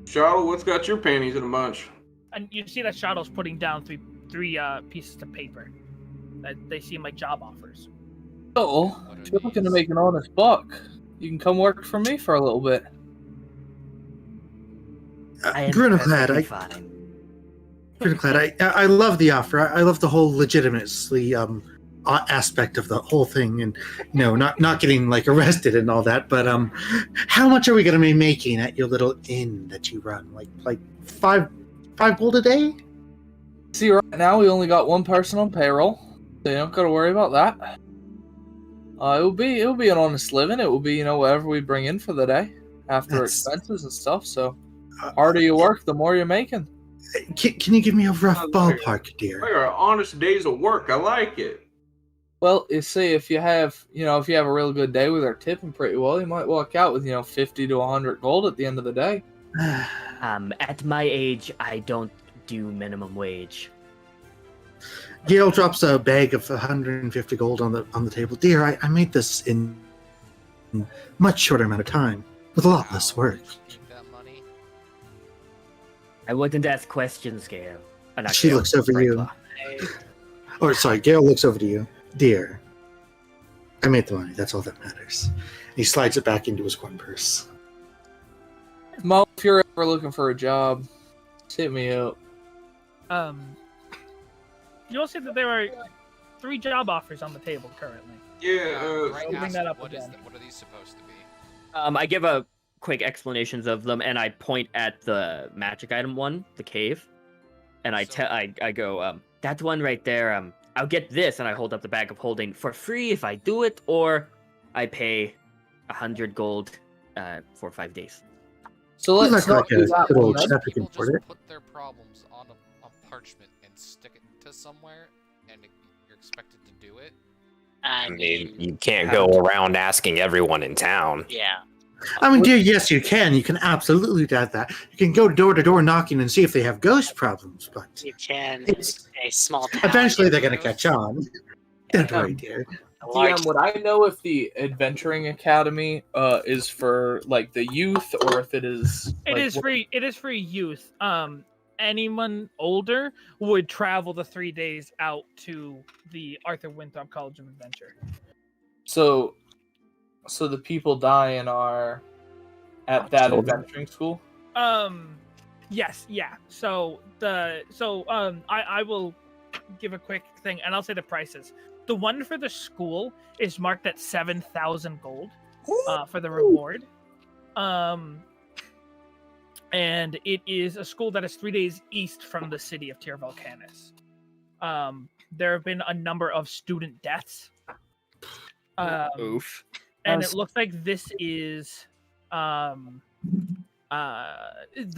Charlotte, what's got your panties in a bunch? And you see that Shadow's putting down three pieces of paper. They seem like job offers. Oh, if you're looking to make an honest buck, you can come work for me for a little bit. Grunoclad, I love the offer. I love the whole legitimacy aspect of the whole thing, and not getting like arrested and all that. But how much are we going to be making at your little inn that you run? Like five gold a day? See, right now we only got one person on payroll, so you don't got to worry about that. It'll be an honest living. It will be whatever we bring in for the day after expenses and stuff. So harder you work, the more you're making. Can you give me a rough ballpark, dear? Like our honest days of work. I like it. Well, you see, if you have a real good day with our tipping pretty well, you might walk out with 50 to 100 gold at the end of the day. At my age, I don't do minimum wage. Gail drops a bag of 150 gold on the table. Dear, I made this in a much shorter amount of time with a lot less work. I wouldn't ask questions, Gail. She looks over you. Or sorry, Gail looks over to you. Dear, I made the money. That's all that matters. And he slides it back into his coin purse. Mo, if you're ever looking for a job, hit me up. You'll see that there are 3 job offers on the table currently. Yeah. Bring that up what again. What are these supposed to be? I give a quick explanations of them, and I point at the magic item one, the cave, and I go, that one right there. I'll get this, and I hold up the bag of holding for free if I do it, or I pay 100 gold for 5 days. So let's not do that one. People just put their problems on parchment and stick it to somewhere, and you're expected to do it. I mean, you can't go around asking everyone in town. Yeah. I mean, dear, yes, you can. You can absolutely do that. You can go door to door knocking and see if they have ghost problems, but you can. It's a small town. Eventually, they're going to catch on. Don't worry, dear. DM, would I know if the adventuring academy is for like the youth, or if it is? It is free. It is for youth. Anyone older would travel the 3 days out to the Arthur Winthrop College of Adventure. So the people dying are at that adventuring school? Yes, yeah. I will give a quick thing, and I'll say the prices. The one for the school is marked at 7,000 gold. for the reward. And it is a school that is 3 days east from the city of Tir Volcanis. There have been a number of student deaths. Oof. And it looks like this is the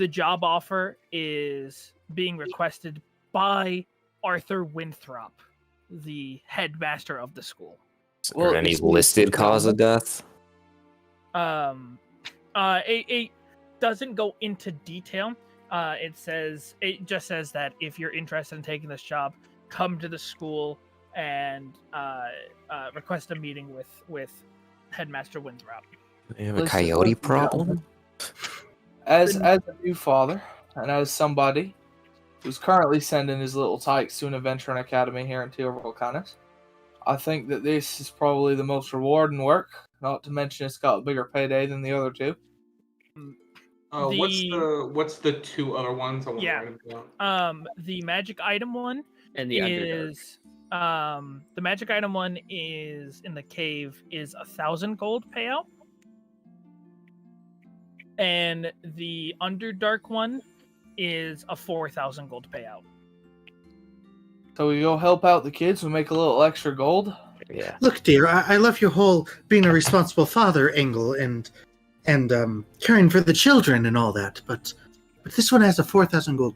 job offer is being requested by Arthur Winthrop, the headmaster of the school. Is there any listed cause of death? It doesn't go into detail. It just says that if you're interested in taking this job, come to the school and request a meeting with Headmaster Winthrop. They have a coyote problem? As a new father, and as somebody who's currently sending his little tykes to an adventuring academy here in Tir Volcanis, I think that this is probably the most rewarding work, not to mention it's got a bigger payday than the other two. What's the two other ones? The magic item one and the is the magic item one is in the cave is 1,000 gold payout, and the Underdark one is a 4,000 gold payout. So we go help out the kids and make a little extra gold. Yeah. Look, dear, I love your whole being a responsible father angle and caring for the children and all that, but this one has a 4,000 gold,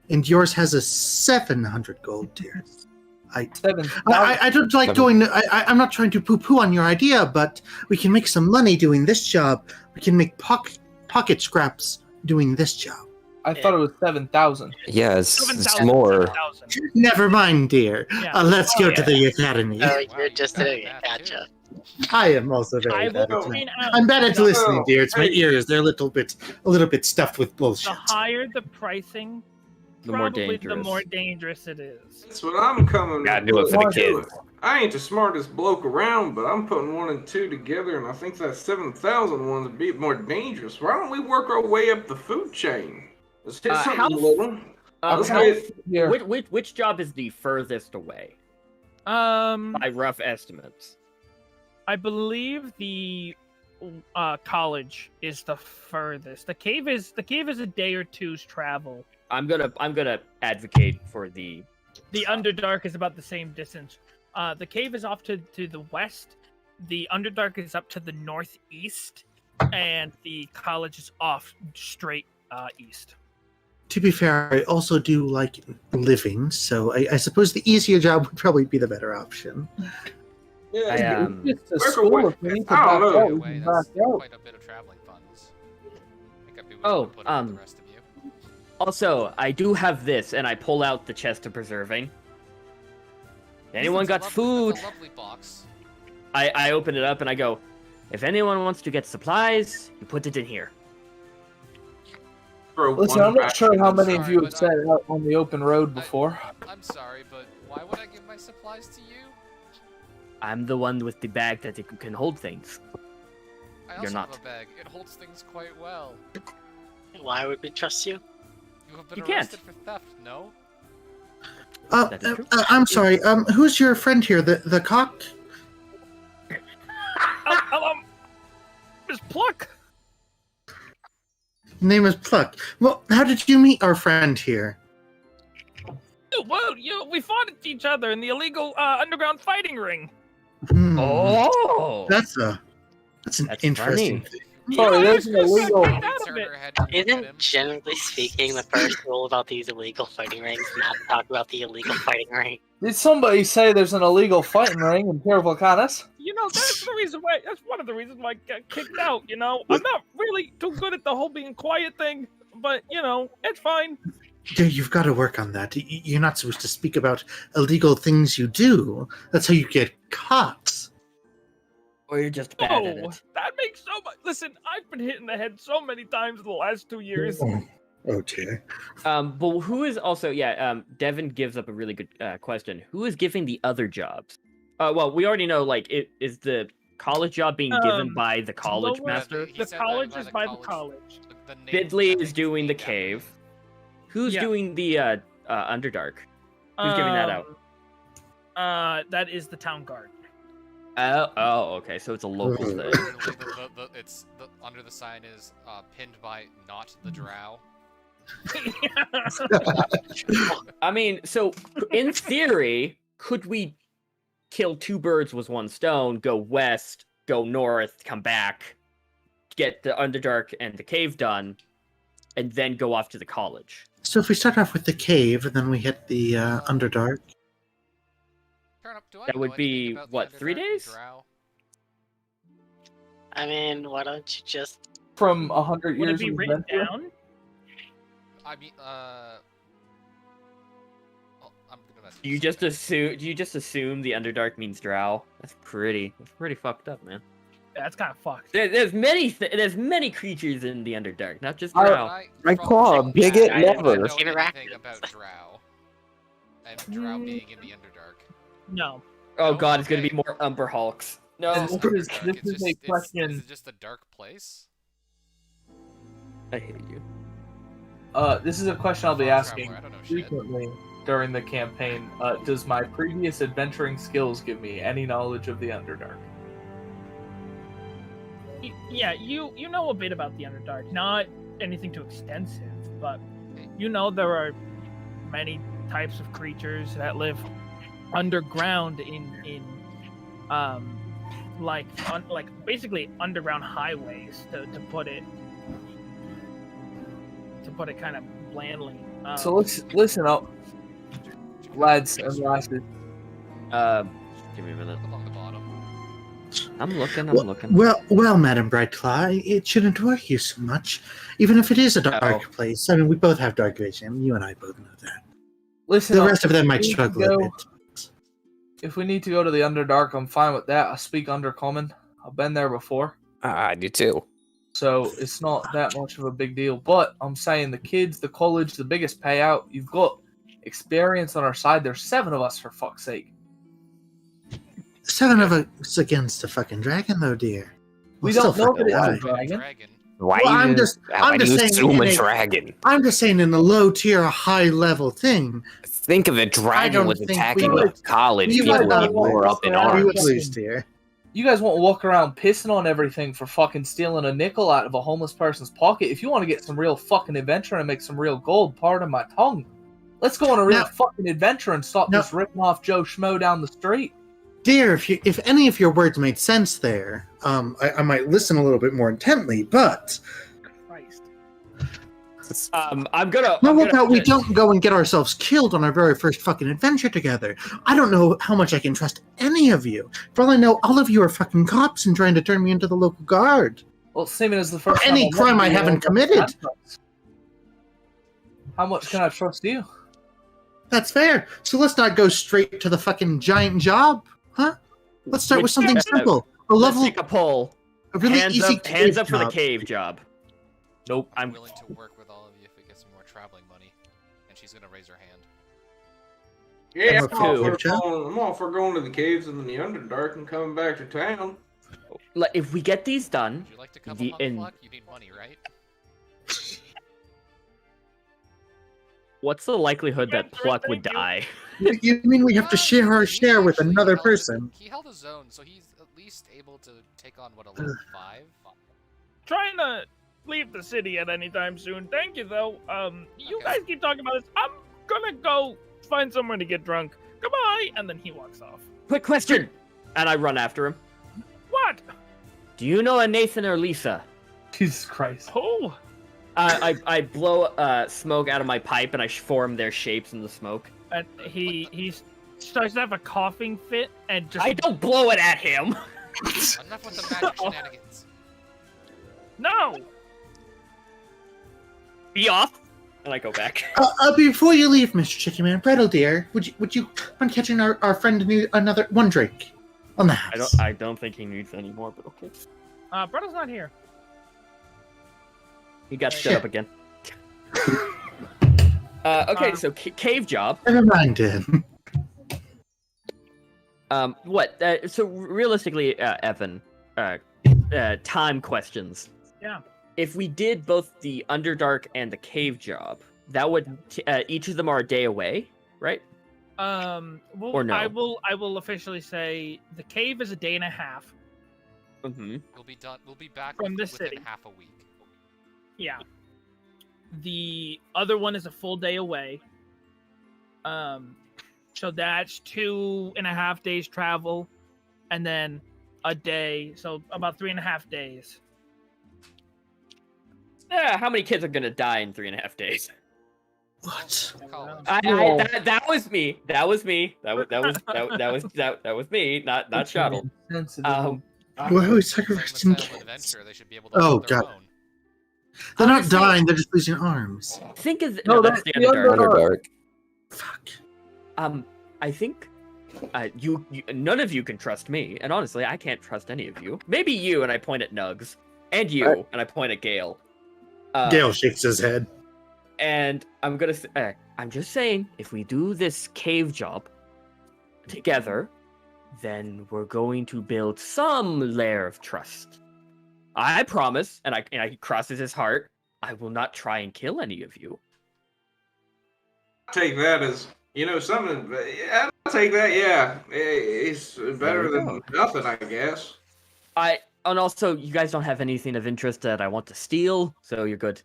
and yours has a 700 gold, dear. I don't like going. I'm not trying to poo-poo on your idea, but we can make some money doing this job. We can make pocket scraps doing this job. I thought it was 7,000. Yeah, it's more. 7,000. Never mind, dear. Yeah. Let's go to the academy. Oh, you're just doing it. Gotcha. I am also very bad at listening. I'm bad at listening, dear. It's my ears. They're a little bit stuffed with bullshit. The higher the pricing, The more probably dangerous. the more dangerous it is. That's what I'm coming. Gotta do it for the kids. I ain't the smartest bloke around, but I'm putting 1 and 2 together, and I think that 7,000 one's a bit more dangerous. Why don't we work our way up the food chain? Let's hit something little. Which job is the furthest away? By rough estimates. I believe the college is the furthest. The cave is a day or two's travel. I'm gonna advocate for the Underdark is about the same distance. The cave is off to the west. The Underdark is up to the northeast, and the college is off straight east. To be fair, I also do like living, so I suppose the easier job would probably be the better option. Yeah, It's a school. If we need to back out, we can back out. Quite a bit of traveling funds. I think I'd be willing to put in the rest of you. Also, I do have this, and I pull out the chest of preserving. Anyone got food? That's a lovely box. I open it up and I go, if anyone wants to get supplies, you put it in here. Listen, I'm not sure how many of you have set it out on the open road before. I'm sorry, but why would I give my supplies to you? I'm the one with the bag that it can hold things. I also You're not. have a bag. It holds things quite well. Why would we trust you? You have been You can't. arrested for theft, no? I'm sorry. Who's your friend here? The cock? Miss Pluck. Name is Pluck. Well, how did you meet our friend here? Well, we fought each other in the illegal underground fighting ring. Oh, that's an interesting thing. Sorry, there's an illegal. Isn't generally speaking the first rule about these illegal fighting rings not to talk about the illegal fighting ring? Did somebody say there's an illegal fighting ring in Tir Volcanis? That's the reason why. That's one of the reasons why I got kicked out. I'm not really too good at the whole being quiet thing, but it's fine. Dude, you've got to work on that. You're not supposed to speak about illegal things you do. That's how you get caught. Or you're just bad at it. That makes so much. Listen, I've been hit in the head so many times in the last 2 years. Oh dear. But who is also? Devin gives up a really good question. Who is giving the other jobs? Well, we already know. Is the college job being given by the college master? The college is by the college. Bidley is doing the cave. Who's doing the Underdark? Who's giving that out? That is the town guard. Okay, so it's a local thing. It's under the sign is pinned by not the drow. I mean, so in theory, could we kill two birds with one stone? Go west, go north, come back, get the Underdark and the cave done, and then go off to the college. So if we start off with the cave and then we hit the Underdark. That would be, what, 3 days? I mean, why don't you just... From 100 Would years it be of written adventure? down? I mean, I'm gonna. Do you just assume the Underdark means drow? That's pretty fucked up, man. That's kind of fucked. There's many creatures in the Underdark, not just drow. My claw, bigot, I never. don't know anything about drow. And drow being in the Underdark. No. Oh god, it's gonna be more Umber Hulks. No. And this is a question. Is it just a dark place? I hate you. This is a question I'll be asking I don't know shit. frequently during the campaign. Does my previous adventuring skills give me any knowledge of the Underdark? Yeah, you know a bit about the Underdark. Not anything too extensive, but you know there are many types of creatures that live underground in like basically underground highways to put it kind of blandly. So listen up, lads and lasses. Give me a minute. Along the bottom. I'm looking. Well, Madam Brightclaw, it shouldn't worry you so much. Even if it is a dark place. I mean, we both have dark vision. You and I both know that. Listen, the rest of them might struggle a bit. If we need to go to the Underdark, I'm fine with that. I speak Undercommon. I've been there before. I do too. So it's not that much of a big deal. But I'm saying the kids, the college, the biggest payout. You've got experience on our side. There's 7 of us, for fuck's sake. 7 of us against a fucking dragon, though, dear. We don't know that it's a dragon. Why I'm just saying assume a dragon? I'm just saying in a low tier, high level thing. Think of a dragon was attacking the college. People would be more up in arms. We would lose, dear. You guys want to walk around pissing on everything for fucking stealing a nickel out of a homeless person's pocket. If you want to get some real fucking adventure and make some real gold, pardon my tongue. Let's go on a real fucking adventure and stop just ripping off Joe Schmo down the street. Dear, if any of your words made sense there, I might listen a little bit more intently, but... I'm gonna... How about we don't go and get ourselves killed on our very first fucking adventure together? I don't know how much I can trust any of you. For all I know, all of you are fucking cops and trying to turn me into the local guard. Well, same as the first time any crime I haven't committed. How much can I trust you? That's fair. So let's not go straight to the fucking giant job, huh? Let's start with something simple. Let's take a poll. A really hands easy up, hands up for the job. cave job. Nope. I'm willing to work with all of you if we get some more traveling money. And she's gonna raise her hand. Yeah, I'm all for going to the caves and the Underdark and coming back to town. If we get these done, would you like to come on Pluck? You need money, right? What's the likelihood that Pluck would die? You mean we have to share our share with another person? He held his own, so he's at least able to take on, what, a level 5? Trying to leave the city at any time soon. Thank you, though. You guys keep talking about this. I'm gonna go find somewhere to get drunk. Goodbye! And then he walks off. Quick question! And I run after him. What? Do you know a Nathan or Lisa? Jesus Christ. Who? I blow smoke out of my pipe and I form their shapes in the smoke. And he starts to have a coughing fit and just... I don't blow it at him! Enough with the magic shenanigans. No! Be off! And I go back. Before you leave, Mr. Chicken Man, Brettle dear, would you mind catching our friend another one drink on the house? I don't think he needs any more, but okay. Brettle's not here. He got stood up again. Okay, so cave job. Never mind him. So realistically, Evan, time questions. Yeah. If we did both the Underdark and the cave job, that would each of them are a day away, right? Or no? I will officially say the cave is a day and a half. Mm-hmm. We'll be done. We'll be back From this within city. half a week. Yeah. The other one is a full day away. So that's 2.5 days travel, and then a day, so about 3.5 days. Yeah, how many kids are gonna die in 3.5 days? What? That was me. That was me. That was me. Not Shuttle. Why are we sacrificing kids? They should be able to Oh hold their god. own. They're not Honestly- dying, they're just losing arms. Think of No, that's that's the the Underdark. Underdark. Fuck. I think you none of you can trust me, and honestly, I can't trust any of you. Maybe you, and I point at Nugs, and you, and I point at Gale. Gale shakes his head. And I'm gonna say, I'm just saying, if we do this cave job together, then we're going to build some layer of trust. I promise, and he crosses his heart, I will not try and kill any of you. Take that as something. I'll take that. Yeah, it's better than nothing, I guess. And also, you guys don't have anything of interest that I want to steal, so you're good.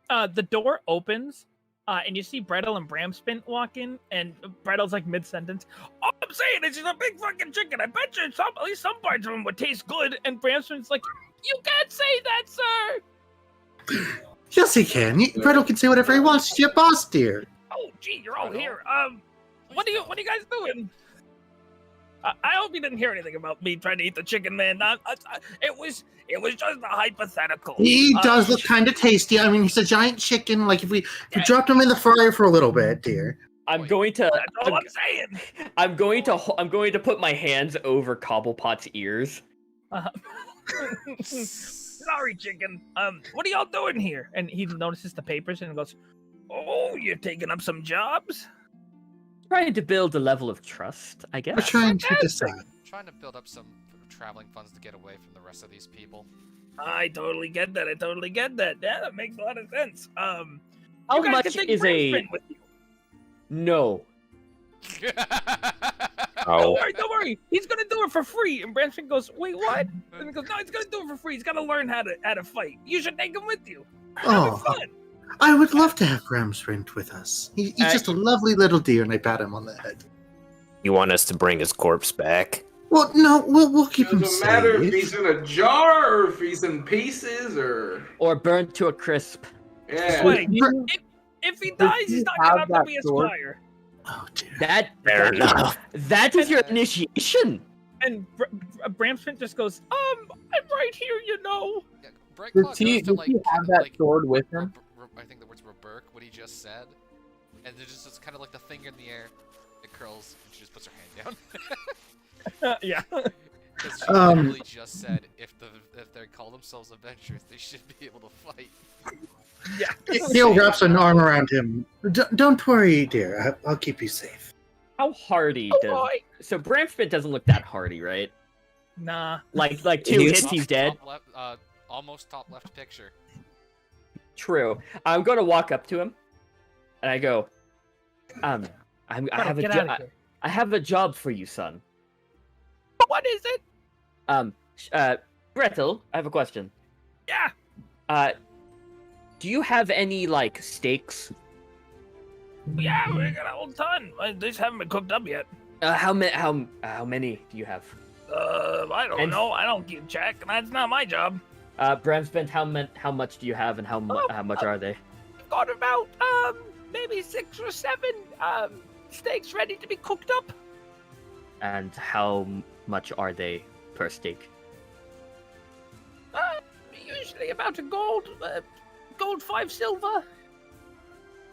The door opens, and you see Brettel and Bramspin walk in, and Brettel's like mid-sentence. All I'm saying is he's a big fucking chicken. I bet you at least some parts of him would taste good. And Bramspin's like, you can't say that, sir. Yes, he can. Brettel can say whatever he wants. He's your boss, dear. Oh, gee, you're all here. What are you guys doing? I hope you didn't hear anything about me trying to eat the chicken, man. It was just a hypothetical. He does look kind of tasty. I mean, he's a giant chicken. Like if we dropped him in the fryer for a little bit, dear. I'm going to. That's all I'm saying. I'm going to put my hands over Cobblepot's ears. Sorry, chicken. What are y'all doing here? And he notices the papers and goes, "Oh, you're taking up some jobs." Trying to build a level of trust, I guess. We're trying to decide. Trying to build up some traveling funds to get away from the rest of these people. I totally get that. Yeah, that makes a lot of sense. How much is a? No. Don't worry. He's gonna do it for free. And Branson goes, "Wait, what?" And he goes, "No, he's gonna do it for free. He's gotta learn how to fight. You should take him with you. Oh, fun." I would love to have Gramsprint with us. He's just a lovely little deer, and I pat him on the head. You want us to bring his corpse back? Well, no, we'll keep him Doesn't safe. matter if he's in a jar or if he's in pieces or burnt to a crisp. Yeah. Wait, if he dies, he's not gonna have to be a squire. Oh dear. Fair enough. That is your initiation. And Bramspin just goes, I'm right here, you know. Does he have that sword with him? I think the words Roberk, what he just said. And there's just kind of like the finger in the air. It curls, and she just puts her hand down. Yeah. Because she literally just said if they call themselves adventurers, they should be able to fight. Yeah. Gale wraps an arm around him. Don't worry, dear. I'll keep you safe. How hardy does... So Bramspit doesn't look that hardy, right? Nah. Like 2 hits, he's dead? Top left, almost top left picture. True. I'm going to walk up to him, and I go, I have a job for you, son. What is it? Gretel, I have a question. Yeah. Do you have any, like, steaks? Yeah, we got a whole ton. They just haven't been cooked up yet. How many do you have? I don't know. I don't keep track, and that's not my job. Bramspent, how much do you have, and how much are they? I've got about, maybe 6 or 7, steaks ready to be cooked up. And how much are they per steak? Usually about a gold 5 silver.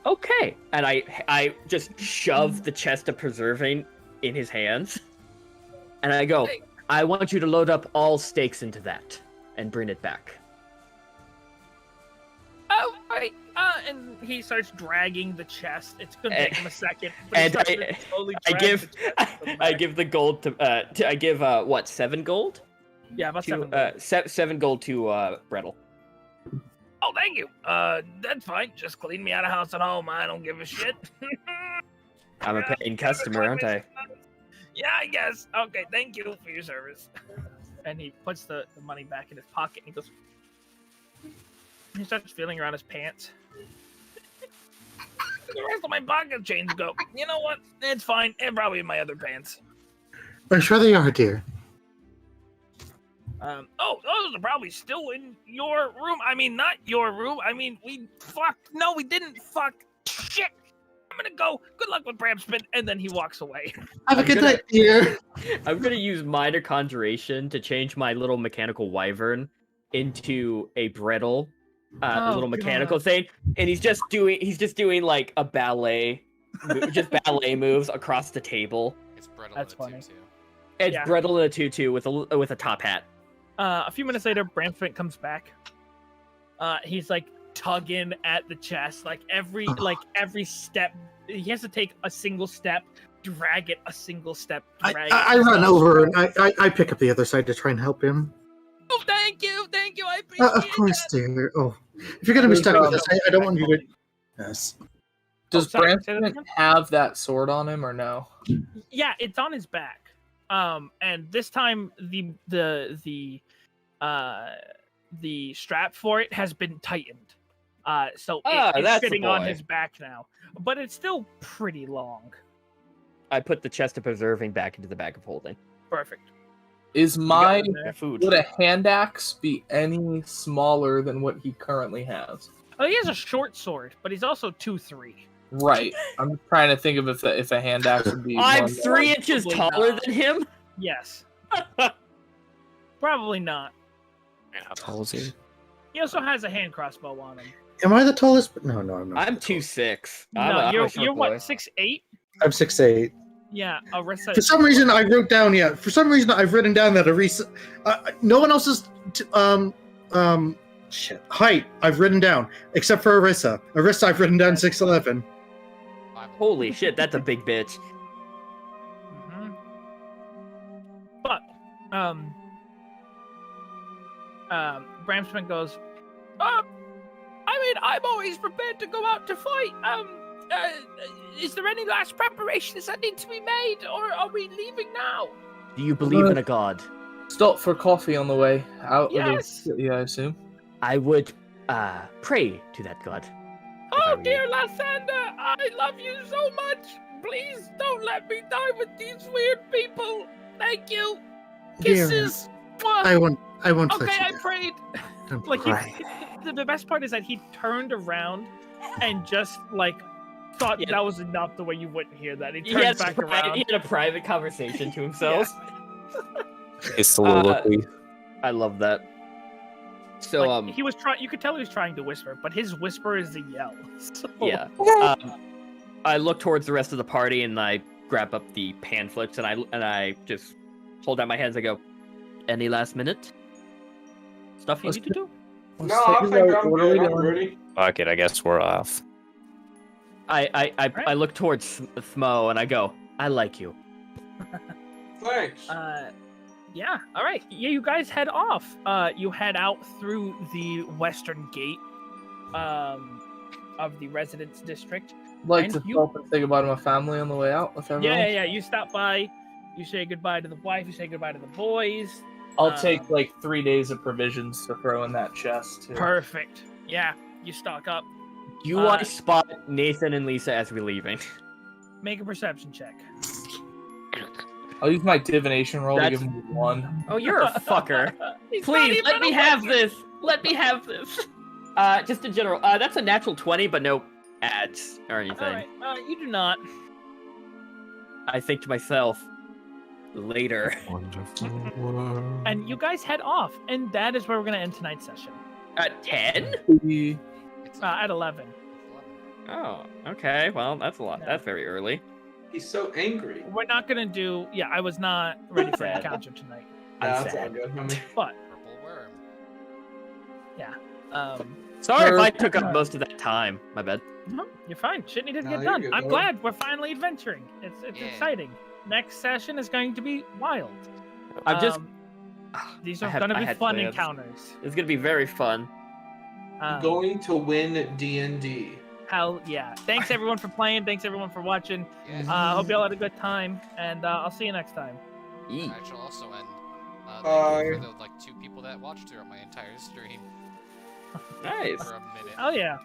Okay. And I just shove the chest of preserving in his hands. And I go, I want you to load up all steaks into that and bring it back. Oh, right. And he starts dragging the chest. It's gonna take him a second. And I give the gold to I give what, 7 gold? Yeah, about 7 gold. 7 gold to Brettel. Oh, thank you. That's fine. Just clean me out of house at home. I don't give a shit. I'm a paying customer, aren't I? Yeah, I guess. Okay, thank you for your service. And he puts the money back in his pocket and he goes. He starts feeling around his pants. The rest of my pocket chains go. You know what? It's fine. It's probably in my other pants. I'm sure they are, dear. Those are probably still in your room. I mean, not your room. I mean, we fucked. No, we didn't fuck. Shit. I'm gonna go. Good luck with Bramspin. And then he walks away. Have a good night, dear. I'm gonna use minor conjuration to change my little mechanical wyvern into a brittle, little mechanical thing, and he's just doing like a ballet, just ballet moves across the table. It's brittle. That's funny. It's brittle in a tutu with a top hat. A few minutes later, Bramspin comes back. He's like tugging at the chest, like every step. He has to take a single step, drag it a single step. I run over and I pick up the other side to try and help him. Oh, thank you, I appreciate it. Of course, dear. Oh, if you're gonna be stuck with this, I don't want you to. Yes. Does Bramspin have that sword on him or no? Yeah, it's on his back. And this time the strap for it has been tightened. So it's sitting on his back now, but it's still pretty long. I put the chest of preserving back into the bag of holding. Perfect. Would a hand axe be any smaller than what he currently has? Oh, he has a short sword, but he's also 2'3". Right. I'm trying to think of if a hand axe would be. I'm 3 inches taller than him. Yes. Probably not. How tall is he? He also has a hand crossbow on him. Am I the tallest? No, I'm not. I'm 2'6". No, you're what, 6'8"? I'm 6'8". Yeah, Arissa. For some reason, I wrote down. Yeah, for some reason, I've written down that Arissa. No one else's height I've written down except for Arissa. Arissa, I've written down 6'11". Holy shit, that's a big bitch. Mm-hmm. But Bramspin goes. I mean, I'm always prepared to go out to fight. Is there any last preparations that need to be made, or are we leaving now? Do you believe in a god? Stop for coffee on the way out. Yes. Yeah, I assume. I would pray to that god. Oh, dear Lysander, I love you so much. Please don't let me die with these weird people. Thank you. Kisses. I won't. Okay, I prayed. Like the best part is that he turned around and just like thought that was enough. The way you wouldn't hear that, he turned back around. He had a private conversation to himself. His soliloquy. I love that. So he was trying. You could tell he was trying to whisper, but his whisper is a yell. So. Yeah. I look towards the rest of the party and I grab up the pamphlets and I just hold out my hands and I go, "Any last minute stuff you need to do?" No, I think I'm ready. Fuck it, I guess we're off. I look towards Thmo and I go, "I like you." Thanks. Yeah, all right. Yeah, you guys head off. You head out through the western gate of the residence district. Like to stop and say goodbye to my family on the way out with everyone? Yeah. You stop by, you say goodbye to the wife, you say goodbye to the boys. I'll take like 3 days of provisions to throw in that chest, too. Perfect. Yeah, you stock up. You want to spot Nathan and Lisa as we're leaving. Make a perception check. I'll use my divination roll to give him 1. Oh, you're a fucker. Please, let me have this. Let me have this. Just in general, that's a natural 20, but no ads or anything. All right. You do not. I think to myself, later. Wonderful world. And you guys head off, and that is where we're going to end tonight's session. At 10? At 11. Oh, okay. Well, that's a lot. Yeah. That's very early. He's so angry. We're not going to do... Yeah, I was not ready for an encounter tonight. I'm That's all sad. good. But, Purple worm. yeah. Sorry if I took up most of that time. My bad. No, you're fine. Shit needed to No, get you're done. good, I'm though. glad we're finally adventuring. It's Yeah. exciting. Next session is going to be wild. I'm just... These I are had- going to I be had fun plans. encounters. It's going to be very fun. Going to win D&D. Hell yeah. Thanks everyone for playing. Thanks everyone for watching. Yes. Hope you all had a good time, and I'll see you next time. I shall also end. Thank you for the 2 people that watched throughout my entire stream. Nice. For a minute. Oh yeah.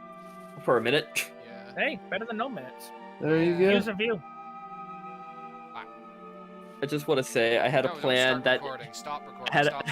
For a minute. Yeah. Hey, better than no minutes. There you go. Here's a view. I just want to say I had a plan that Stop recording. had Stop